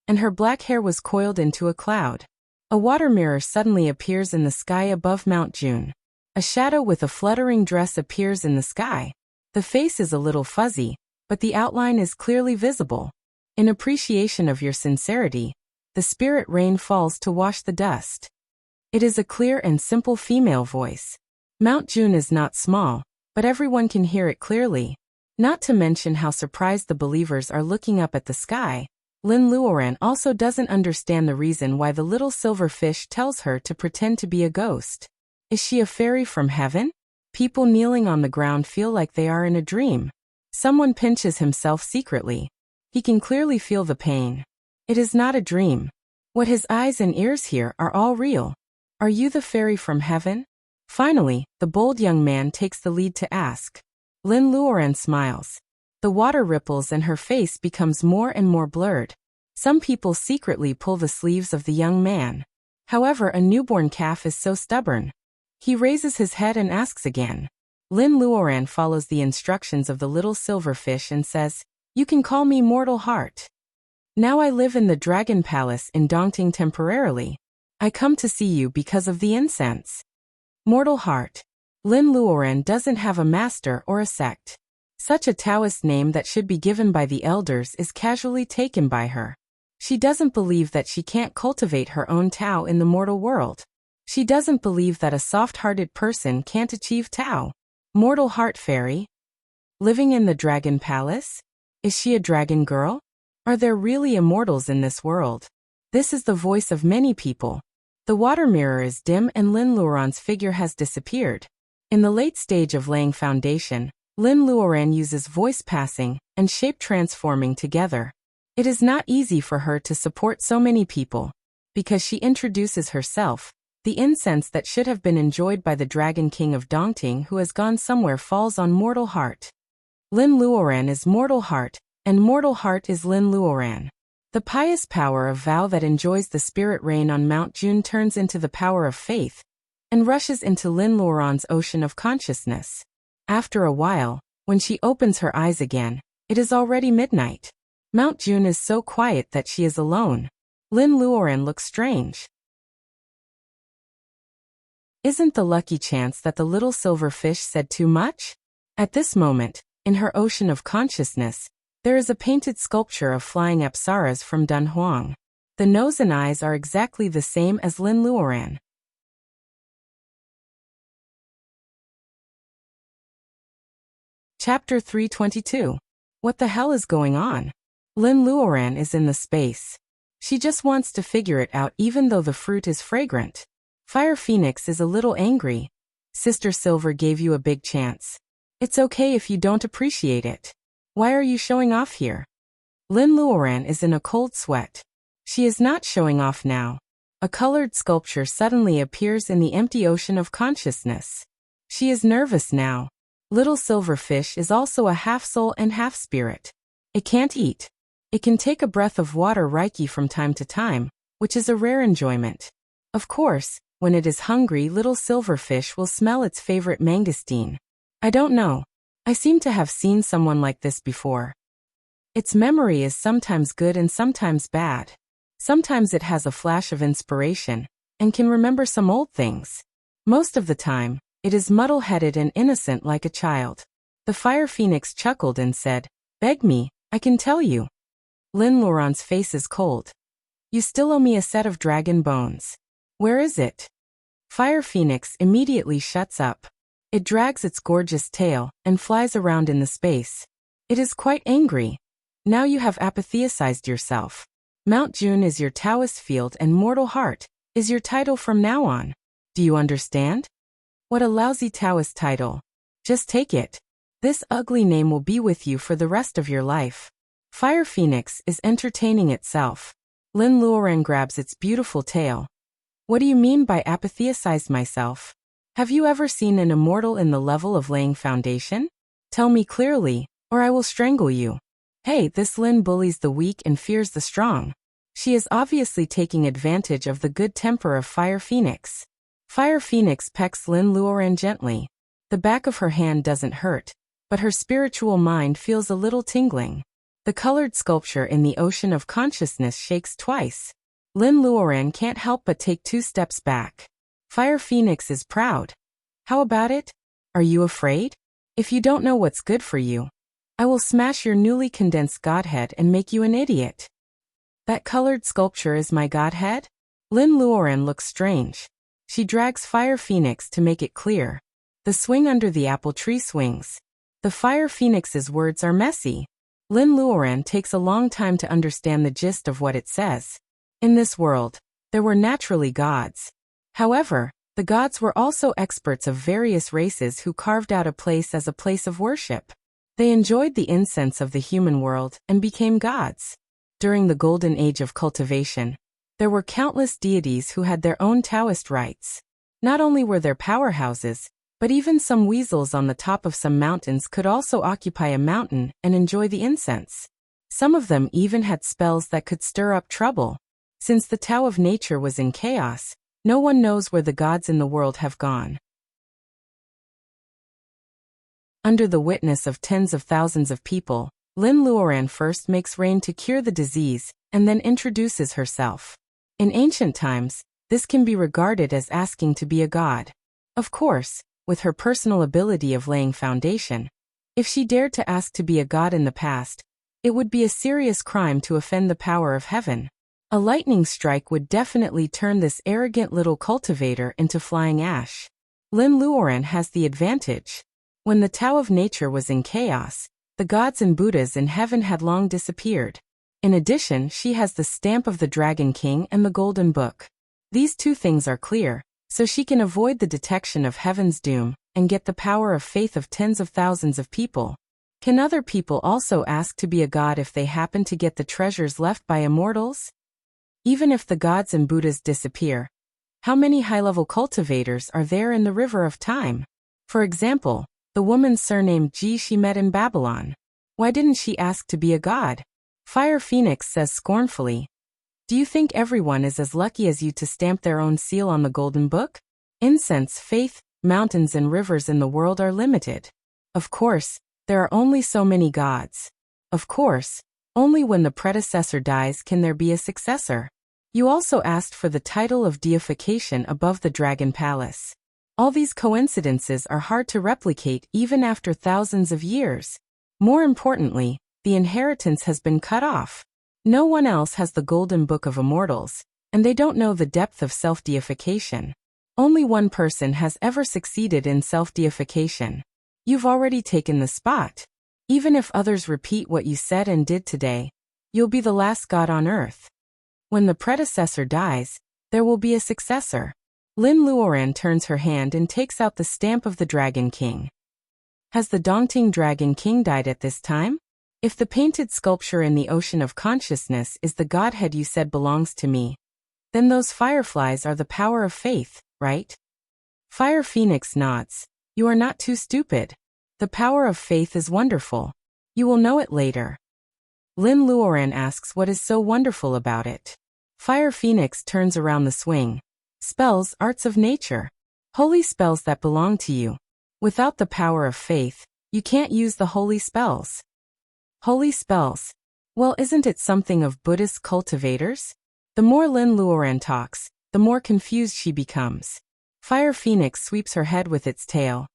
Speaker 1: and her black hair was coiled into a cloud. A water mirror suddenly appears in the sky above Mount June. A shadow with a fluttering dress appears in the sky. The face is a little fuzzy, but the outline is clearly visible. In appreciation of your sincerity, the spirit rain falls to wash the dust. It is a clear and simple female voice. Mount June is not small, but everyone can hear it clearly. Not to mention how surprised the believers are looking up at the sky. Lin Luoran also doesn't understand the reason why the little silverfish tells her to pretend to be a ghost. Is she a fairy from heaven? People kneeling on the ground feel like they are in a dream. Someone pinches himself secretly. He can clearly feel the pain. It is not a dream. What his eyes and ears hear are all real. Are you the fairy from heaven? Finally, the bold young man takes the lead to ask. Lin Luoran smiles. The water ripples and her face becomes more and more blurred. Some people secretly pull the sleeves of the young man. However, a newborn calf is so stubborn. He raises his head and asks again. Lin Luoran follows the instructions of the little silverfish and says, "You can call me Mortal Heart. Now I live in the Dragon Palace in Dongting temporarily. I come to see you because of the incense." Mortal Heart. Lin Luoran doesn't have a master or a sect. Such a Taoist name that should be given by the elders is casually taken by her. She doesn't believe that she can't cultivate her own Tao in the mortal world. She doesn't believe that a soft-hearted person can't achieve Tao. Mortal Heart Fairy? Living in the Dragon Palace? Is she a dragon girl? Are there really immortals in this world? This is the voice of many people. The water mirror is dim and Lin Luoran's figure has disappeared. In the late stage of laying foundation, Lin Luoran uses voice passing and shape transforming together. It is not easy for her to support so many people. Because she introduces herself, the incense that should have been enjoyed by the Dragon King of Dongting who has gone somewhere falls on Mortal Heart. Lin Luoran is Mortal Heart, and Mortal Heart is Lin Luoran. The pious power of vow that enjoys the spirit rain on Mount June turns into the power of faith, and rushes into Lin Luoran's ocean of consciousness. After a while, when she opens her eyes again, it is already midnight. Mount June is so quiet that she is alone. Lin Luoran looks strange. Isn't the lucky chance that the little silverfish said too much? At this moment, in her ocean of consciousness, there is a painted sculpture of flying apsaras from Dunhuang. The nose and eyes are exactly the same as Lin Luoran. Chapter 322. What the hell is going on? Lin Luoran is in the space. She just wants to figure it out even though the fruit is fragrant. Fire Phoenix is a little angry. Sister Silver gave you a big chance. It's okay if you don't appreciate it. Why are you showing off here? Lin Luoran is in a cold sweat. She is not showing off now. A colored sculpture suddenly appears in the empty ocean of consciousness. She is nervous now. Little silverfish is also a half-soul and half-spirit. It can't eat. It can take a breath of water reiki from time to time, which is a rare enjoyment. Of course, when it is hungry, little silverfish will smell its favorite mangosteen. I don't know. I seem to have seen someone like this before. Its memory is sometimes good and sometimes bad. Sometimes it has a flash of inspiration and can remember some old things. Most of the time, it is muddle-headed and innocent like a child. The fire phoenix chuckled and said, "Beg me, I can tell you." Lin Luoran's face is cold. "You still owe me a set of dragon bones. Where is it?" Fire phoenix immediately shuts up. It drags its gorgeous tail and flies around in the space. It is quite angry. "Now you have apatheicized yourself. Mount June is your Taoist field and Mortal Heart is your title from now on. Do you understand? What a lousy Taoist title. Just take it. This ugly name will be with you for the rest of your life." Fire Phoenix is entertaining itself. Lin Luoran grabs its beautiful tail. "What do you mean by apatheicized myself? Have you ever seen an immortal in the level of laying foundation? Tell me clearly, or I will strangle you." Hey, this Lin bullies the weak and fears the strong. She is obviously taking advantage of the good temper of Fire Phoenix. Fire Phoenix pecks Lin Luoran gently. The back of her hand doesn't hurt, but her spiritual mind feels a little tingling. The colored sculpture in the ocean of consciousness shakes twice. Lin Luoran can't help but take 2 steps back. Fire Phoenix is proud. "How about it? Are you afraid? If you don't know what's good for you, I will smash your newly condensed godhead and make you an idiot." "That colored sculpture is my godhead?" Lin Luoran looks strange. She drags Fire Phoenix to make it clear. The swing under the apple tree swings. The Fire Phoenix's words are messy. Lin Luoran takes a long time to understand the gist of what it says. In this world, there were naturally gods. However, the gods were also experts of various races who carved out a place as a place of worship. They enjoyed the incense of the human world and became gods. During the golden age of cultivation, there were countless deities who had their own Taoist rites. Not only were there powerhouses, but even some weasels on the top of some mountains could also occupy a mountain and enjoy the incense. Some of them even had spells that could stir up trouble. Since the Tao of nature was in chaos, no one knows where the gods in the world have gone. Under the witness of tens of thousands of people, Lin Luoran first makes rain to cure the disease, and then introduces herself. In ancient times, this can be regarded as asking to be a god. Of course, with her personal ability of laying foundation, if she dared to ask to be a god in the past, it would be a serious crime to offend the power of heaven. A lightning strike would definitely turn this arrogant little cultivator into flying ash. Lin Luoran has the advantage. When the Tao of nature was in chaos, the gods and Buddhas in heaven had long disappeared. In addition, she has the stamp of the Dragon King and the Golden Book. These 2 things are clear, so she can avoid the detection of heaven's doom and get the power of faith of tens of thousands of people. Can other people also ask to be a god if they happen to get the treasures left by immortals? Even if the gods and Buddhas disappear, how many high-level cultivators are there in the river of time? For example, the woman surnamed Ji she met in Babylon. Why didn't she ask to be a god? Fire Phoenix says scornfully, "Do you think everyone is as lucky as you to stamp their own seal on the Golden Book? Incense, faith, mountains and rivers in the world are limited. Of course, there are only so many gods. Of course, only when the predecessor dies can there be a successor. You also asked for the title of deification above the Dragon Palace. All these coincidences are hard to replicate even after thousands of years. More importantly, the inheritance has been cut off. No one else has the Golden Book of Immortals, and they don't know the depth of self-deification. Only one person has ever succeeded in self-deification. You've already taken the spot. Even if others repeat what you said and did today, you'll be the last god on earth. When the predecessor dies, there will be a successor." Lin Luoran turns her hand and takes out the stamp of the Dragon King. Has the Dongting Dragon King died at this time? If the painted sculpture in the ocean of consciousness is the godhead you said belongs to me, then those fireflies are the power of faith, right? Fire Phoenix nods. "You are not too stupid. The power of faith is wonderful. You will know it later." Lin Luoran asks what is so wonderful about it. Fire Phoenix turns around the swing. "Spells, arts of nature. Holy spells that belong to you. Without the power of faith, you can't use the holy spells." Holy spells. Well, isn't it something of Buddhist cultivators? The more Lin Luoran talks, the more confused she becomes. Fire Phoenix sweeps her head with its tail.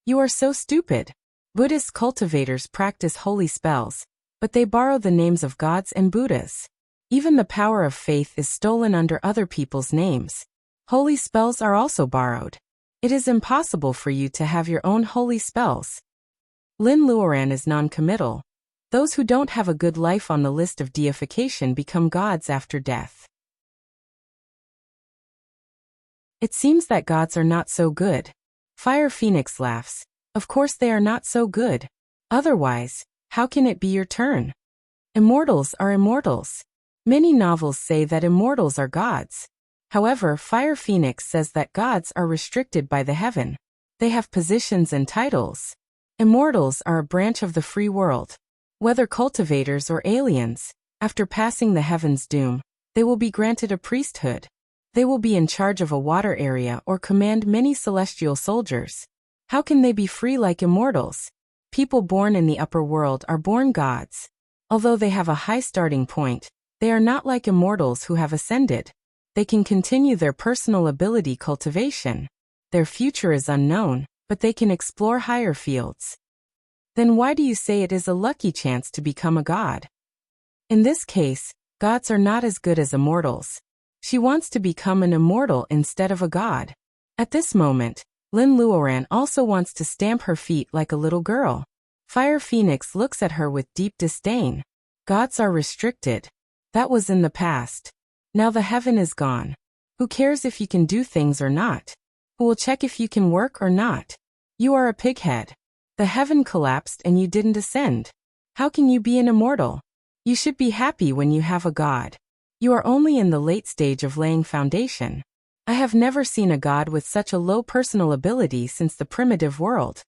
Speaker 1: You are so stupid. Buddhist cultivators practice holy spells, but they borrow the names of gods and Buddhas. Even the power of faith is stolen under other people's names. Holy spells are also borrowed. It is impossible for you to have your own holy spells. Lin Luoran is non-committal. Those who don't have a good life on the list of deification become gods after death. It seems that gods are not so good. Fire Phoenix laughs. Of course they are not so good. Otherwise, how can it be your turn? Immortals are immortals. Many novels say that immortals are gods. However, Fire Phoenix says that gods are restricted by the heaven. They have positions and titles. Immortals are a branch of the free world. Whether cultivators or aliens, after passing the heaven's doom, they will be granted a priesthood. They will be in charge of a water area or command many celestial soldiers. How can they be free like immortals? People born in the upper world are born gods. Although they have a high starting point, they are not like immortals who have ascended. They can continue their personal ability cultivation. Their future is unknown, but they can explore higher fields. Then why do you say it is a lucky chance to become a god? In this case, gods are not as good as immortals. She wants to become an immortal instead of a god. At this moment, Lin Luoran also wants to stamp her feet like a little girl. Fire Phoenix looks at her with deep disdain. Gods are restricted. That was in the past. Now the heaven is gone. Who cares if you can do things or not? Who will check if you can work or not? You are a pighead. The heaven collapsed and you didn't ascend. How can you be an immortal? You should be happy when you have a god. You are only in the late stage of laying foundation. I have never seen a god with such a low personal ability since the primitive world.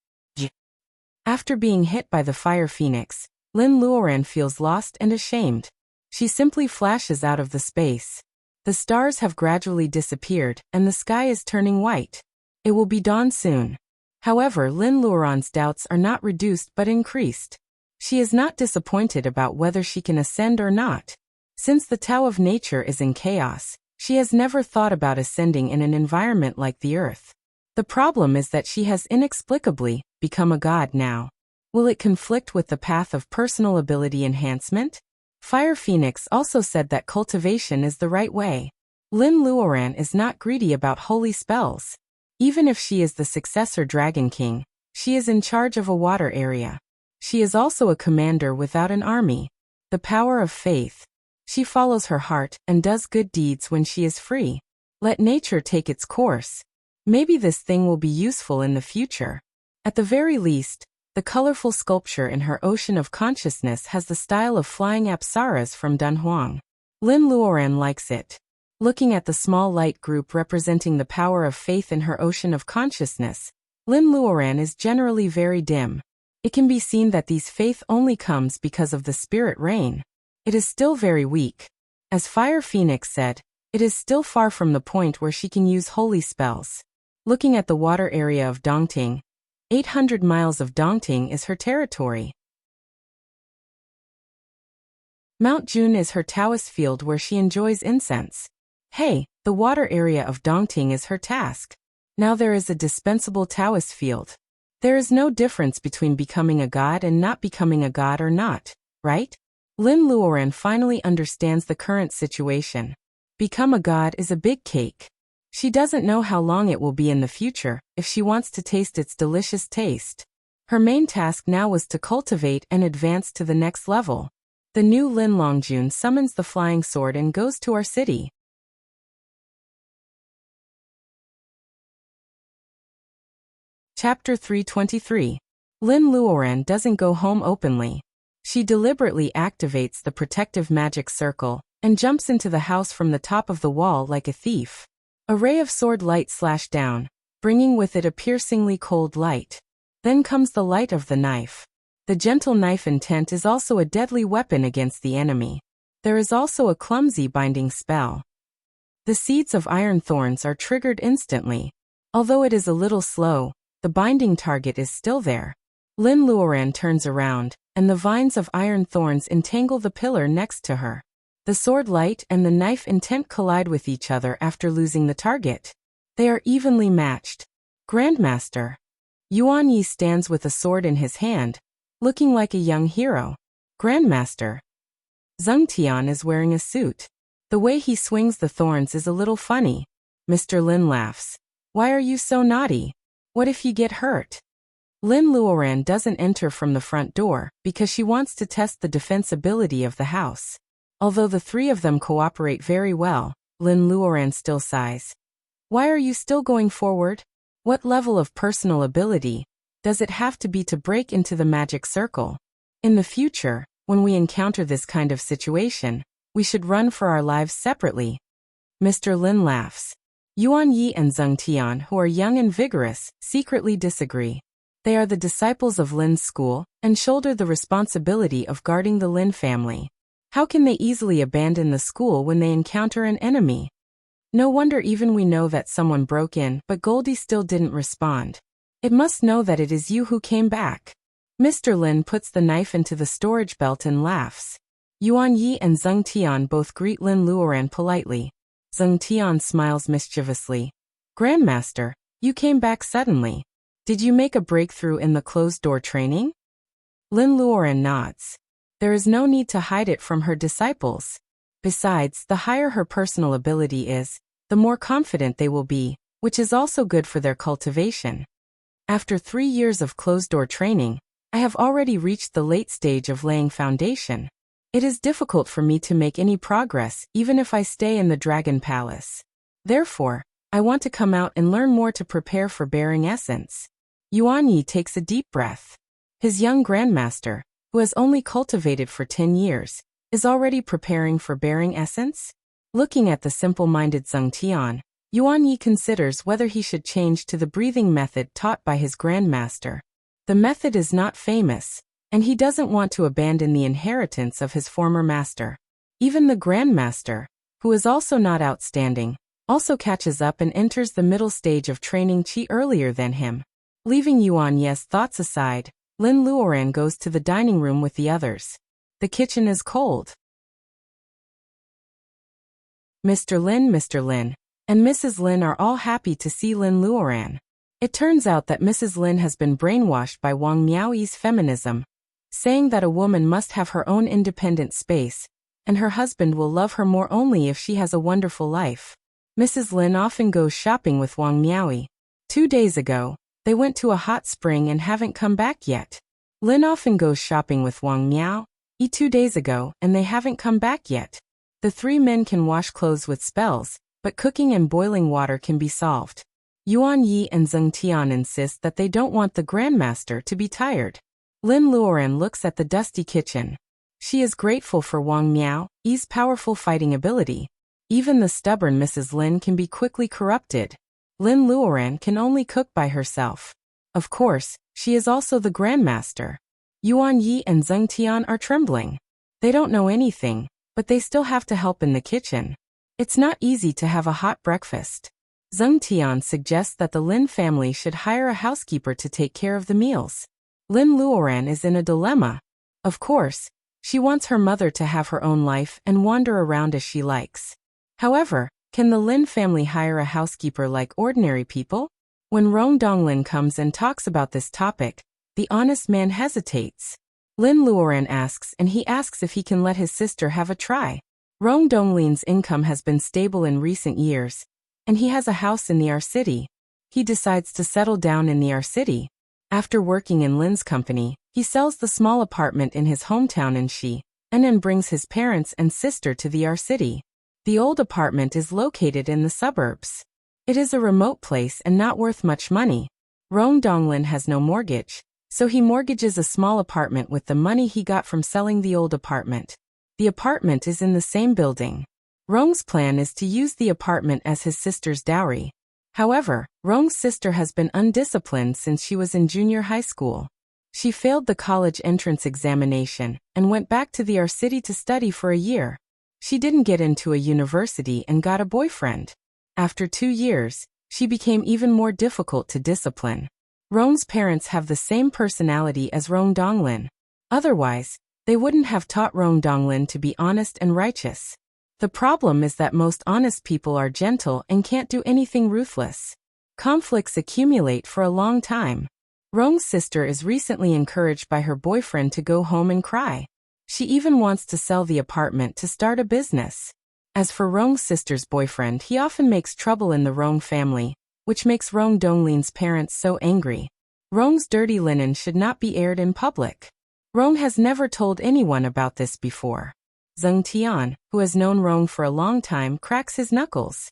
Speaker 1: After being hit by the Fire Phoenix, Lin Luoran feels lost and ashamed. She simply flashes out of the space. The stars have gradually disappeared, and the sky is turning white. It will be dawn soon. However, Lin Luoran's doubts are not reduced but increased. She is not disappointed about whether she can ascend or not. Since the Tao of nature is in chaos, she has never thought about ascending in an environment like the earth. The problem is that she has inexplicably become a god now. Will it conflict with the path of personal ability enhancement? Fire Phoenix also said that cultivation is the right way. Lin Luoran is not greedy about holy spells. Even if she is the successor Dragon King, she is in charge of a water area. She is also a commander without an army. The power of faith. She follows her heart and does good deeds when she is free. Let nature take its course. Maybe this thing will be useful in the future. At the very least, the colorful sculpture in her ocean of consciousness has the style of flying apsaras from Dunhuang. Lin Luoran likes it. Looking at the small light group representing the power of faith in her ocean of consciousness, Lin Luoran is generally very dim. It can be seen that these faith only comes because of the spirit rain. It is still very weak. As Fire Phoenix said, it is still far from the point where she can use holy spells. Looking at the water area of Dongting, 800 miles of Dongting is her territory. Mount Jun is her Taoist field where she enjoys incense. Hey, the water area of Dongting is her task. Now there is a dispensable Taoist field. There is no difference between becoming a god and not becoming a god or not, right? Lin Luoran finally understands the current situation. Become a god is a big cake. She doesn't know how long it will be in the future if she wants to taste its delicious taste. Her main task now was to cultivate and advance to the next level. The new Lin Longjun summons the flying sword and goes to our city. Chapter 323. Lin Luoran doesn't go home openly. She deliberately activates the protective magic circle and jumps into the house from the top of the wall like a thief. A ray of sword light slashed down, bringing with it a piercingly cold light. Then comes the light of the knife. The gentle knife intent is also a deadly weapon against the enemy. There is also a clumsy binding spell. The seeds of iron thorns are triggered instantly. Although it is a little slow, the binding target is still there. Lin Luoran turns around, and the vines of iron thorns entangle the pillar next to her. The sword light and the knife intent collide with each other after losing the target. They are evenly matched. Grandmaster. Yuan Yi stands with a sword in his hand, looking like a young hero. Grandmaster. Zheng Tian is wearing a suit. The way he swings the thorns is a little funny. Mr. Lin laughs. Why are you so naughty? What if you get hurt? Lin Luoran doesn't enter from the front door because she wants to test the defensibility of the house. Although the three of them cooperate very well, Lin Luoran still sighs. Why are you still going forward? What level of personal ability does it have to be to break into the magic circle? In the future, when we encounter this kind of situation, we should run for our lives separately. Mr. Lin laughs. Yuan Yi and Zheng Tian, who are young and vigorous, secretly disagree. They are the disciples of Lin's school and shoulder the responsibility of guarding the Lin family. How can they easily abandon the school when they encounter an enemy? No wonder even we know that someone broke in, but Goldie still didn't respond. It must know that it is you who came back. Mr. Lin puts the knife into the storage belt and laughs. Yuan Yi and Zheng Tian both greet Lin Luoran politely. Zheng Tian smiles mischievously. Grandmaster, you came back suddenly. Did you make a breakthrough in the closed-door training? Lin Luoran nods. There is no need to hide it from her disciples. Besides, the higher her personal ability is, the more confident they will be, which is also good for their cultivation. After 3 years of closed-door training, I have already reached the late stage of laying foundation. It is difficult for me to make any progress even if I stay in the Dragon Palace. Therefore, I want to come out and learn more to prepare for bearing essence. Yuan Yi takes a deep breath. His young grandmaster, who has only cultivated for 10 years, is already preparing for bearing essence? Looking at the simple-minded Zheng Tian, Yuan Yi considers whether he should change to the breathing method taught by his grandmaster. The method is not famous, and he doesn't want to abandon the inheritance of his former master. Even the grandmaster, who is also not outstanding, also catches up and enters the middle stage of training Qi earlier than him. Leaving Yuan Yi's thoughts aside, Lin Luoran goes to the dining room with the others. The kitchen is cold. Mr. Lin, and Mrs. Lin are all happy to see Lin Luoran. It turns out that Mrs. Lin has been brainwashed by Wang Miaoyi's feminism, saying that a woman must have her own independent space, and her husband will love her more only if she has a wonderful life. Mrs. Lin often goes shopping with Wang Miaoyi. 2 days ago, they went to a hot spring and haven't come back yet. Lin often goes shopping with Wang Miaoyi 2 days ago, and they haven't come back yet. The 3 men can wash clothes with spells, but cooking and boiling water can be solved. Yuan Yi and Zheng Tian insist that they don't want the grandmaster to be tired. Lin Luoran looks at the dusty kitchen. She is grateful for Wang Miaoyi's powerful fighting ability. Even the stubborn Mrs. Lin can be quickly corrupted. Lin Luoran can only cook by herself. Of course, she is also the grandmaster. Yuan Yi and Zheng Tian are trembling. They don't know anything, but they still have to help in the kitchen. It's not easy to have a hot breakfast. Zheng Tian suggests that the Lin family should hire a housekeeper to take care of the meals. Lin Luoran is in a dilemma. Of course, she wants her mother to have her own life and wander around as she likes. However, can the Lin family hire a housekeeper like ordinary people? When Rong Donglin comes and talks about this topic, the honest man hesitates. Lin Luoran asks, and he asks if he can let his sister have a try. Rong Donglin's income has been stable in recent years, and he has a house in the R City. He decides to settle down in the R City. After working in Lin's company, he sells the small apartment in his hometown in Shi, and then brings his parents and sister to the R City. The old apartment is located in the suburbs. It is a remote place and not worth much money. Rong Donglin has no mortgage, so he mortgages a small apartment with the money he got from selling the old apartment. The apartment is in the same building. Rong's plan is to use the apartment as his sister's dowry. However, Rong's sister has been undisciplined since she was in junior high school. She failed the college entrance examination and went back to the R City to study for a year. She didn't get into a university and got a boyfriend. After 2 years, she became even more difficult to discipline. Rong's parents have the same personality as Rong Donglin. Otherwise, they wouldn't have taught Rong Donglin to be honest and righteous. The problem is that most honest people are gentle and can't do anything ruthless. Conflicts accumulate for a long time. Rong's sister is recently encouraged by her boyfriend to go home and cry. She even wants to sell the apartment to start a business. As for Rong's sister's boyfriend, he often makes trouble in the Rong family, which makes Rong Donglin's parents so angry. Rong's dirty linen should not be aired in public. Rong has never told anyone about this before. Zheng Tian, who has known Rong for a long time, cracks his knuckles.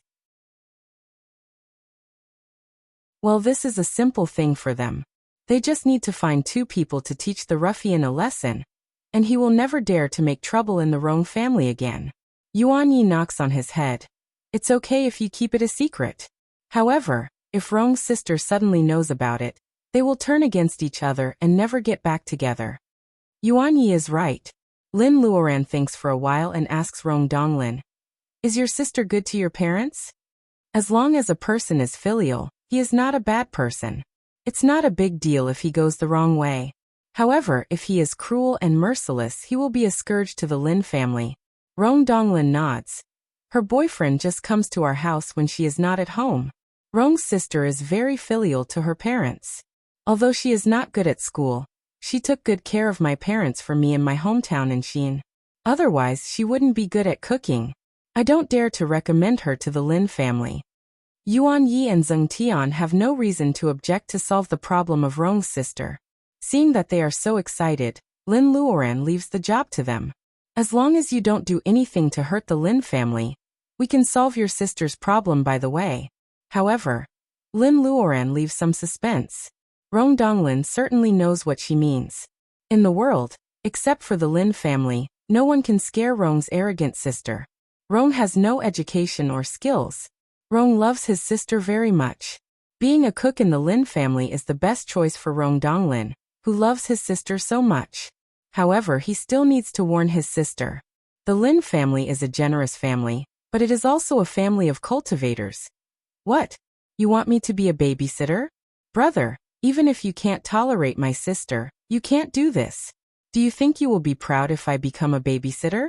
Speaker 1: Well, this is a simple thing for them. They just need to find 2 people to teach the ruffian a lesson, and he will never dare to make trouble in the Rong family again. Yuan Yi knocks on his head. It's okay if you keep it a secret. However, if Rong's sister suddenly knows about it, they will turn against each other and never get back together. Yuan Yi is right. Lin Luoran thinks for a while and asks Rong Donglin, "Is your sister good to your parents?" As long as a person is filial, he is not a bad person. It's not a big deal if he goes the wrong way. However, if he is cruel and merciless, he will be a scourge to the Lin family. Rong Donglin nods. Her boyfriend just comes to our house when she is not at home. Rong's sister is very filial to her parents. Although she is not good at school, she took good care of my parents for me in my hometown in Xin. Otherwise, she wouldn't be good at cooking. I don't dare to recommend her to the Lin family. Yuan Yi and Zheng Tian have no reason to object to solve the problem of Rong's sister. Seeing that they are so excited, Lin Luoran leaves the job to them. As long as you don't do anything to hurt the Lin family, we can solve your sister's problem by the way. However, Lin Luoran leaves some suspense. Rong Donglin certainly knows what she means. In the world, except for the Lin family, no one can scare Rong's arrogant sister. Rong has no education or skills. Rong loves his sister very much. Being a cook in the Lin family is the best choice for Rong Donglin, who loves his sister so much. However, he still needs to warn his sister. The Lin family is a generous family, but it is also a family of cultivators. What? You want me to be a babysitter? Brother, even if you can't tolerate my sister, you can't do this. Do you think you will be proud if I become a babysitter?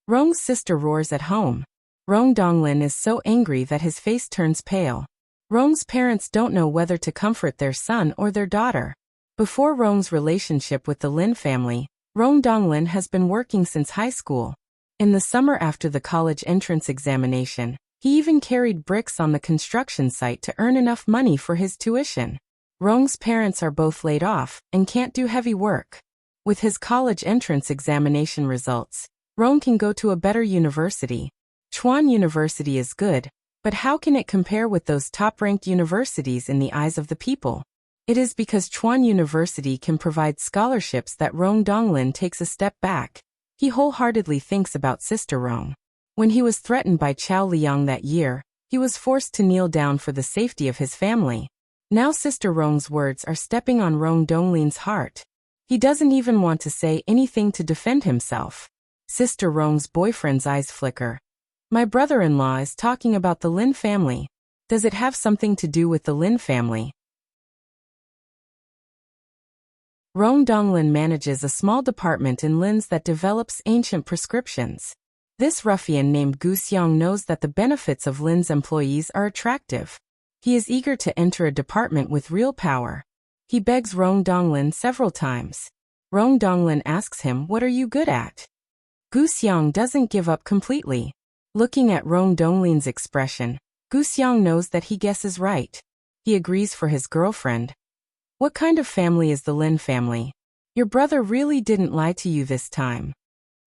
Speaker 1: Rong's sister roars at home. Rong Donglin is so angry that his face turns pale. Rong's parents don't know whether to comfort their son or their daughter. Before Rong's relationship with the Lin family, Rong Donglin has been working since high school. In the summer after the college entrance examination, he even carried bricks on the construction site to earn enough money for his tuition. Rong's parents are both laid off and can't do heavy work. With his college entrance examination results, Rong can go to a better university. Chuan University is good, but how can it compare with those top-ranked universities in the eyes of the people? It is because Chuan University can provide scholarships that Rong Donglin takes a step back. He wholeheartedly thinks about Sister Rong. When he was threatened by Chao Liang that year, he was forced to kneel down for the safety of his family. Now Sister Rong's words are stepping on Rong Donglin's heart. He doesn't even want to say anything to defend himself. Sister Rong's boyfriend's eyes flicker. My brother-in-law is talking about the Lin family. Does it have something to do with the Lin family? Rong Donglin manages a small department in Lin's that develops ancient prescriptions. This ruffian named Gu Xiang knows that the benefits of Lin's employees are attractive. He is eager to enter a department with real power. He begs Rong Donglin several times. Rong Donglin asks him, "What are you good at?" Gu Xiang doesn't give up completely. Looking at Rong Donglin's expression, Gu Xiang knows that he guesses right. He agrees for his girlfriend. What kind of family is the Lin family? Your brother really didn't lie to you this time.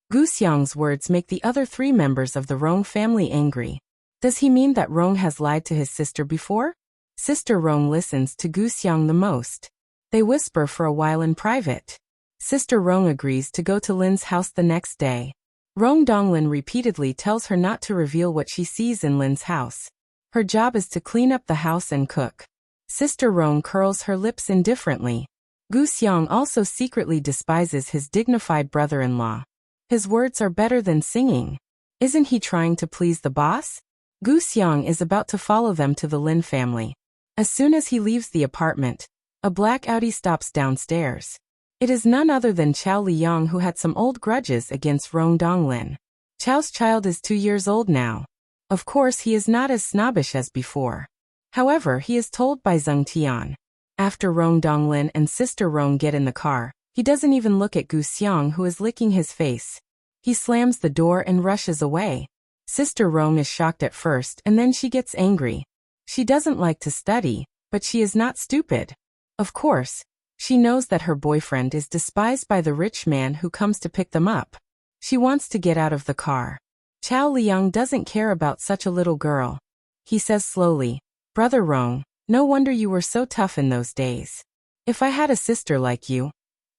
Speaker 1: Gu Xiang's words make the other 3 members of the Rong family angry. Does he mean that Rong has lied to his sister before? Sister Rong listens to Gu Xiang the most. They whisper for a while in private. Sister Rong agrees to go to Lin's house the next day. Rong Donglin repeatedly tells her not to reveal what she sees in Lin's house. Her job is to clean up the house and cook. Sister Rong curls her lips indifferently. Gu Xiang also secretly despises his dignified brother-in-law. His words are better than singing. Isn't he trying to please the boss? Gu Xiang is about to follow them to the Lin family. As soon as he leaves the apartment, a black Audi stops downstairs. It is none other than Chao Liang, who had some old grudges against Rong Donglin. Chao's child is 2 years old now. Of course he is not as snobbish as before. However, he is told by Zheng Tian. After Rong Donglin and Sister Rong get in the car, he doesn't even look at Gu Xiang, who is licking his face. He slams the door and rushes away. Sister Rong is shocked at first and then she gets angry. She doesn't like to study, but she is not stupid. Of course, she knows that her boyfriend is despised by the rich man who comes to pick them up. She wants to get out of the car. Chao Liang doesn't care about such a little girl. He says slowly, "Brother Rong, no wonder you were so tough in those days. If I had a sister like you,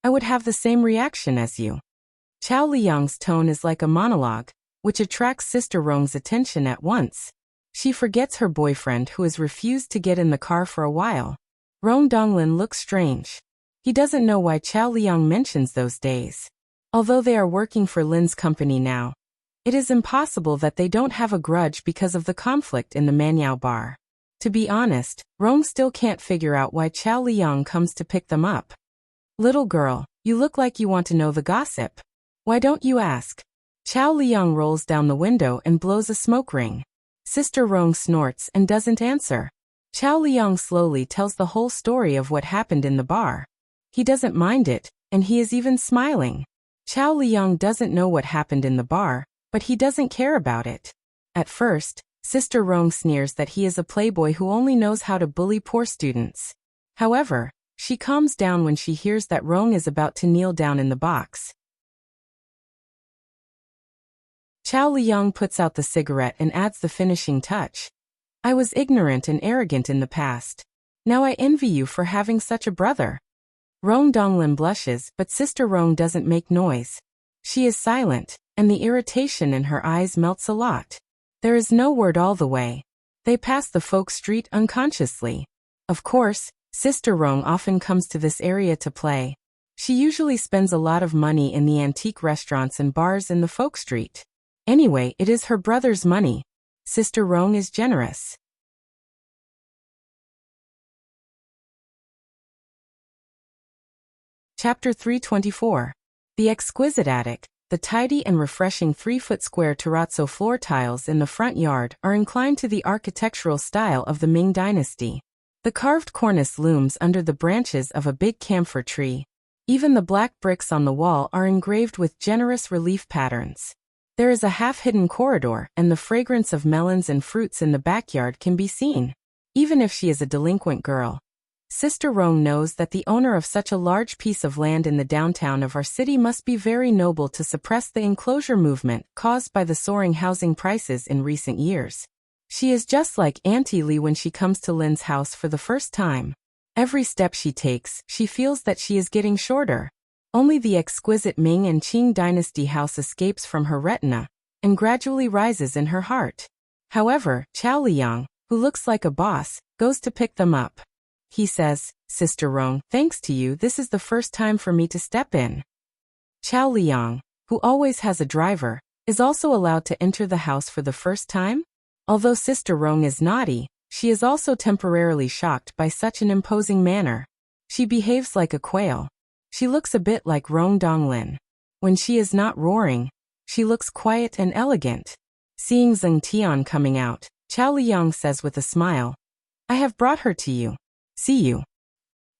Speaker 1: I would have the same reaction as you." Chao Liang's tone is like a monologue, which attracts Sister Rong's attention at once. She forgets her boyfriend who has refused to get in the car for a while. Rong Donglin looks strange. He doesn't know why Chao Liang mentions those days. Although they are working for Lin's company now, it is impossible that they don't have a grudge because of the conflict in the Manyao bar. To be honest, Rong still can't figure out why Chao Liang comes to pick them up. "Little girl, you look like you want to know the gossip. Why don't you ask?" Chao Liang rolls down the window and blows a smoke ring. Sister Rong snorts and doesn't answer. Chao Liang slowly tells the whole story of what happened in the bar. He doesn't mind it, and he is even smiling. Chao Liang doesn't know what happened in the bar, but he doesn't care about it. At first, Sister Rong sneers that he is a playboy who only knows how to bully poor students. However, she calms down when she hears that Rong is about to kneel down in the box. Chao Liang puts out the cigarette and adds the finishing touch. "I was ignorant and arrogant in the past. Now I envy you for having such a brother." Rong Donglin blushes, but Sister Rong doesn't make noise. She is silent, and the irritation in her eyes melts a lot. There is no word all the way. They pass the folk street unconsciously. Of course, Sister Rong often comes to this area to play. She usually spends a lot of money in the antique restaurants and bars in the folk street. Anyway, it is her brother's money. Sister Rong is generous. Chapter 324. The exquisite attic. The tidy and refreshing 3-foot square terrazzo floor tiles in the front yard are inclined to the architectural style of the Ming dynasty. The carved cornice looms under the branches of a big camphor tree. Even the black bricks on the wall are engraved with generous relief patterns. There is a half-hidden corridor, and the fragrance of melons and fruits in the backyard can be seen. Even if she is a delinquent girl, Sister Rong knows that the owner of such a large piece of land in the downtown of our city must be very noble to suppress the enclosure movement caused by the soaring housing prices in recent years. She is just like Auntie Li when she comes to Lin's house for the first time. Every step she takes, she feels that she is getting shorter. Only the exquisite Ming and Qing dynasty house escapes from her retina and gradually rises in her heart. However, Chao Liang, who looks like a boss, goes to pick them up. He says, "Sister Rong, thanks to you, this is the first time for me to step in." Chao Liang, who always has a driver, is also allowed to enter the house for the first time. Although Sister Rong is naughty, she is also temporarily shocked by such an imposing manner. She behaves like a quail. She looks a bit like Rong Donglin. When she is not roaring, she looks quiet and elegant. Seeing Zheng Tian coming out, Chao Liang says with a smile, "I have brought her to you. See you.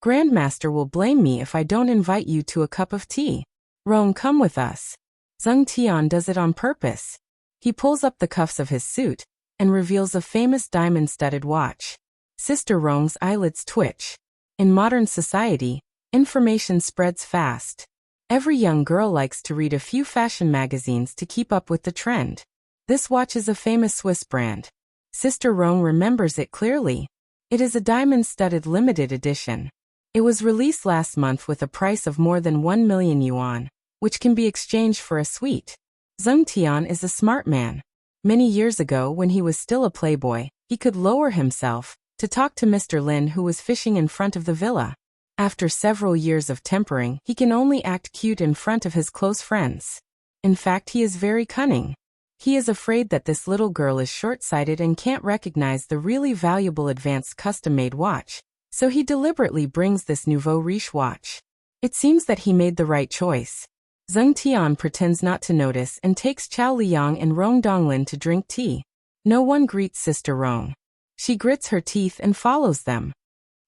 Speaker 1: Grandmaster will blame me if I don't invite you to a cup of tea. Rong, come with us." Zheng Tian does it on purpose. He pulls up the cuffs of his suit and reveals a famous diamond-studded watch. Sister Rong's eyelids twitch. In modern society, information spreads fast. Every young girl likes to read a few fashion magazines to keep up with the trend. This watch is a famous Swiss brand. Sister Rong remembers it clearly. It is a diamond-studded limited edition. It was released last month with a price of more than 1 million yuan, which can be exchanged for a sweet. Zheng Tian is a smart man. Many years ago, when he was still a playboy, he could lower himself to talk to Mr. Lin, who was fishing in front of the villa. After several years of tempering, he can only act cute in front of his close friends. In fact, he is very cunning. He is afraid that this little girl is short-sighted and can't recognize the really valuable advanced custom-made watch, so he deliberately brings this nouveau riche watch. It seems that he made the right choice. Zheng Tian pretends not to notice and takes Chao Liang and Rong Donglin to drink tea. No one greets Sister Rong. She grits her teeth and follows them.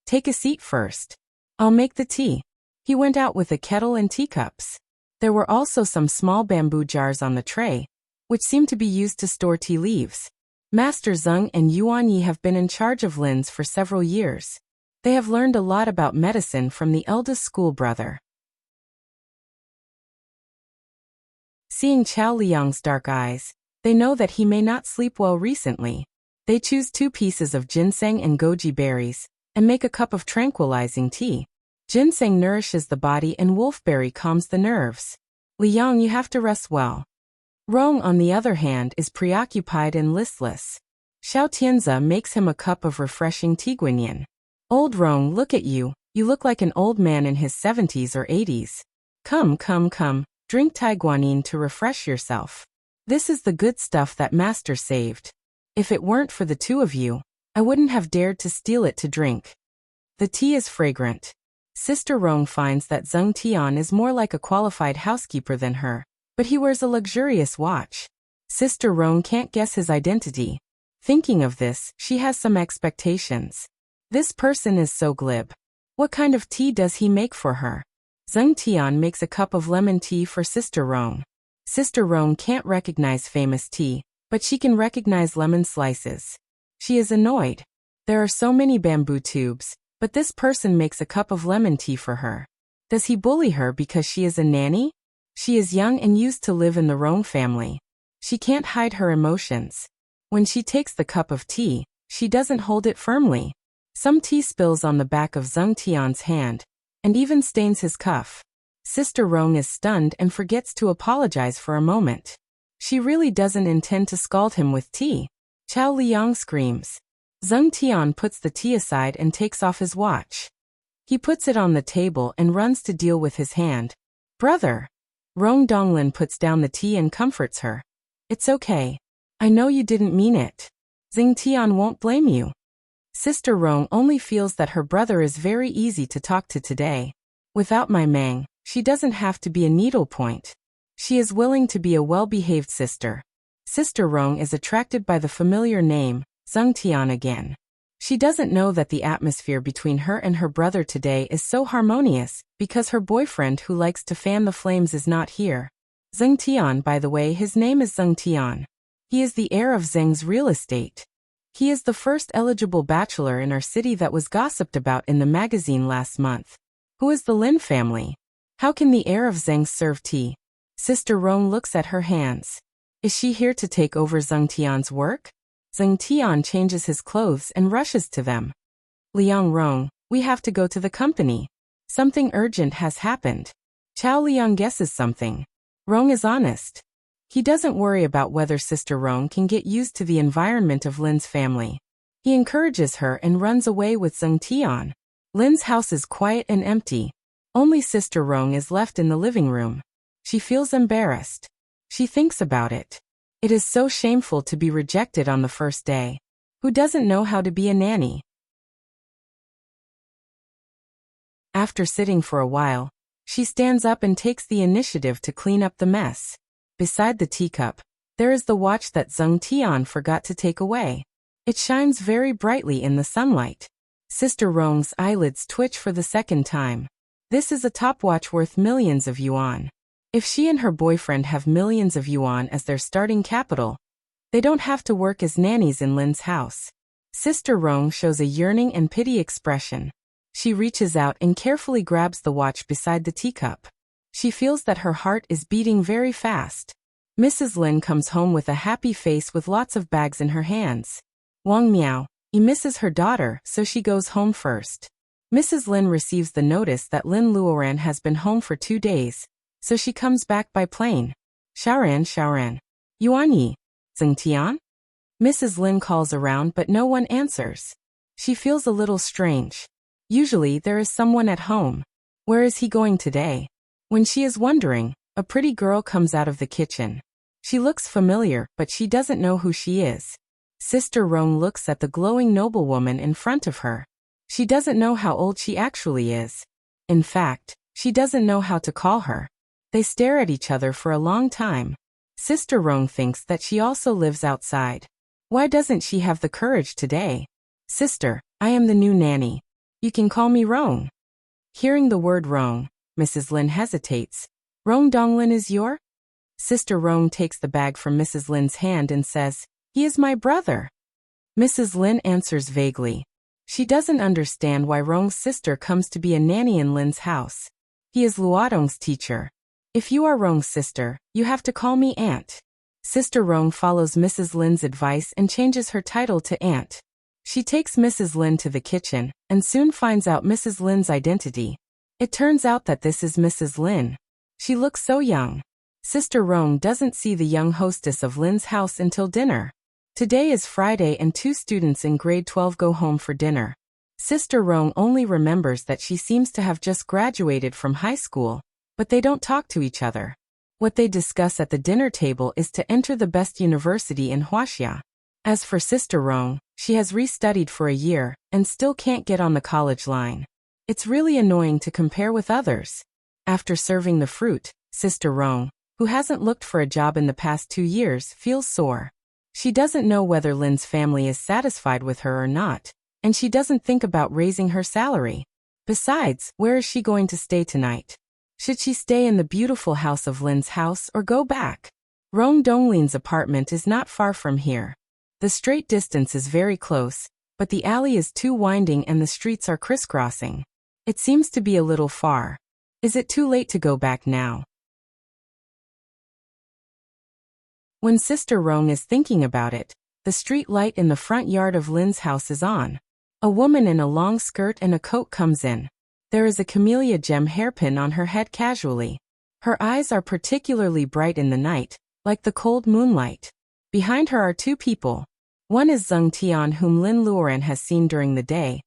Speaker 1: Take a seat first. I'll make the tea. He went out with a kettle and teacups. There were also some small bamboo jars on the tray, which seemed to be used to store tea leaves. Master Zheng and Yuan Yi have been in charge of Lin's for several years. They have learned a lot about medicine from the eldest school brother. Seeing Chao Liang's dark eyes, they know that he may not sleep well recently. They choose 2 pieces of ginseng and goji berries, and make a cup of tranquilizing tea. Ginseng nourishes the body and wolfberry calms the nerves. Liang, you have to rest well. Rong, on the other hand, is preoccupied and listless. Xiao Tianzi makes him a cup of refreshing tea guanyin. Old Rong, look at you, you look like an old man in his 70s or 80s. Come, drink tai guanyin to refresh yourself. This is the good stuff that Master saved. If it weren't for the 2 of you, I wouldn't have dared to steal it to drink. The tea is fragrant. Sister Rong finds that Zheng Tian is more like a qualified housekeeper than her, but he wears a luxurious watch. Sister Rong can't guess his identity. Thinking of this, she has some expectations. This person is so glib. What kind of tea does he make for her? Zheng Tian makes a cup of lemon tea for Sister Rong. Sister Rong can't recognize famous tea, but she can recognize lemon slices. She is annoyed. There are so many bamboo tubes, but this person makes a cup of lemon tea for her. Does he bully her because she is a nanny? She is young and used to live in the Rong family. She can't hide her emotions. When she takes the cup of tea, she doesn't hold it firmly. Some tea spills on the back of Zheng Tian's hand, and even stains his cuff. Sister Rong is stunned and forgets to apologize for a moment. She really doesn't intend to scald him with tea. Chao Liang screams. Zheng Tian puts the tea aside and takes off his watch. He puts it on the table and runs to deal with his hand. Brother! Rong Donglin puts down the tea and comforts her. It's okay. I know you didn't mean it. Zheng Tian won't blame you. Sister Rong only feels that her brother is very easy to talk to today. Without my Mang, she doesn't have to be a needlepoint. She is willing to be a well-behaved sister. Sister Rong is attracted by the familiar name, Zheng Tian again. She doesn't know that the atmosphere between her and her brother today is so harmonious, because her boyfriend who likes to fan the flames is not here. Zheng Tian, by the way, his name is Zheng Tian. He is the heir of Zheng's real estate. He is the first eligible bachelor in our city that was gossiped about in the magazine last month. Who is the Lin family? How can the heir of Zheng serve tea? Sister Rong looks at her hands. Is she here to take over Zheng Tian's work? Zheng Tian changes his clothes and rushes to them. Liang Rong, we have to go to the company. Something urgent has happened. Chao Liang guesses something. Rong is honest. He doesn't worry about whether Sister Rong can get used to the environment of Lin's family. He encourages her and runs away with Zheng Tian. Lin's house is quiet and empty. Only Sister Rong is left in the living room. She feels embarrassed. She thinks about it. It is so shameful to be rejected on the first day. Who doesn't know how to be a nanny? After sitting for a while, she stands up and takes the initiative to clean up the mess. Beside the teacup, there is the watch that Zheng Tian forgot to take away. It shines very brightly in the sunlight. Sister Rong's eyelids twitch for the second time. This is a top watch worth millions of yuan. If she and her boyfriend have millions of yuan as their starting capital, they don't have to work as nannies in Lin's house. Sister Rong shows a yearning and pity expression. She reaches out and carefully grabs the watch beside the teacup. She feels that her heart is beating very fast. Mrs. Lin comes home with a happy face with lots of bags in her hands. Wang Miao, he misses her daughter, so she goes home first. Mrs. Lin receives the notice that Lin Luoran has been home for 2 days, so she comes back by plane. Shaoran. Yuan Yi. Zheng Tian? Mrs. Lin calls around but no one answers. She feels a little strange. Usually there is someone at home. Where is he going today? When she is wondering, a pretty girl comes out of the kitchen. She looks familiar, but she doesn't know who she is. Sister Rong looks at the glowing noblewoman in front of her. She doesn't know how old she actually is. In fact, she doesn't know how to call her. They stare at each other for a long time. Sister Rong thinks that she also lives outside. Why doesn't she have the courage today? Sister, I am the new nanny. You can call me Rong. Hearing the word Rong, Mrs. Lin hesitates. Rong Donglin is your? Sister Rong takes the bag from Mrs. Lin's hand and says, he is my brother. Mrs. Lin answers vaguely. She doesn't understand why Rong's sister comes to be a nanny in Lin's house. He is Luodong's teacher. If you are Rong's sister, you have to call me Aunt. Sister Rong follows Mrs. Lin's advice and changes her title to Aunt. She takes Mrs. Lin to the kitchen and soon finds out Mrs. Lin's identity. It turns out that this is Mrs. Lin. She looks so young. Sister Rong doesn't see the young hostess of Lin's house until dinner. Today is Friday and 2 students in grade 12 go home for dinner. Sister Rong only remembers that she seems to have just graduated from high school, but they don't talk to each other. What they discuss at the dinner table is to enter the best university in Wuxia. As for Sister Rong, she has restudied for a year and still can't get on the college line. It's really annoying to compare with others. After serving the fruit, Sister Rong, who hasn't looked for a job in the past 2 years, feels sore. She doesn't know whether Lin's family is satisfied with her or not, and she doesn't think about raising her salary. Besides, where is she going to stay tonight? Should she stay in the beautiful house of Lin's house or go back? Rong Donglin's apartment is not far from here. The straight distance is very close, but the alley is too winding and the streets are crisscrossing. It seems to be a little far. Is it too late to go back now? When Sister Rong is thinking about it, the street light in the front yard of Lin's house is on. A woman in a long skirt and a coat comes in. There is a camellia gem hairpin on her head casually. Her eyes are particularly bright in the night, like the cold moonlight. Behind her are 2 people. One is Zheng Tian, whom Lin Luoran has seen during the day,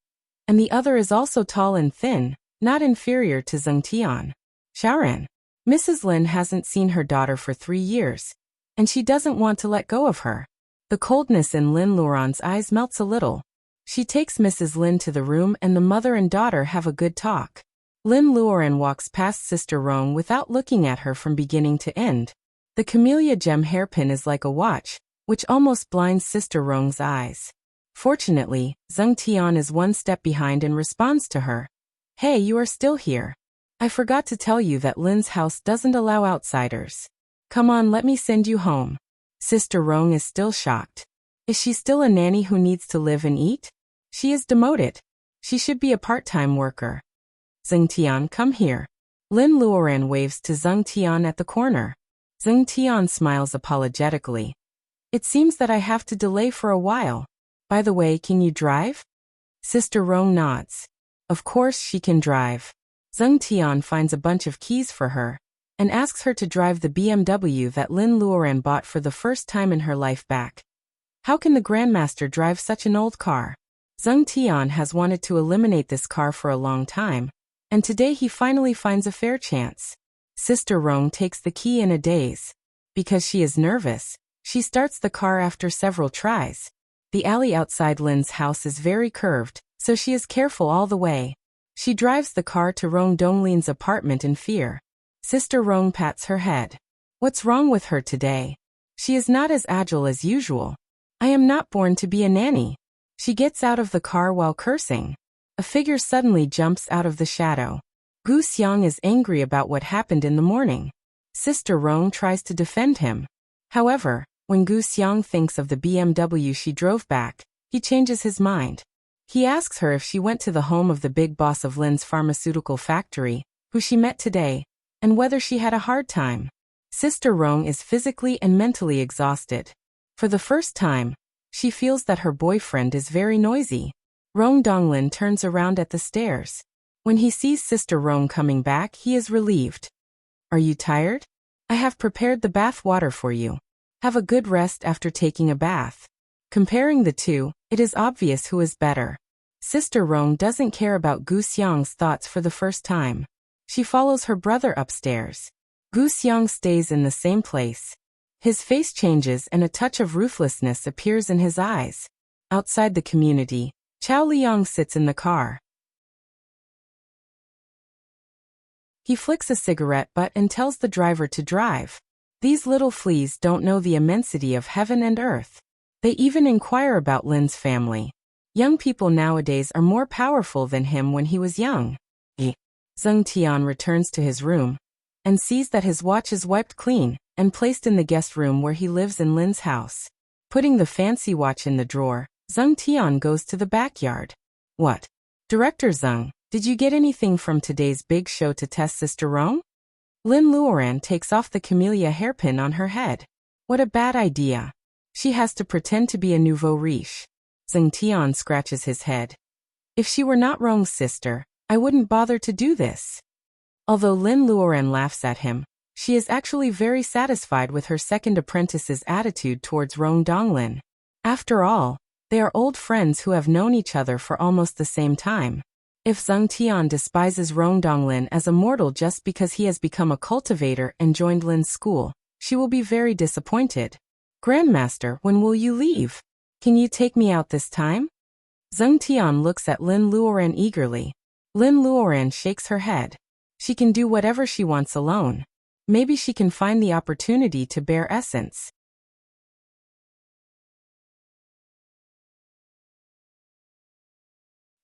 Speaker 1: and the other is also tall and thin, not inferior to Zheng Tian. Xiaoran. Mrs. Lin hasn't seen her daughter for 3 years, and she doesn't want to let go of her. The coldness in Lin Luoran's eyes melts a little. She takes Mrs. Lin to the room and the mother and daughter have a good talk. Lin Luoran walks past Sister Rong without looking at her from beginning to end. The camellia gem hairpin is like a watch, which almost blinds Sister Rong's eyes. Fortunately, Zheng Tian is 1 step behind and responds to her. Hey, you are still here. I forgot to tell you that Lin's house doesn't allow outsiders. Come on, let me send you home. Sister Rong is still shocked. Is she still a nanny who needs to live and eat? She is demoted. She should be a part-time worker. Zheng Tian, come here. Lin Luoran waves to Zheng Tian at the corner. Zheng Tian smiles apologetically. It seems that I have to delay for a while. By the way, can you drive? Sister Rong nods. Of course she can drive. Zheng Tian finds a bunch of keys for her and asks her to drive the BMW that Lin Luoran bought for the first time in her life back. How can the Grandmaster drive such an old car? Zheng Tian has wanted to eliminate this car for a long time, and today he finally finds a fair chance. Sister Rong takes the key in a daze. Because she is nervous, she starts the car after several tries. The alley outside Lin's house is very curved, so she is careful all the way. She drives the car to Rong Donglin's apartment in fear. Sister Rong pats her head. What's wrong with her today? She is not as agile as usual. I am not born to be a nanny. She gets out of the car while cursing. A figure suddenly jumps out of the shadow. Gu Xiang is angry about what happened in the morning. Sister Rong tries to defend him. However, when Gu Xiang thinks of the BMW she drove back, he changes his mind. He asks her if she went to the home of the big boss of Lin's pharmaceutical factory, who she met today, and whether she had a hard time. Sister Rong is physically and mentally exhausted. For the first time, she feels that her boyfriend is very noisy. Rong Donglin turns around at the stairs. When he sees Sister Rong coming back, he is relieved. Are you tired? I have prepared the bath water for you. Have a good rest after taking a bath. Comparing the two, it is obvious who is better. Sister Rong doesn't care about Gu Xiang's thoughts for the first time. She follows her brother upstairs. Gu Xiang stays in the same place. His face changes and a touch of ruthlessness appears in his eyes. Outside the community, Chao Liang sits in the car. He flicks a cigarette butt and tells the driver to drive. These little fleas don't know the immensity of heaven and earth. They even inquire about Lin's family. Young people nowadays are more powerful than him when he was young. Zheng Tian returns to his room and sees that his watch is wiped clean and placed in the guest room where he lives in Lin's house. Putting the fancy watch in the drawer, Zheng Tian goes to the backyard. What? Director Zheng, did you get anything from today's big show to test Sister Rong? Lin Luoran takes off the camellia hairpin on her head. What a bad idea. She has to pretend to be a nouveau riche. Zheng Tian scratches his head. If she were not Rong's sister, I wouldn't bother to do this. Although Lin Luoran laughs at him, she is actually very satisfied with her second apprentice's attitude towards Rong Donglin. After all, they are old friends who have known each other for almost the same time. If Zheng Tian despises Rong Donglin as a mortal just because he has become a cultivator and joined Lin's school, she will be very disappointed. Grandmaster, when will you leave? Can you take me out this time? Zheng Tian looks at Lin Luoran eagerly. Lin Luoran shakes her head. She can do whatever she wants alone. Maybe she can find the opportunity to bear essence.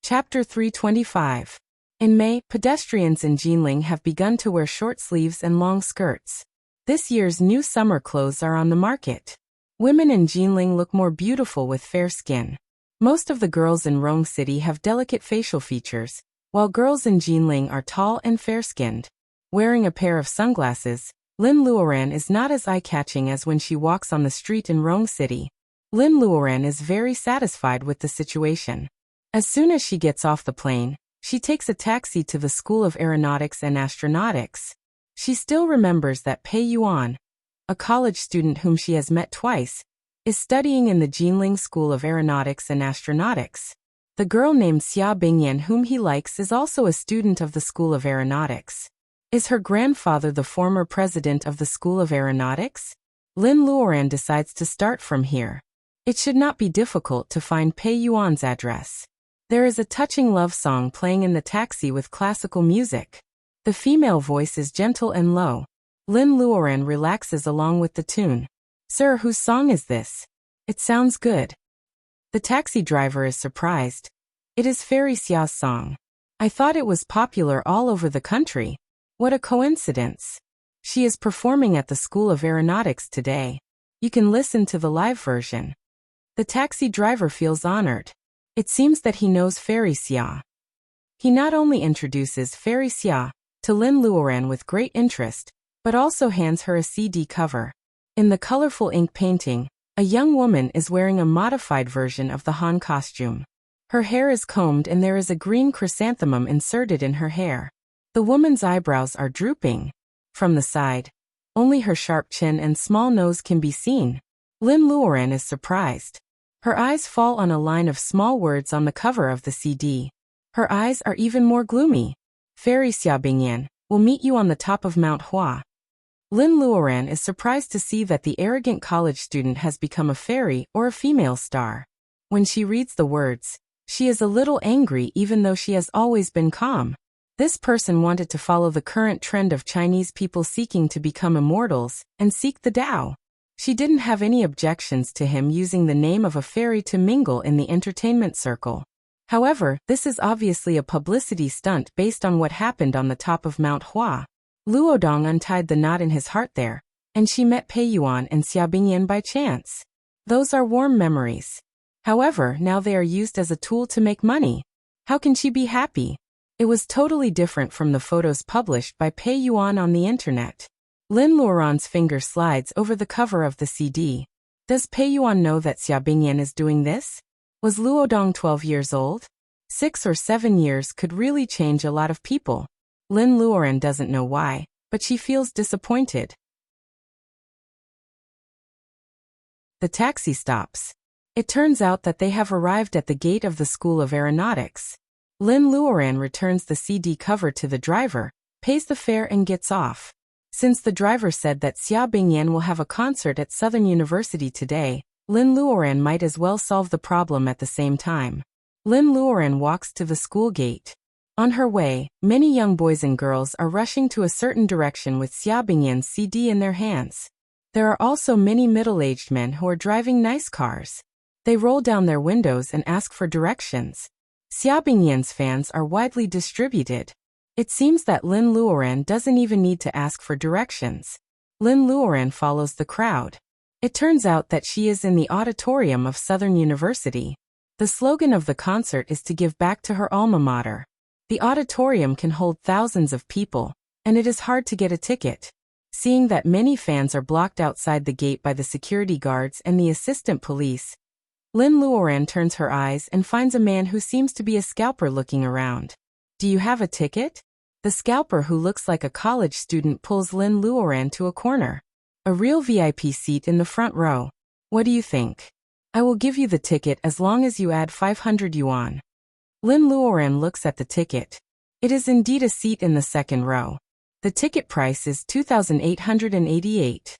Speaker 1: Chapter 325. In May, pedestrians in Jinling have begun to wear short sleeves and long skirts. This year's new summer clothes are on the market. Women in Jinling look more beautiful with fair skin. Most of the girls in Rong City have delicate facial features, while girls in Jinling are tall and fair-skinned. Wearing a pair of sunglasses, Lin Luoran is not as eye-catching as when she walks on the street in Rong City. Lin Luoran is very satisfied with the situation. As soon as she gets off the plane, she takes a taxi to the School of Aeronautics and Astronautics. She still remembers that Pei Yuan, a college student whom she has met twice, is studying in the Jinling School of Aeronautics and Astronautics. The girl named Xia Bingyan whom he likes is also a student of the School of Aeronautics. Is her grandfather the former president of the School of Aeronautics? Lin Luoran decides to start from here. It should not be difficult to find Pei Yuan's address. There is a touching love song playing in the taxi with classical music. The female voice is gentle and low. Lin Luoran relaxes along with the tune. Sir, whose song is this? It sounds good. The taxi driver is surprised. It is Fairy Xia's song. I thought it was popular all over the country. What a coincidence. She is performing at the School of Aeronautics today. You can listen to the live version. The taxi driver feels honored. It seems that he knows Fairy Xia. He not only introduces Fairy Xia to Lin Luoran with great interest, but also hands her a CD cover. In the colorful ink painting, a young woman is wearing a modified version of the Han costume. Her hair is combed and there is a green chrysanthemum inserted in her hair. The woman's eyebrows are drooping. From the side, only her sharp chin and small nose can be seen. Lin Luoran is surprised. Her eyes fall on a line of small words on the cover of the CD. Her eyes are even more gloomy. Fairy Xia Bingyan will meet you on the top of Mount Hua. Lin Luoran is surprised to see that the arrogant college student has become a fairy or a female star. When she reads the words, she is a little angry even though she has always been calm. This person wanted to follow the current trend of Chinese people seeking to become immortals and seek the Tao. She didn't have any objections to him using the name of a fairy to mingle in the entertainment circle. However, this is obviously a publicity stunt based on what happened on the top of Mount Hua. Luodong untied the knot in his heart there, and she met Pei Yuan and Xia Bingyan by chance. Those are warm memories. However, now they are used as a tool to make money. How can she be happy? It was totally different from the photos published by Pei Yuan on the internet. Lin Luoran's finger slides over the cover of the CD. Does Pei Yuan know that Xia Bingyan is doing this? Was Luodong 12 years old? 6 or 7 years could really change a lot of people. Lin Luoran doesn't know why, but she feels disappointed. The taxi stops. It turns out that they have arrived at the gate of the School of Aeronautics. Lin Luoran returns the CD cover to the driver, pays the fare and gets off. Since the driver said that Xia Bingyan will have a concert at Southern University today, Lin Luoran might as well solve the problem at the same time. Lin Luoran walks to the school gate. On her way, many young boys and girls are rushing to a certain direction with Xia Bingyan's CD in their hands. There are also many middle-aged men who are driving nice cars. They roll down their windows and ask for directions. Xia Bingyan's fans are widely distributed. It seems that Lin Luoran doesn't even need to ask for directions. Lin Luoran follows the crowd. It turns out that she is in the auditorium of Southern University. The slogan of the concert is to give back to her alma mater. The auditorium can hold thousands of people, and it is hard to get a ticket. Seeing that many fans are blocked outside the gate by the security guards and the assistant police, Lin Luoran turns her eyes and finds a man who seems to be a scalper looking around. Do you have a ticket? The scalper, who looks like a college student, pulls Lin Luoran to a corner. A real VIP seat in the front row. What do you think? I will give you the ticket as long as you add 500 yuan. Lin Luoran looks at the ticket. It is indeed a seat in the second row. The ticket price is 2,888.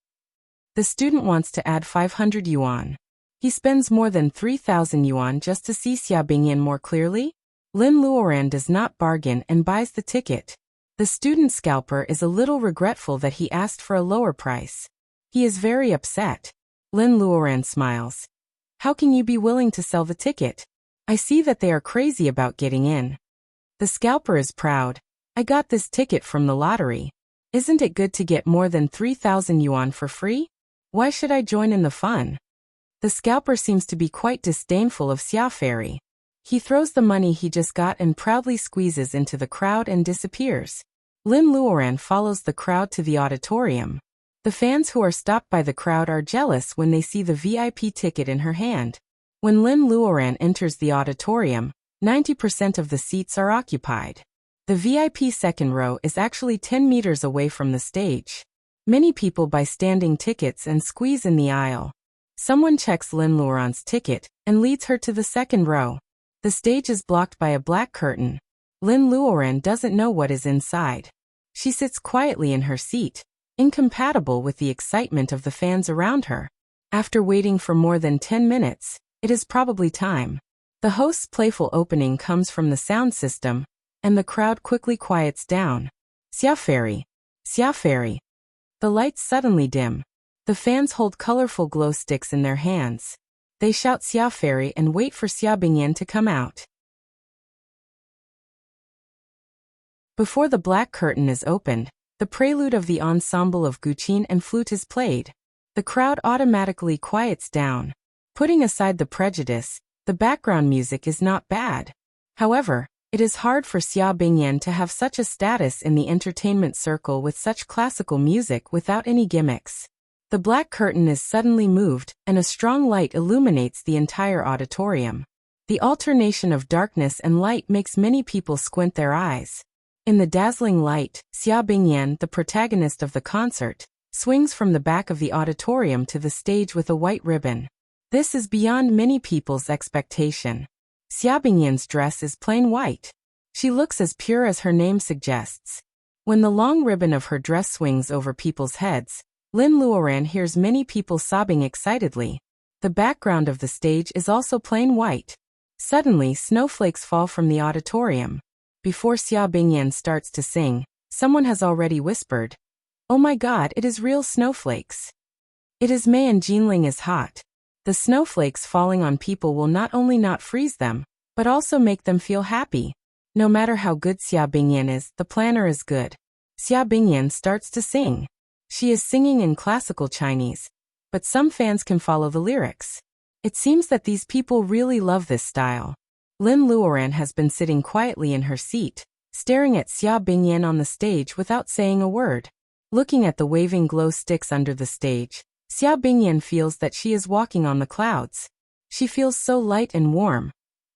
Speaker 1: The student wants to add 500 yuan. He spends more than 3,000 yuan just to see Xia Bingyan more clearly. Lin Luoran does not bargain and buys the ticket. The student scalper is a little regretful that he asked for a lower price. He is very upset. Lin Luoran smiles. How can you be willing to sell the ticket? I see that they are crazy about getting in. The scalper is proud. I got this ticket from the lottery. Isn't it good to get more than 3,000 yuan for free? Why should I join in the fun? The scalper seems to be quite disdainful of Xia Fairy. He throws the money he just got and proudly squeezes into the crowd and disappears. Lin Luoran follows the crowd to the auditorium. The fans who are stopped by the crowd are jealous when they see the VIP ticket in her hand. When Lin Luoran enters the auditorium, 90% of the seats are occupied. The VIP second row is actually 10 meters away from the stage. Many people buy standing tickets and squeeze in the aisle. Someone checks Lin Luoran's ticket and leads her to the second row. The stage is blocked by a black curtain. Lin Luoran doesn't know what is inside. She sits quietly in her seat, incompatible with the excitement of the fans around her. After waiting for more than 10 minutes, it is probably time. The host's playful opening comes from the sound system, and the crowd quickly quiets down. Xia Fairy! Xia Fairy! The lights suddenly dim. The fans hold colorful glow sticks in their hands. They shout Xia Fairy and wait for Xia Bingyan to come out. Before the black curtain is opened, the prelude of the ensemble of guqin and flute is played. The crowd automatically quiets down. Putting aside the prejudice, the background music is not bad. However, it is hard for Xia Bingyan to have such a status in the entertainment circle with such classical music without any gimmicks. The black curtain is suddenly moved, and a strong light illuminates the entire auditorium. The alternation of darkness and light makes many people squint their eyes. In the dazzling light, Xia Bingyan, the protagonist of the concert, swings from the back of the auditorium to the stage with a white ribbon. This is beyond many people's expectation. Xia Bingyan's dress is plain white. She looks as pure as her name suggests. When the long ribbon of her dress swings over people's heads, Lin Luoran hears many people sobbing excitedly. The background of the stage is also plain white. Suddenly, snowflakes fall from the auditorium. Before Xia Bingyan starts to sing, someone has already whispered, "Oh my God, it is real snowflakes." It is May and Jinling is hot. The snowflakes falling on people will not only not freeze them, but also make them feel happy. No matter how good Xia Bingyan is, the planner is good. Xia Bingyan starts to sing. She is singing in classical Chinese, but some fans can follow the lyrics. It seems that these people really love this style. Lin Luoran has been sitting quietly in her seat, staring at Xia Bingyan on the stage without saying a word. Looking at the waving glow sticks under the stage, Xia Bingyan feels that she is walking on the clouds. She feels so light and warm.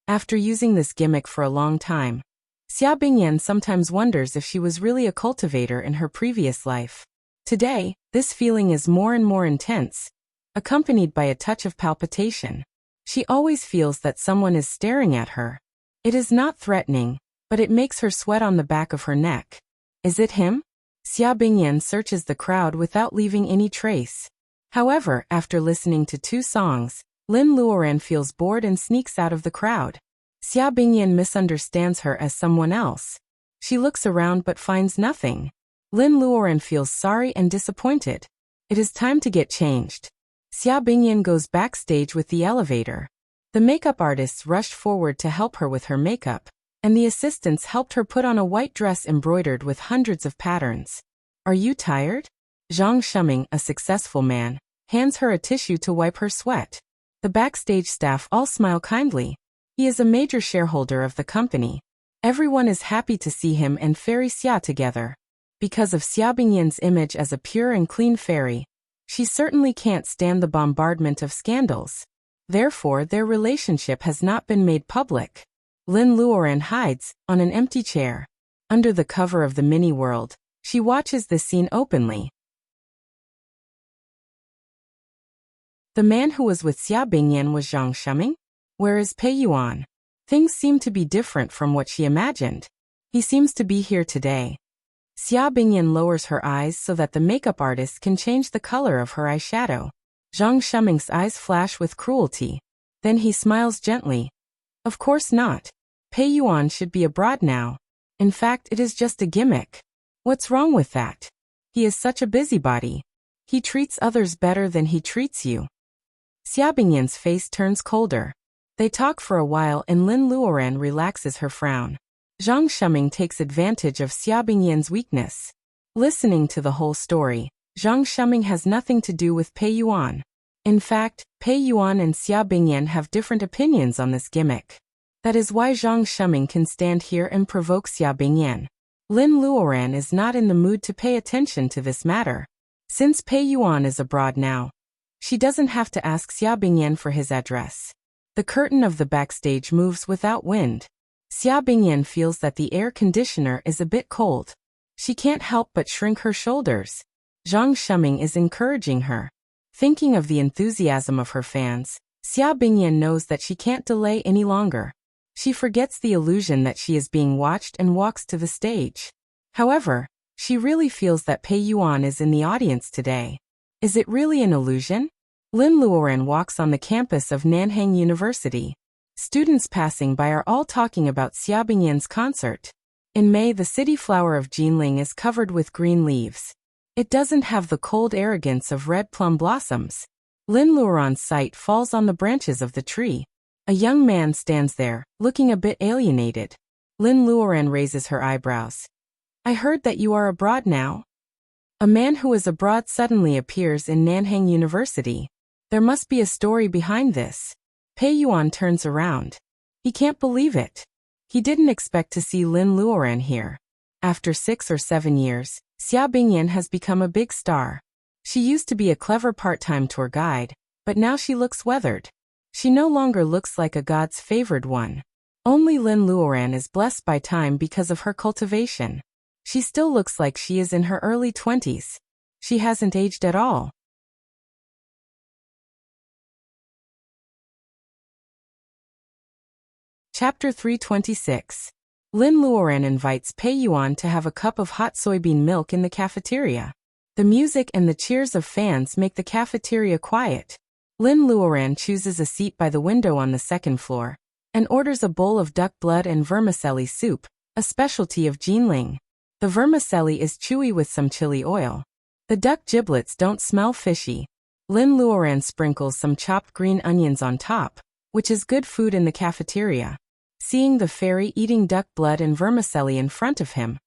Speaker 1: After using this gimmick for a long time, Xia Bingyan sometimes wonders if she was really a cultivator in her previous life. Today, this feeling is more and more intense, accompanied by a touch of palpitation. She always feels that someone is staring at her. It is not threatening, but it makes her sweat on the back of her neck. Is it him? Xia Bingyan searches the crowd without leaving any trace. However, after listening to 2 songs, Lin Luoran feels bored and sneaks out of the crowd. Xia Bingyan misunderstands her as someone else. She looks around but finds nothing. Lin Luoran feels sorry and disappointed. It is time to get changed. Xia Bingyan goes backstage with the elevator. The makeup artists rushed forward to help her with her makeup, and the assistants helped her put on a white dress embroidered with hundreds of patterns. Are you tired? Zhang Shuming, a successful man, hands her a tissue to wipe her sweat. The backstage staff all smile kindly. He is a major shareholder of the company. Everyone is happy to see him and Fairy Xia together. Because of Xia Bingyan's image as a pure and clean fairy, she certainly can't stand the bombardment of scandals. Therefore, their relationship has not been made public. Lin Luoran hides on an empty chair. Under the cover of the mini-world, she watches this scene openly. The man who was with Xia Bingyan was Zhang Shuming? Where is Pei Yuan? Things seem to be different from what she imagined. He seems to be here today. Xia Bingyan lowers her eyes so that the makeup artist can change the color of her eyeshadow. Zhang Shuming's eyes flash with cruelty. Then he smiles gently. Of course not. Pei Yuan should be abroad now. In fact, it is just a gimmick. What's wrong with that? He is such a busybody. He treats others better than he treats you. Xia Bingyan's face turns colder. They talk for a while and Lin Luoran relaxes her frown. Zhang Shuming takes advantage of Xia Bingyan's weakness. Listening to the whole story, Zhang Shuming has nothing to do with Pei Yuan. In fact, Pei Yuan and Xia Bingyan have different opinions on this gimmick. That is why Zhang Shuming can stand here and provoke Xia Bingyan. Lin Luoran is not in the mood to pay attention to this matter. Since Pei Yuan is abroad now, she doesn't have to ask Xia Bingyan for his address. The curtain of the backstage moves without wind. Xia Bingyan feels that the air conditioner is a bit cold. She can't help but shrink her shoulders. Zhang Shuming is encouraging her. Thinking of the enthusiasm of her fans, Xia Bingyan knows that she can't delay any longer. She forgets the illusion that she is being watched and walks to the stage. However, she really feels that Pei Yuan is in the audience today. Is it really an illusion? Lin Luoran walks on the campus of Nanhang University. Students passing by are all talking about Xia Bingyan's concert. In May, the city flower of Jinling is covered with green leaves. It doesn't have the cold arrogance of red plum blossoms. Lin Luoran's sight falls on the branches of the tree. A young man stands there, looking a bit alienated. Lin Luoran raises her eyebrows. I heard that you are abroad now. A man who is abroad suddenly appears in Nanhang University. There must be a story behind this. Pei Yuan turns around. He can't believe it. He didn't expect to see Lin Luoran here. After 6 or 7 years, Xia Bingyan has become a big star. She used to be a clever part-time tour guide, but now she looks weathered. She no longer looks like a god's favored one. Only Lin Luoran is blessed by time because of her cultivation. She still looks like she is in her early 20s. She hasn't aged at all. Chapter 326. Lin Luoran invites Pei Yuan to have a cup of hot soybean milk in the cafeteria. The music and the cheers of fans make the cafeteria quiet. Lin Luoran chooses a seat by the window on the second floor and orders a bowl of duck blood and vermicelli soup, a specialty of Jinling. The vermicelli is chewy with some chili oil. The duck giblets don't smell fishy. Lin Luoran sprinkles some chopped green onions on top, which is good food in the cafeteria. Seeing the fairy eating duck blood and vermicelli in front of him,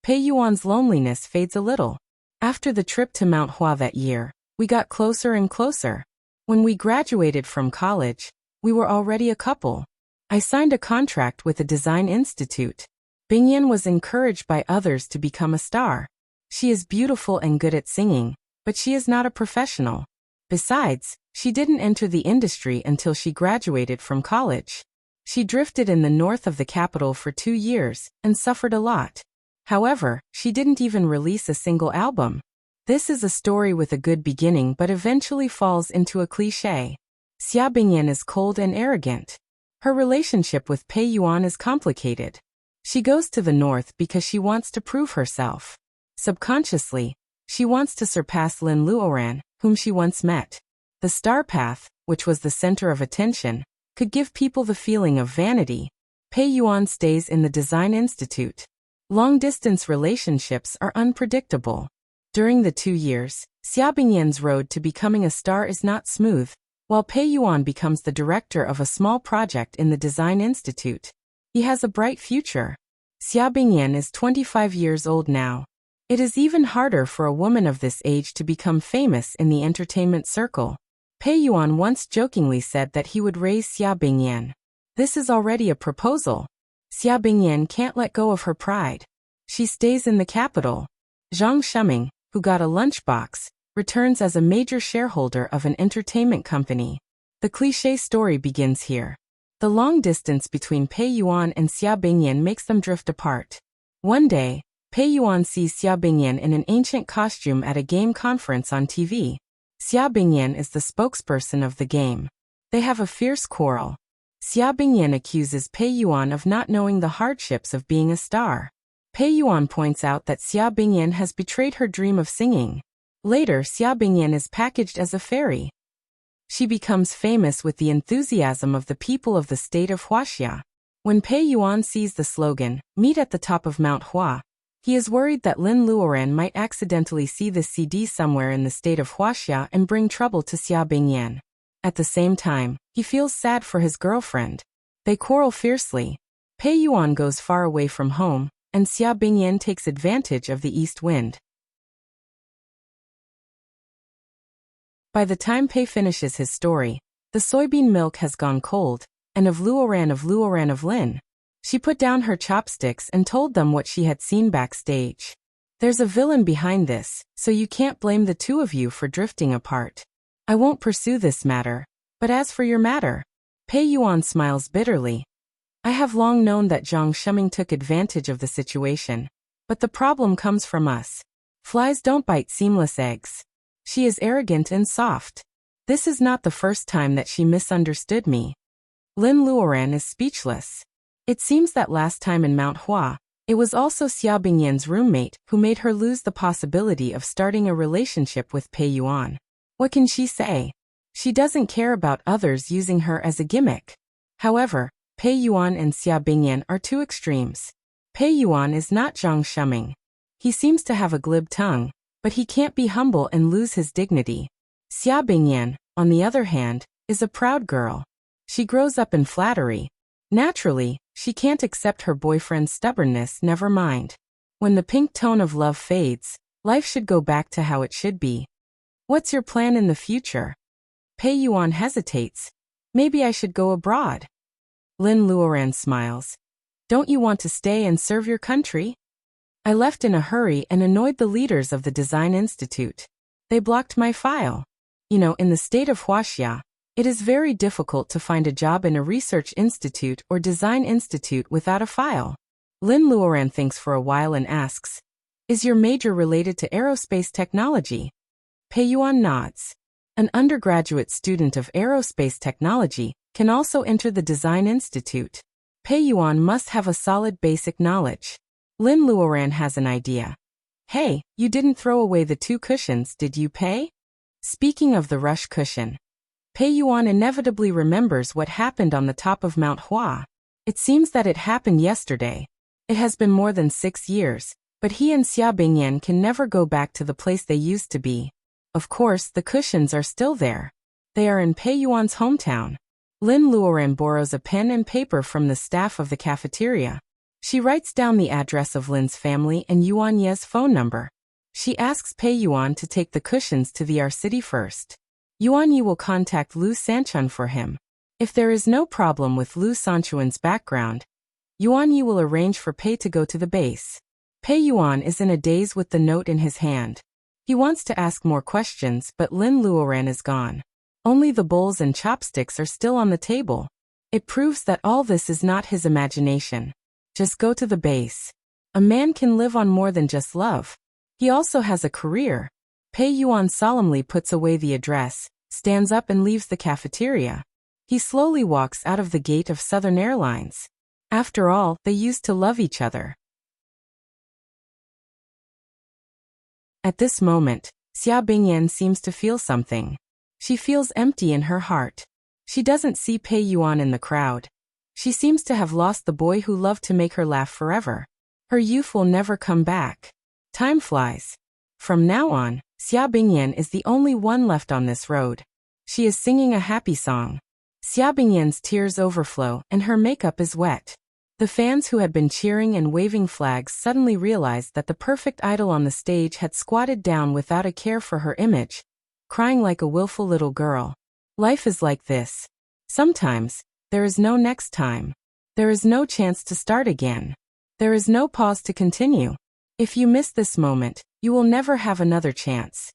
Speaker 1: Pei Yuan's loneliness fades a little. After the trip to Mount Hua that year, we got closer and closer. When we graduated from college, we were already a couple. I signed a contract with a design institute. Bingyan was encouraged by others to become a star. She is beautiful and good at singing, but she is not a professional. Besides, she didn't enter the industry until she graduated from college. She drifted in the north of the capital for 2 years and suffered a lot. However, she didn't even release a single album. This is a story with a good beginning but eventually falls into a cliché. Xia Bingyan is cold and arrogant. Her relationship with Pei Yuan is complicated. She goes to the north because she wants to prove herself. Subconsciously, she wants to surpass Lin Luoran, whom she once met. The star path, which was the center of attention, could give people the feeling of vanity. Pei Yuan stays in the Design Institute. Long-distance relationships are unpredictable. During the 2 years, Xia Bingyan's road to becoming a star is not smooth, while Pei Yuan becomes the director of a small project in the Design Institute. He has a bright future. Xia Bingyan is 25 years old now. It is even harder for a woman of this age to become famous in the entertainment circle. Pei Yuan once jokingly said that he would raise Xia Bingyan. This is already a proposal. Xia Bingyan can't let go of her pride. She stays in the capital. Zhang Shuming, who got a lunchbox, returns as a major shareholder of an entertainment company. The cliché story begins here. The long distance between Pei Yuan and Xia Bingyan makes them drift apart. One day, Pei Yuan sees Xia Bingyan in an ancient costume at a game conference on TV. Xia Bingyan is the spokesperson of the game. They have a fierce quarrel. Xia Bingyan accuses Pei Yuan of not knowing the hardships of being a star. Pei Yuan points out that Xia Bingyan has betrayed her dream of singing. Later, Xia Bingyan is packaged as a fairy. She becomes famous with the enthusiasm of the people of the state of Wuxia. When Pei Yuan sees the slogan, "Meet at the top of Mount Hua," he is worried that Lin Luoran might accidentally see the CD somewhere in the state of Wuxia and bring trouble to Xia Bingyan. At the same time, he feels sad for his girlfriend. They quarrel fiercely. Pei Yuan goes far away from home, and Xia Bingyan takes advantage of the east wind. By the time Pei finishes his story, the soybean milk has gone cold, and of Luoran of Lin. She put down her chopsticks and told them what she had seen backstage. There's a villain behind this, so you can't blame the two of you for drifting apart. I won't pursue this matter, but as for your matter, Pei Yuan smiles bitterly. I have long known that Zhang Shuming took advantage of the situation, but the problem comes from us. Flies don't bite seamless eggs. She is arrogant and soft. This is not the first time that she misunderstood me. Lin Luoran is speechless. It seems that last time in Mount Hua, it was also Xia Bingyan's roommate who made her lose the possibility of starting a relationship with Pei Yuan. What can she say? She doesn't care about others using her as a gimmick. However, Pei Yuan and Xia Bingyan are two extremes. Pei Yuan is not Zhang Shuming. He seems to have a glib tongue, but he can't be humble and lose his dignity. Xia Bingyan, on the other hand, is a proud girl. She grows up in flattery. Naturally, she can't accept her boyfriend's stubbornness, never mind. When the pink tone of love fades, life should go back to how it should be. What's your plan in the future? Pei Yuan hesitates. Maybe I should go abroad. Lin Luoran smiles. Don't you want to stay and serve your country? I left in a hurry and annoyed the leaders of the Design Institute. They blocked my file. In the state of Wuxia, it is very difficult to find a job in a research institute or design institute without a file. Lin Luoran thinks for a while and asks, is your major related to aerospace technology? Pei Yuan nods. An undergraduate student of aerospace technology can also enter the design institute. Pei Yuan must have a solid basic knowledge. Lin Luoran has an idea. Hey, you didn't throw away the 2 cushions, did you, Pei? Speaking of the rush cushion, Pei Yuan inevitably remembers what happened on the top of Mount Hua. It seems that it happened yesterday. It has been more than 6 years, but he and Xia Bingyan can never go back to the place they used to be. Of course, the cushions are still there. They are in Pei Yuan's hometown. Lin Luoran borrows a pen and paper from the staff of the cafeteria. She writes down the address of Lin's family and Yuan Ye's phone number. She asks Pei Yuan to take the cushions to the city first. Yuan Yi will contact Lu Sanchun for him. If there is no problem with Lu Sanchun's background, Yuan Yi will arrange for Pei to go to the base. Pei Yuan is in a daze with the note in his hand. He wants to ask more questions, but Lin Luoran is gone. Only the bowls and chopsticks are still on the table. It proves that all this is not his imagination. Just go to the base. A man can live on more than just love. He also has a career. Pei Yuan solemnly puts away the address, stands up and leaves the cafeteria. He slowly walks out of the gate of Southern Airlines. After all, they used to love each other. At this moment, Xia Bingyan seems to feel something. She feels empty in her heart. She doesn't see Pei Yuan in the crowd. She seems to have lost the boy who loved to make her laugh forever. Her youth will never come back. Time flies. From now on, Xia Bingyan is the only one left on this road. She is singing a happy song. Xia Bingyan's tears overflow and her makeup is wet. The fans who had been cheering and waving flags suddenly realized that the perfect idol on the stage had squatted down without a care for her image, crying like a willful little girl. Life is like this. Sometimes, there is no next time. There is no chance to start again. There is no pause to continue. If you miss this moment, you will never have another chance.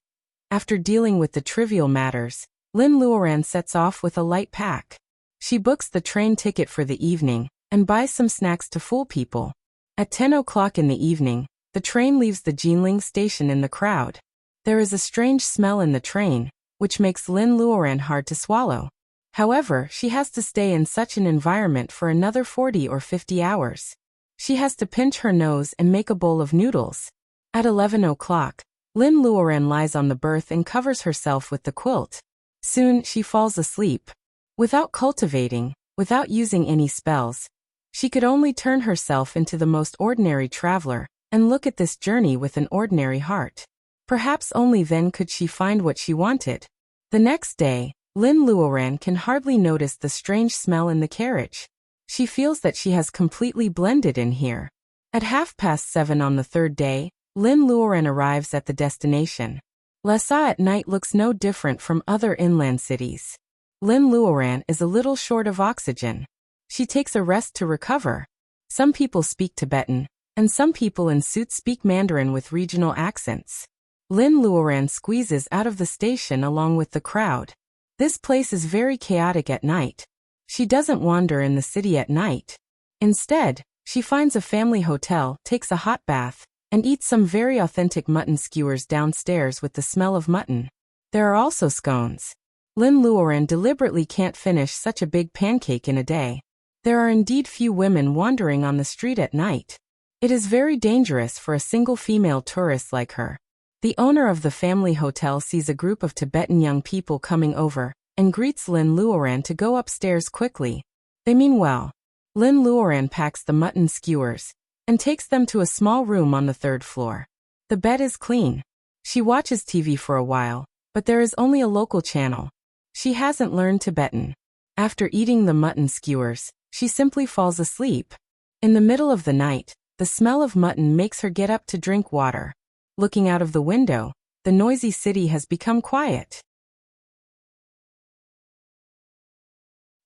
Speaker 1: After dealing with the trivial matters, Lin Luoran sets off with a light pack. She books the train ticket for the evening and buys some snacks to fool people. At 10 o'clock in the evening, the train leaves the Jinling station in the crowd. There is a strange smell in the train, which makes Lin Luoran hard to swallow. However, she has to stay in such an environment for another 40 or 50 hours. She has to pinch her nose and make a bowl of noodles. At 11 o'clock, Lin Luoran lies on the berth and covers herself with the quilt. Soon, she falls asleep. Without cultivating, without using any spells, she could only turn herself into the most ordinary traveler and look at this journey with an ordinary heart. Perhaps only then could she find what she wanted. The next day, Lin Luoran can hardly notice the strange smell in the carriage. She feels that she has completely blended in here. At 7:30 on the third day, Lin Luoran arrives at the destination. Lhasa at night looks no different from other inland cities. Lin Luoran is a little short of oxygen. She takes a rest to recover. Some people speak Tibetan, and some people in suits speak Mandarin with regional accents. Lin Luoran squeezes out of the station along with the crowd. This place is very chaotic at night. She doesn't wander in the city at night. Instead, she finds a family hotel, takes a hot bath, and eats some very authentic mutton skewers downstairs with the smell of mutton. There are also scones. Lin Luoran deliberately can't finish such a big pancake in a day. There are indeed few women wandering on the street at night. It is very dangerous for a single female tourist like her. The owner of the family hotel sees a group of Tibetan young people coming over and greets Lin Luoran to go upstairs quickly. They mean well. Lin Luoran packs the mutton skewers and takes them to a small room on the third floor. The bed is clean. She watches TV for a while, but there is only a local channel. She hasn't learned Tibetan. After eating the mutton skewers, she simply falls asleep. In the middle of the night, the smell of mutton makes her get up to drink water. Looking out of the window, the noisy city has become quiet.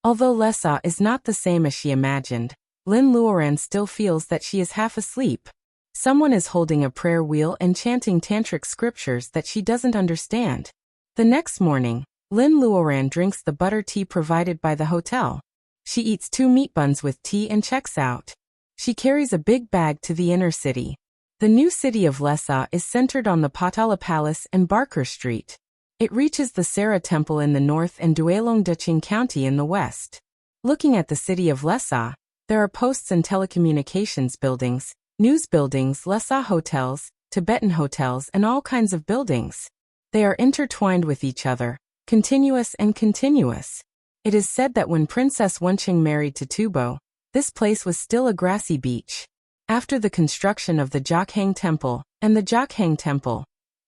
Speaker 1: Although Lhasa is not the same as she imagined, Lin Luoran still feels that she is half asleep. Someone is holding a prayer wheel and chanting tantric scriptures that she doesn't understand. The next morning, Lin Luoran drinks the butter tea provided by the hotel. She eats 2 meat buns with tea and checks out. She carries a big bag to the inner city. The new city of Lhasa is centered on the Patala Palace and Barker Street. It reaches the Sera Temple in the north and Duelong-Duching County in the west. Looking at the city of Lhasa, there are posts and telecommunications buildings, news buildings, Lhasa hotels, Tibetan hotels, and all kinds of buildings. They are intertwined with each other, continuous and continuous. It is said that when Princess Wenqing married to Tubo, this place was still a grassy beach. After the construction of the Jokhang Temple and the Jokhang Temple,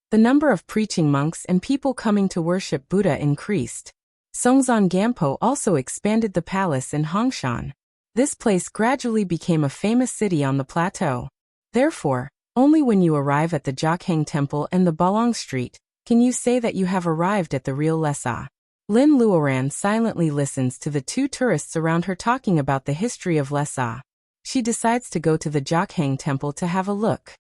Speaker 1: the number of preaching monks and people coming to worship Buddha increased. Songzon Gampo also expanded the palace in Hongshan. This place gradually became a famous city on the plateau. Therefore, only when you arrive at the Jokhang Temple and the Balong Street can you say that you have arrived at the real Lhasa. Lin Luoran silently listens to the 2 tourists around her talking about the history of Lhasa. She decides to go to the Jokhang Temple to have a look.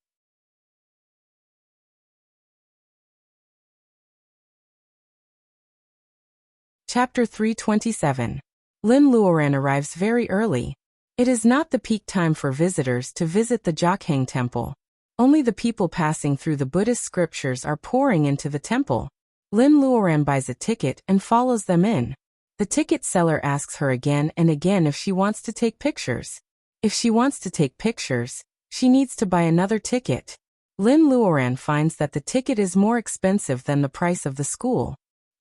Speaker 1: Chapter 327. Lin Luoran arrives very early. It is not the peak time for visitors to visit the Jokhang Temple. Only the people passing through the Buddhist scriptures are pouring into the temple. Lin Luoran buys a ticket and follows them in. The ticket seller asks her again and again if she wants to take pictures. If she wants to take pictures, she needs to buy another ticket. Lin Luoran finds that the ticket is more expensive than the price of the school.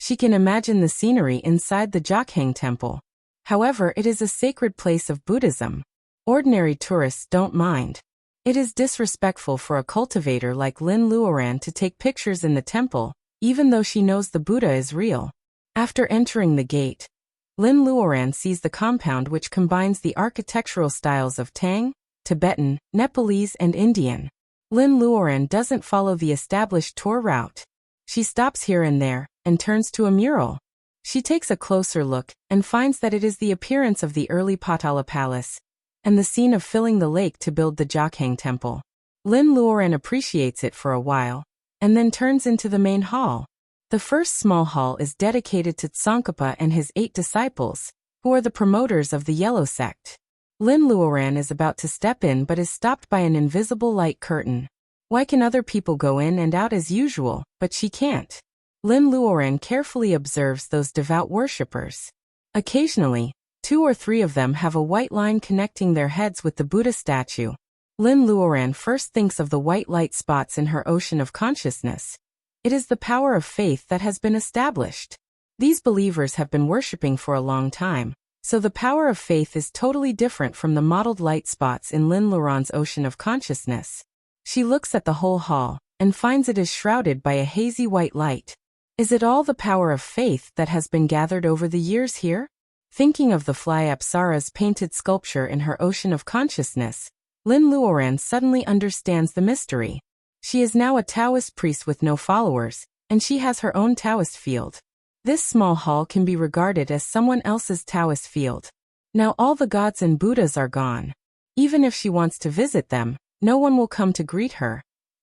Speaker 1: She can imagine the scenery inside the Jokhang Temple. However, it is a sacred place of Buddhism. Ordinary tourists don't mind. It is disrespectful for a cultivator like Lin Luoran to take pictures in the temple, even though she knows the Buddha is real. After entering the gate, Lin Luoran sees the compound which combines the architectural styles of Tang, Tibetan, Nepalese and Indian. Lin Luoran doesn't follow the established tour route. She stops here and there, and turns to a mural. She takes a closer look, and finds that it is the appearance of the early Patala Palace, and the scene of filling the lake to build the Jokhang Temple. Lin Luoran appreciates it for a while, and then turns into the main hall. The first small hall is dedicated to Tsongkhapa and his 8 disciples, who are the promoters of the Yellow Sect. Lin Luoran is about to step in but is stopped by an invisible light curtain. Why can other people go in and out as usual, but she can't? Lin Luoran carefully observes those devout worshippers. Occasionally, 2 or 3 of them have a white line connecting their heads with the Buddha statue. Lin Luoran first thinks of the white light spots in her ocean of consciousness. It is the power of faith that has been established. These believers have been worshipping for a long time, so the power of faith is totally different from the mottled light spots in Lin Luoran's ocean of consciousness. She looks at the whole hall, and finds it is shrouded by a hazy white light. Is it all the power of faith that has been gathered over the years here? Thinking of the fly Apsara's painted sculpture in her ocean of consciousness, Lin Luoran suddenly understands the mystery. She is now a Taoist priest with no followers, and she has her own Taoist field. This small hall can be regarded as someone else's Taoist field. Now all the gods and Buddhas are gone. Even if she wants to visit them, no one will come to greet her.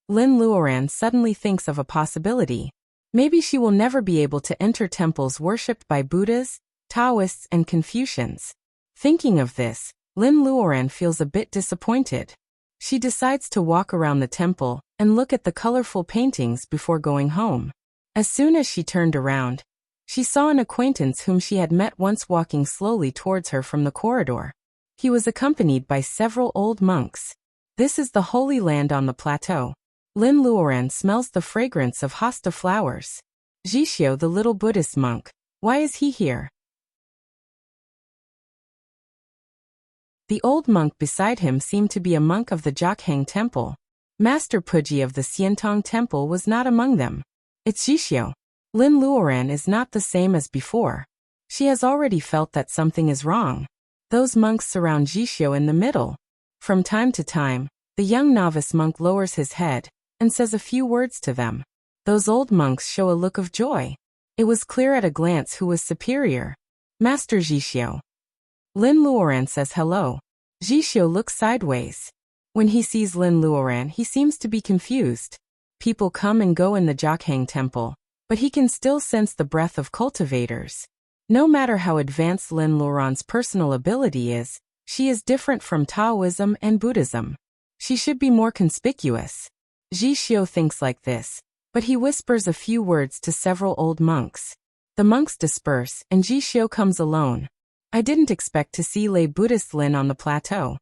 Speaker 1: Lin Luoran suddenly thinks of a possibility. Maybe she will never be able to enter temples worshipped by Buddhas, Taoists and Confucians. Thinking of this, Lin Luoran feels a bit disappointed. She decides to walk around the temple and look at the colorful paintings before going home. As soon as she turned around, she saw an acquaintance whom she had met once walking slowly towards her from the corridor. He was accompanied by several old monks. This is the Holy Land on the plateau. Lin Luoran smells the fragrance of hosta flowers. Jishio, the little Buddhist monk, why is he here? The old monk beside him seemed to be a monk of the Jokhang Temple. Master Puji of the Xiantong Temple was not among them. It's Jishio. Lin Luoran is not the same as before. She has already felt that something is wrong. Those monks surround Jishio in the middle. From time to time, the young novice monk lowers his head and says a few words to them. Those old monks show a look of joy. It was clear at a glance who was superior. Master Jishio. Lin Luoran says hello. Jishio looks sideways. When he sees Lin Luoran, he seems to be confused. People come and go in the Jokhang Temple, but he can still sense the breath of cultivators. No matter how advanced Lin Luoran's personal ability is, she is different from Taoism and Buddhism. She should be more conspicuous. Jishio thinks like this, but he whispers a few words to several old monks. The monks disperse, and Jishio comes alone. I didn't expect to see lay Buddhist Lin on the plateau.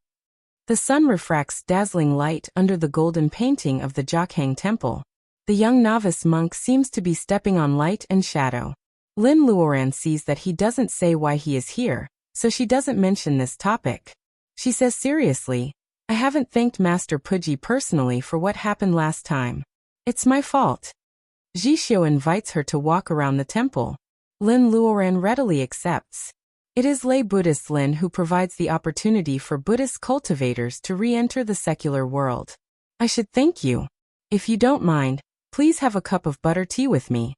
Speaker 1: The sun refracts dazzling light under the golden painting of the Jokhang Temple. The young novice monk seems to be stepping on light and shadow. Lin Luoran sees that he doesn't say why he is here, so she doesn't mention this topic. She says seriously, I haven't thanked Master Puji personally for what happened last time. It's my fault. Jishio invites her to walk around the temple. Lin Luoran readily accepts. It is lay Buddhist Lin who provides the opportunity for Buddhist cultivators to re-enter the secular world. I should thank you. If you don't mind, please have a cup of butter tea with me.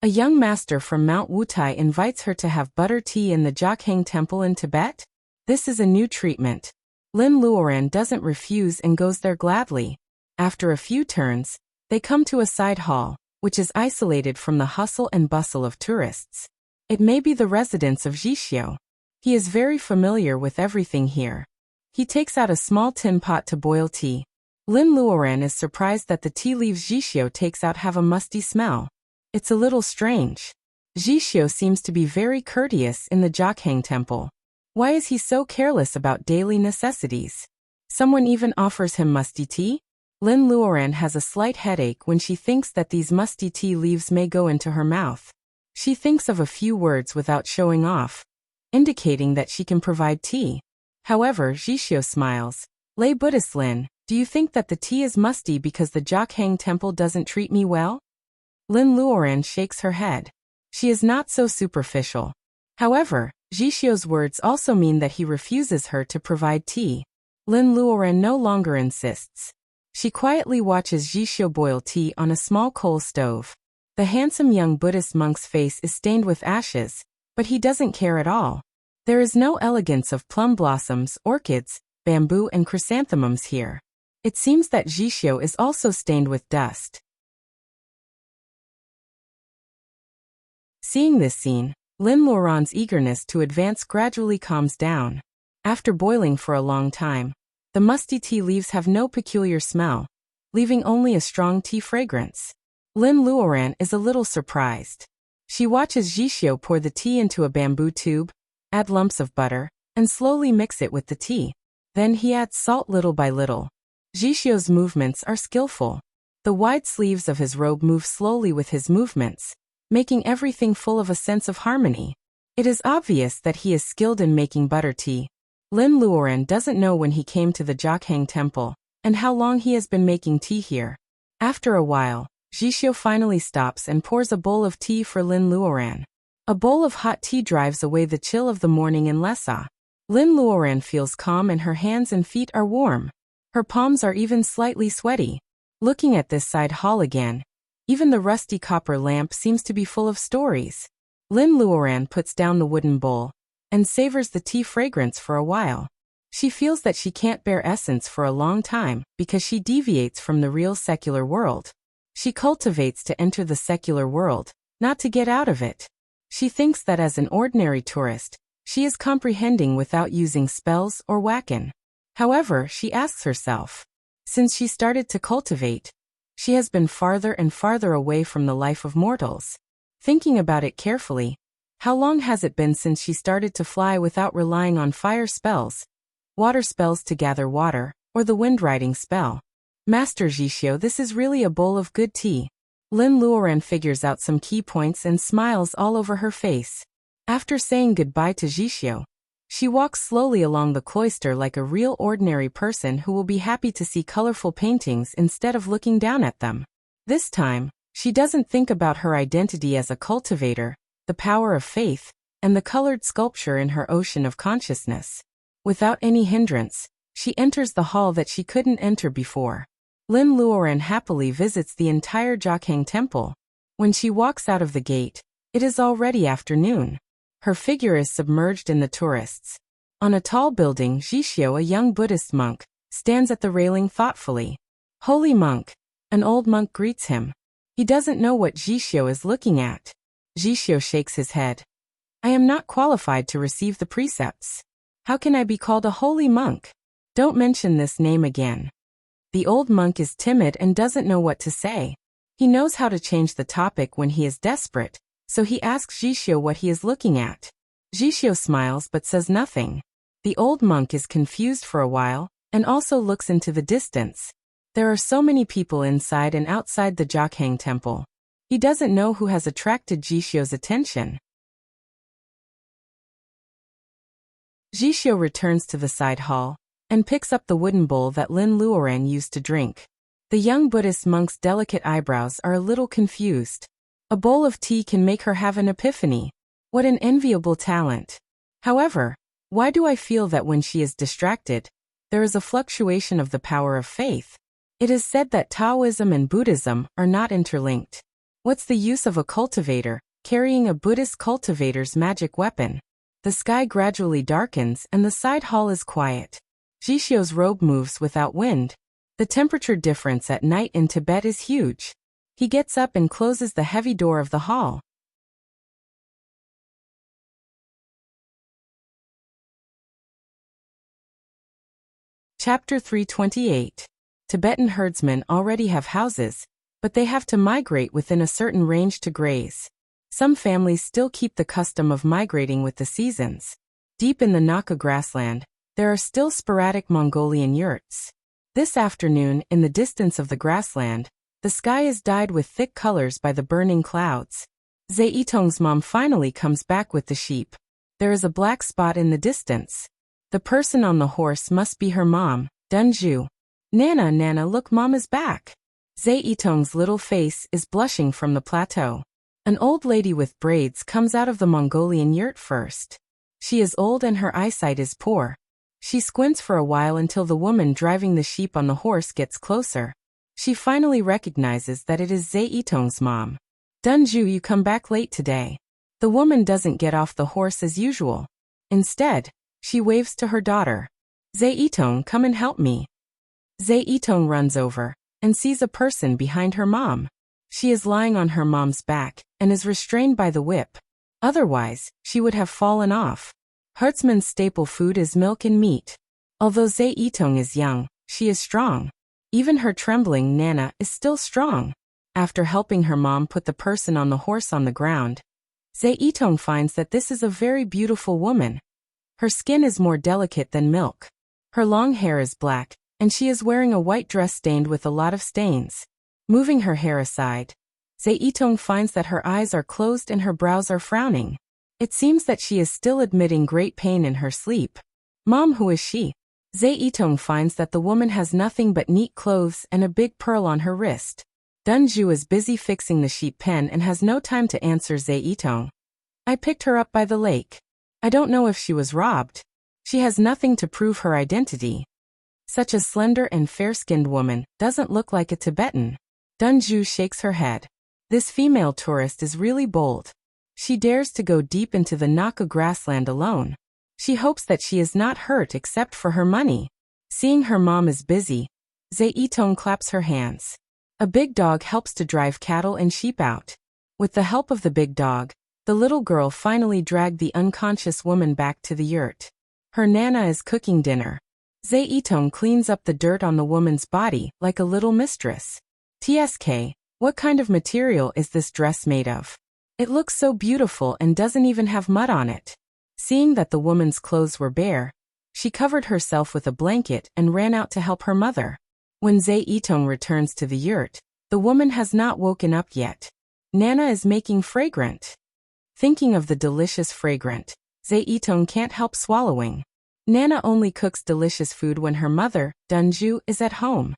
Speaker 1: A young master from Mount Wutai invites her to have butter tea in the Jokhang Temple in Tibet. This is a new treatment. Lin Luoran doesn't refuse and goes there gladly. After a few turns, they come to a side hall, which is isolated from the hustle and bustle of tourists. It may be the residence of Jishio. He is very familiar with everything here. He takes out a small tin pot to boil tea. Lin Luoran is surprised that the tea leaves Jishio takes out have a musty smell. It's a little strange. Jishio seems to be very courteous in the Jokhang Temple. Why is he so careless about daily necessities? Someone even offers him musty tea? Lin Luoran has a slight headache when she thinks that these musty tea leaves may go into her mouth. She thinks of a few words without showing off, indicating that she can provide tea. However, Jishio smiles. Lay Buddhist Lin, do you think that the tea is musty because the Jokhang Temple doesn't treat me well? Lin Luoran shakes her head. She is not so superficial. However, Jishio's words also mean that he refuses her to provide tea. Lin Luoran no longer insists. She quietly watches Jishio boil tea on a small coal stove. The handsome young Buddhist monk's face is stained with ashes, but he doesn't care at all. There is no elegance of plum blossoms, orchids, bamboo and chrysanthemums here. It seems that Jishio is also stained with dust. Seeing this scene, Lin Luoran's eagerness to advance gradually calms down. After boiling for a long time, the musty tea leaves have no peculiar smell, leaving only a strong tea fragrance. Lin Luoran is a little surprised. She watches Jishio pour the tea into a bamboo tube, add lumps of butter, and slowly mix it with the tea. Then he adds salt little by little. Jishio's movements are skillful. The wide sleeves of his robe move slowly with his movements, making everything full of a sense of harmony. It is obvious that he is skilled in making butter tea. Lin Luoran doesn't know when he came to the Jokhang Temple, and how long he has been making tea here. After a while, Jishio finally stops and pours a bowl of tea for Lin Luoran. A bowl of hot tea drives away the chill of the morning in Lhasa. Lin Luoran feels calm and her hands and feet are warm. Her palms are even slightly sweaty. Looking at this side hall again, even the rusty copper lamp seems to be full of stories. Lin Luoran puts down the wooden bowl and savors the tea fragrance for a while. She feels that she can't bear essence for a long time because she deviates from the real secular world. She cultivates to enter the secular world, not to get out of it. She thinks that as an ordinary tourist, she is comprehending without using spells or wacken. However, she asks herself, since she started to cultivate, she has been farther and farther away from the life of mortals. Thinking about it carefully, how long has it been since she started to fly without relying on fire spells, water spells to gather water, or the wind riding spell? Master Jishio, this is really a bowl of good tea. Lin Luoran figures out some key points and smiles all over her face. After saying goodbye to Jishio, she walks slowly along the cloister like a real ordinary person who will be happy to see colorful paintings instead of looking down at them. This time, she doesn't think about her identity as a cultivator, the power of faith, and the colored sculpture in her ocean of consciousness. Without any hindrance, she enters the hall that she couldn't enter before. Lin Luoran happily visits the entire Jokhang Temple. When she walks out of the gate, it is already afternoon. Her figure is submerged in the tourists. On a tall building, Jishio, a young Buddhist monk, stands at the railing thoughtfully. Holy monk! An old monk greets him. He doesn't know what Jishio is looking at. Jishio shakes his head. I am not qualified to receive the precepts. How can I be called a holy monk? Don't mention this name again. The old monk is timid and doesn't know what to say. He knows how to change the topic when he is desperate, so he asks Jishio what he is looking at. Jishio smiles but says nothing. The old monk is confused for a while, and also looks into the distance. There are so many people inside and outside the Jokhang Temple. He doesn't know who has attracted Jishio's attention. Jishio returns to the side hall and picks up the wooden bowl that Lin Luoran used to drink. The young Buddhist monk's delicate eyebrows are a little confused. A bowl of tea can make her have an epiphany. What an enviable talent. However, why do I feel that when she is distracted, there is a fluctuation of the power of faith? It is said that Taoism and Buddhism are not interlinked. What's the use of a cultivator carrying a Buddhist cultivator's magic weapon? The sky gradually darkens and the side hall is quiet. Jishio's robe moves without wind. The temperature difference at night in Tibet is huge. He gets up and closes the heavy door of the hall. Chapter 328. Tibetan herdsmen already have houses, but they have to migrate within a certain range to graze. Some families still keep the custom of migrating with the seasons. Deep in the Naka grassland, there are still sporadic Mongolian yurts. This afternoon, in the distance of the grassland, the sky is dyed with thick colors by the burning clouds. Zhe Yitong's mom finally comes back with the sheep. There is a black spot in the distance. The person on the horse must be her mom, Dunju. Nana, Nana, look, mom is back. Zhe Yitong's little face is blushing from the plateau. An old lady with braids comes out of the Mongolian yurt first. She is old and her eyesight is poor. She squints for a while until the woman driving the sheep on the horse gets closer. She finally recognizes that it is Zhe Yitong's mom. Dunju, you come back late today. The woman doesn't get off the horse as usual. Instead, she waves to her daughter. Zhe Yitong, come and help me. Zhe Yitong runs over and sees a person behind her mom. She is lying on her mom's back and is restrained by the whip. Otherwise, she would have fallen off. Herdsman's staple food is milk and meat. Although Zhe Yitong is young, she is strong. Even her trembling Nana is still strong. After helping her mom put the person on the horse on the ground, Zhe Yitong finds that this is a very beautiful woman. Her skin is more delicate than milk. Her long hair is black, and she is wearing a white dress stained with a lot of stains. Moving her hair aside, Zhe Yitong finds that her eyes are closed and her brows are frowning. It seems that she is still admitting great pain in her sleep. Mom, who is she? Zhe Yitong finds that the woman has nothing but neat clothes and a big pearl on her wrist. Dunju is busy fixing the sheep pen and has no time to answer Zhe Yitong. I picked her up by the lake. I don't know if she was robbed. She has nothing to prove her identity. Such a slender and fair-skinned woman doesn't look like a Tibetan. Dunju shakes her head. This female tourist is really bold. She dares to go deep into the Naka grassland alone. She hopes that she is not hurt except for her money. Seeing her mom is busy, Zhe Yitong claps her hands. A big dog helps to drive cattle and sheep out. With the help of the big dog, the little girl finally dragged the unconscious woman back to the yurt. Her Nana is cooking dinner. Zhe Yitong cleans up the dirt on the woman's body like a little mistress. TSK, what kind of material is this dress made of? It looks so beautiful and doesn't even have mud on it. Seeing that the woman's clothes were bare, she covered herself with a blanket and ran out to help her mother. When Zhe Yitong returns to the yurt, the woman has not woken up yet. Nana is making fragrant. Thinking of the delicious fragrant, Zhe Yitong can't help swallowing. Nana only cooks delicious food when her mother, Dunju, is at home.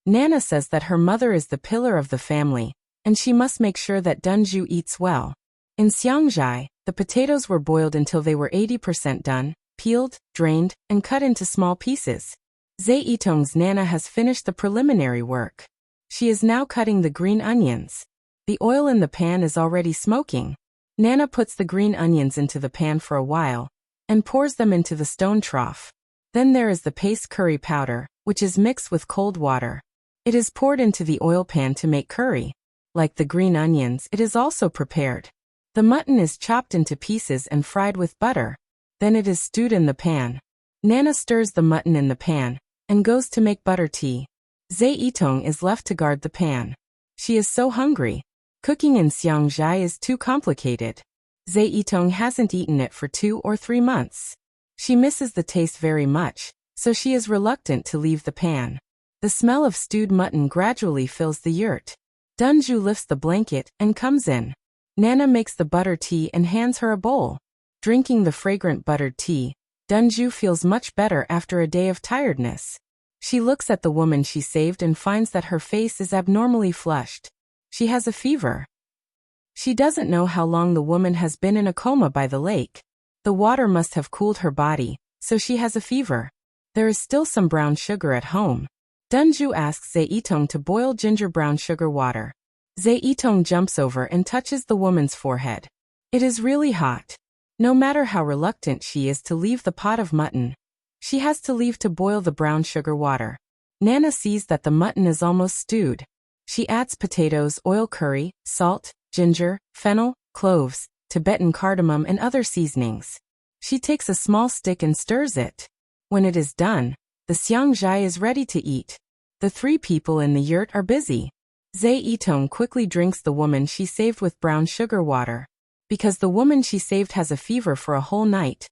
Speaker 1: Nana says that her mother is the pillar of the family, and she must make sure that Dunju eats well. In Xiangzhai, the potatoes were boiled until they were 80% done, peeled, drained, and cut into small pieces. Zhe Yitong's Nana has finished the preliminary work. She is now cutting the green onions. The oil in the pan is already smoking. Nana puts the green onions into the pan for a while, and pours them into the stone trough. Then there is the paste curry powder, which is mixed with cold water. It is poured into the oil pan to make curry. Like the green onions, it is also prepared. The mutton is chopped into pieces and fried with butter. Then it is stewed in the pan. Nana stirs the mutton in the pan, and goes to make butter tea. Zhe Yitong is left to guard the pan. She is so hungry. Cooking in Xiangzhai is too complicated. Zhe Yitong hasn't eaten it for 2 or 3 months. She misses the taste very much, so she is reluctant to leave the pan. The smell of stewed mutton gradually fills the yurt. Dunju lifts the blanket and comes in. Nana makes the butter tea and hands her a bowl. Drinking the fragrant buttered tea, Dunju feels much better after a day of tiredness. She looks at the woman she saved and finds that her face is abnormally flushed. She has a fever. She doesn't know how long the woman has been in a coma by the lake. The water must have cooled her body, so she has a fever. There is still some brown sugar at home. Dunju asks Zhe Yitong to boil ginger brown sugar water. Zhe Yitong jumps over and touches the woman's forehead. It is really hot. No matter how reluctant she is to leave the pot of mutton, she has to leave to boil the brown sugar water. Nana sees that the mutton is almost stewed. She adds potatoes, oil curry, salt, ginger, fennel, cloves, Tibetan cardamom and other seasonings. She takes a small stick and stirs it. When it is done, the Xiangzhai is ready to eat. The 3 people in the yurt are busy. Zhe Yitong quickly drinks the woman she saved with brown sugar water. Because the woman she saved has a fever for a whole night,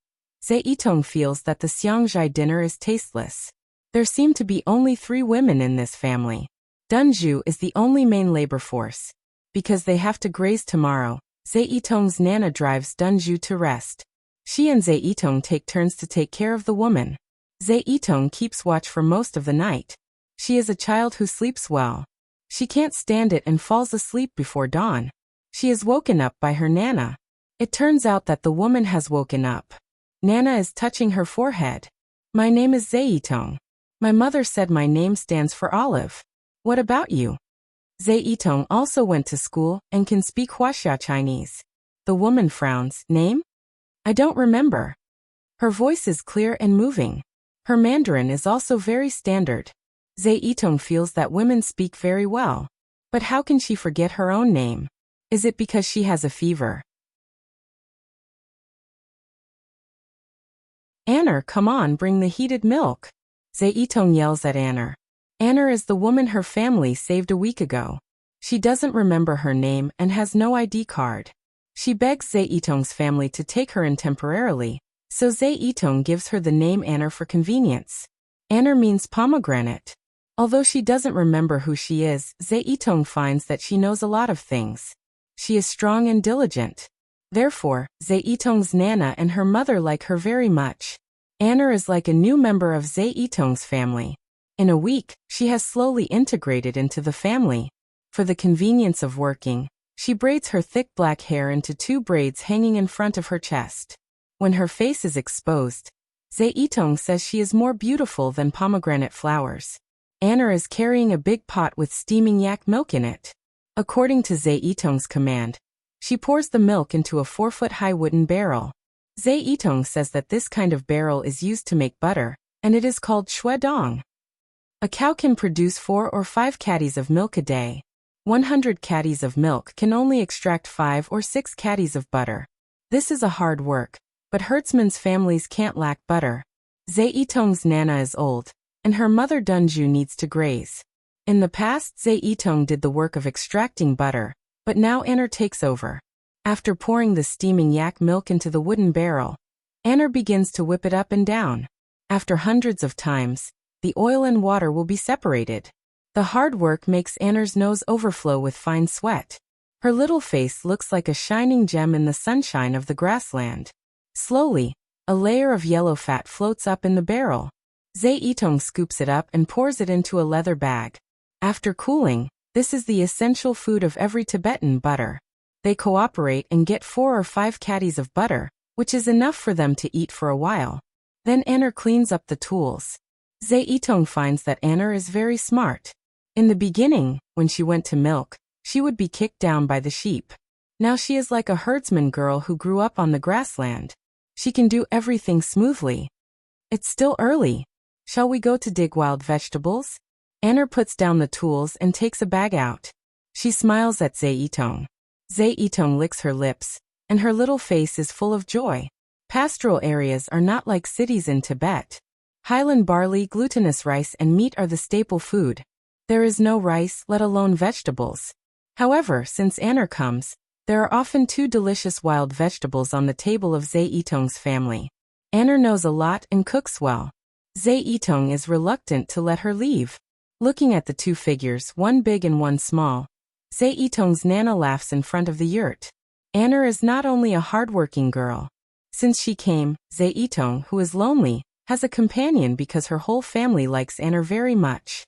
Speaker 1: Zhe Yitong feels that the Xiangzhai dinner is tasteless. There seem to be only 3 women in this family. Dunju is the only main labor force. Because they have to graze tomorrow, Zaitong's Nana drives Dunju to rest. She and Zaitong take turns to take care of the woman. Zaitong keeps watch for most of the night. She is a child who sleeps well. She can't stand it and falls asleep before dawn. She is woken up by her Nana. It turns out that the woman has woken up. Nana is touching her forehead. My name is Zaitong. My mother said my name stands for olive. What about you? Zaitong also went to school and can speak Wuxia Chinese. The woman frowns. Name? I don't remember. Her voice is clear and moving. Her Mandarin is also very standard. Zaitong feels that women speak very well. But how can she forget her own name? Is it because she has a fever? Anner, come on, bring the heated milk. Zaitong yells at Anner. Anner is the woman her family saved a week ago. She doesn't remember her name and has no ID card. She begs Zaitong's family to take her in temporarily, so Zaitong gives her the name Anner for convenience. Anner means pomegranate. Although she doesn't remember who she is, Zaitong finds that she knows a lot of things. She is strong and diligent. Therefore, Zaitong's Nana and her mother like her very much. Anner is like a new member of Zaitong's family. In a week, she has slowly integrated into the family. For the convenience of working, she braids her thick black hair into 2 braids hanging in front of her chest. When her face is exposed, Zaitong says she is more beautiful than pomegranate flowers. Anner is carrying a big pot with steaming yak milk in it. According to Zaitong's command, she pours the milk into a 4-foot-high wooden barrel. Zaitong says that this kind of barrel is used to make butter, and it is called shui dong. A cow can produce 4 or 5 catties of milk a day. 100 catties of milk can only extract 5 or 6 catties of butter. This is a hard work, but herdsmen's families can't lack butter. Zaitong's Nana is old, and her mother Dunju needs to graze. In the past, Zaitong did the work of extracting butter, but now Anner takes over. After pouring the steaming yak milk into the wooden barrel, Anner begins to whip it up and down. After hundreds of times, the oil and water will be separated. The hard work makes Anner's nose overflow with fine sweat. Her little face looks like a shining gem in the sunshine of the grassland. Slowly, a layer of yellow fat floats up in the barrel. Zaitong scoops it up and pours it into a leather bag. After cooling, this is the essential food of every Tibetan, butter. They cooperate and get 4 or 5 catties of butter, which is enough for them to eat for a while. Then Anner cleans up the tools. Zaitong finds that Anner is very smart. In the beginning, when she went to milk, she would be kicked down by the sheep. Now she is like a herdsman girl who grew up on the grassland. She can do everything smoothly. It's still early. Shall we go to dig wild vegetables? Anner puts down the tools and takes a bag out. She smiles at Zaitong. Zaitong licks her lips, and her little face is full of joy. Pastoral areas are not like cities in Tibet. Highland barley, glutinous rice and meat are the staple food. There is no rice, let alone vegetables. However, since Anner comes, there are often 2 delicious wild vegetables on the table of Zaitong's family. Anner knows a lot and cooks well. Zaitong is reluctant to let her leave. Looking at the 2 figures, one big and one small, Zaitong's Nana laughs in front of the yurt. Anner is not only a hardworking girl. Since she came, Zaitong, who is lonely, has a companion because her whole family likes Anner very much.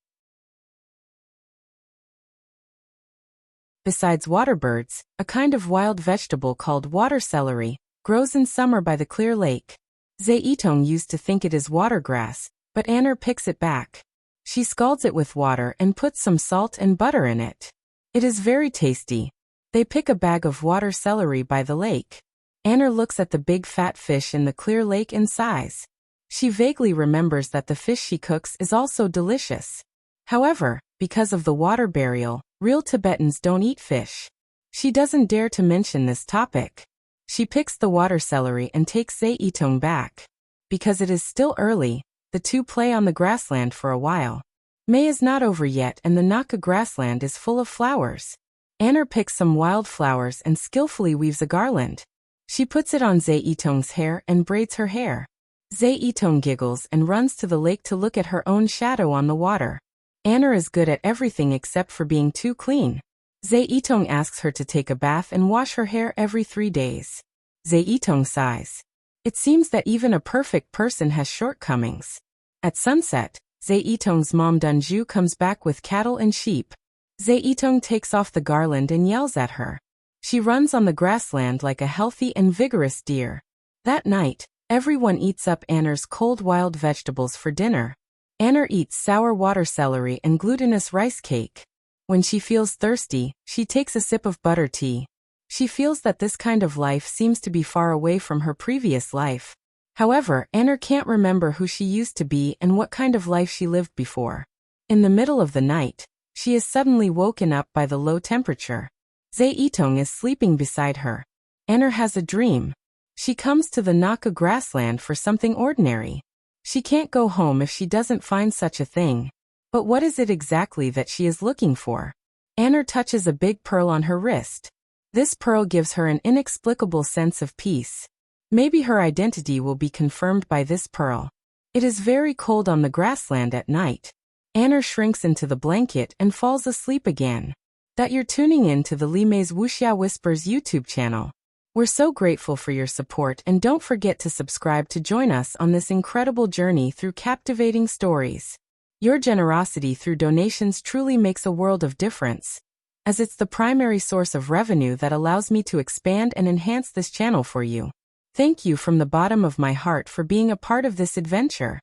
Speaker 1: Besides waterbirds, a kind of wild vegetable called water celery grows in summer by the clear lake. Zaitong used to think it is watergrass, but Anner picks it back. She scalds it with water and puts some salt and butter in it. It is very tasty. They pick a bag of water celery by the lake. Anner looks at the big fat fish in the clear lake and sighs. She vaguely remembers that the fish she cooks is also delicious. However, because of the water burial, real Tibetans don't eat fish. She doesn't dare to mention this topic. She picks the water celery and takes Zaitong back. Because it is still early, the 2 play on the grassland for a while. May is not over yet and the Naka grassland is full of flowers. Anner picks some wild flowers and skillfully weaves a garland. She puts it on Zaitong's hair and braids her hair. Zaitong giggles and runs to the lake to look at her own shadow on the water. Anna is good at everything except for being too clean. Zaitong asks her to take a bath and wash her hair every 3 days. Zaitong sighs. It seems that even a perfect person has shortcomings. At sunset, Zaitong's mom Dunju comes back with cattle and sheep. Zaitong takes off the garland and yells at her. She runs on the grassland like a healthy and vigorous deer. That night, everyone eats up Anna's cold wild vegetables for dinner. Anna eats sour water celery and glutinous rice cake. When she feels thirsty, she takes a sip of butter tea. She feels that this kind of life seems to be far away from her previous life. However, Anna can't remember who she used to be and what kind of life she lived before. In the middle of the night, she is suddenly woken up by the low temperature. Zaitong is sleeping beside her. Anna has a dream. She comes to the Naka grassland for something ordinary. She can't go home if she doesn't find such a thing. But what is it exactly that she is looking for? Anna touches a big pearl on her wrist. This pearl gives her an inexplicable sense of peace. Maybe her identity will be confirmed by this pearl. It is very cold on the grassland at night. Anna shrinks into the blanket and falls asleep again. That you're tuning in to the Lime's Wuxia Whispers YouTube channel. We're so grateful for your support, and don't forget to subscribe to join us on this incredible journey through captivating stories. Your generosity through donations truly makes a world of difference, as it's the primary source of revenue that allows me to expand and enhance this channel for you. Thank you from the bottom of my heart for being a part of this adventure.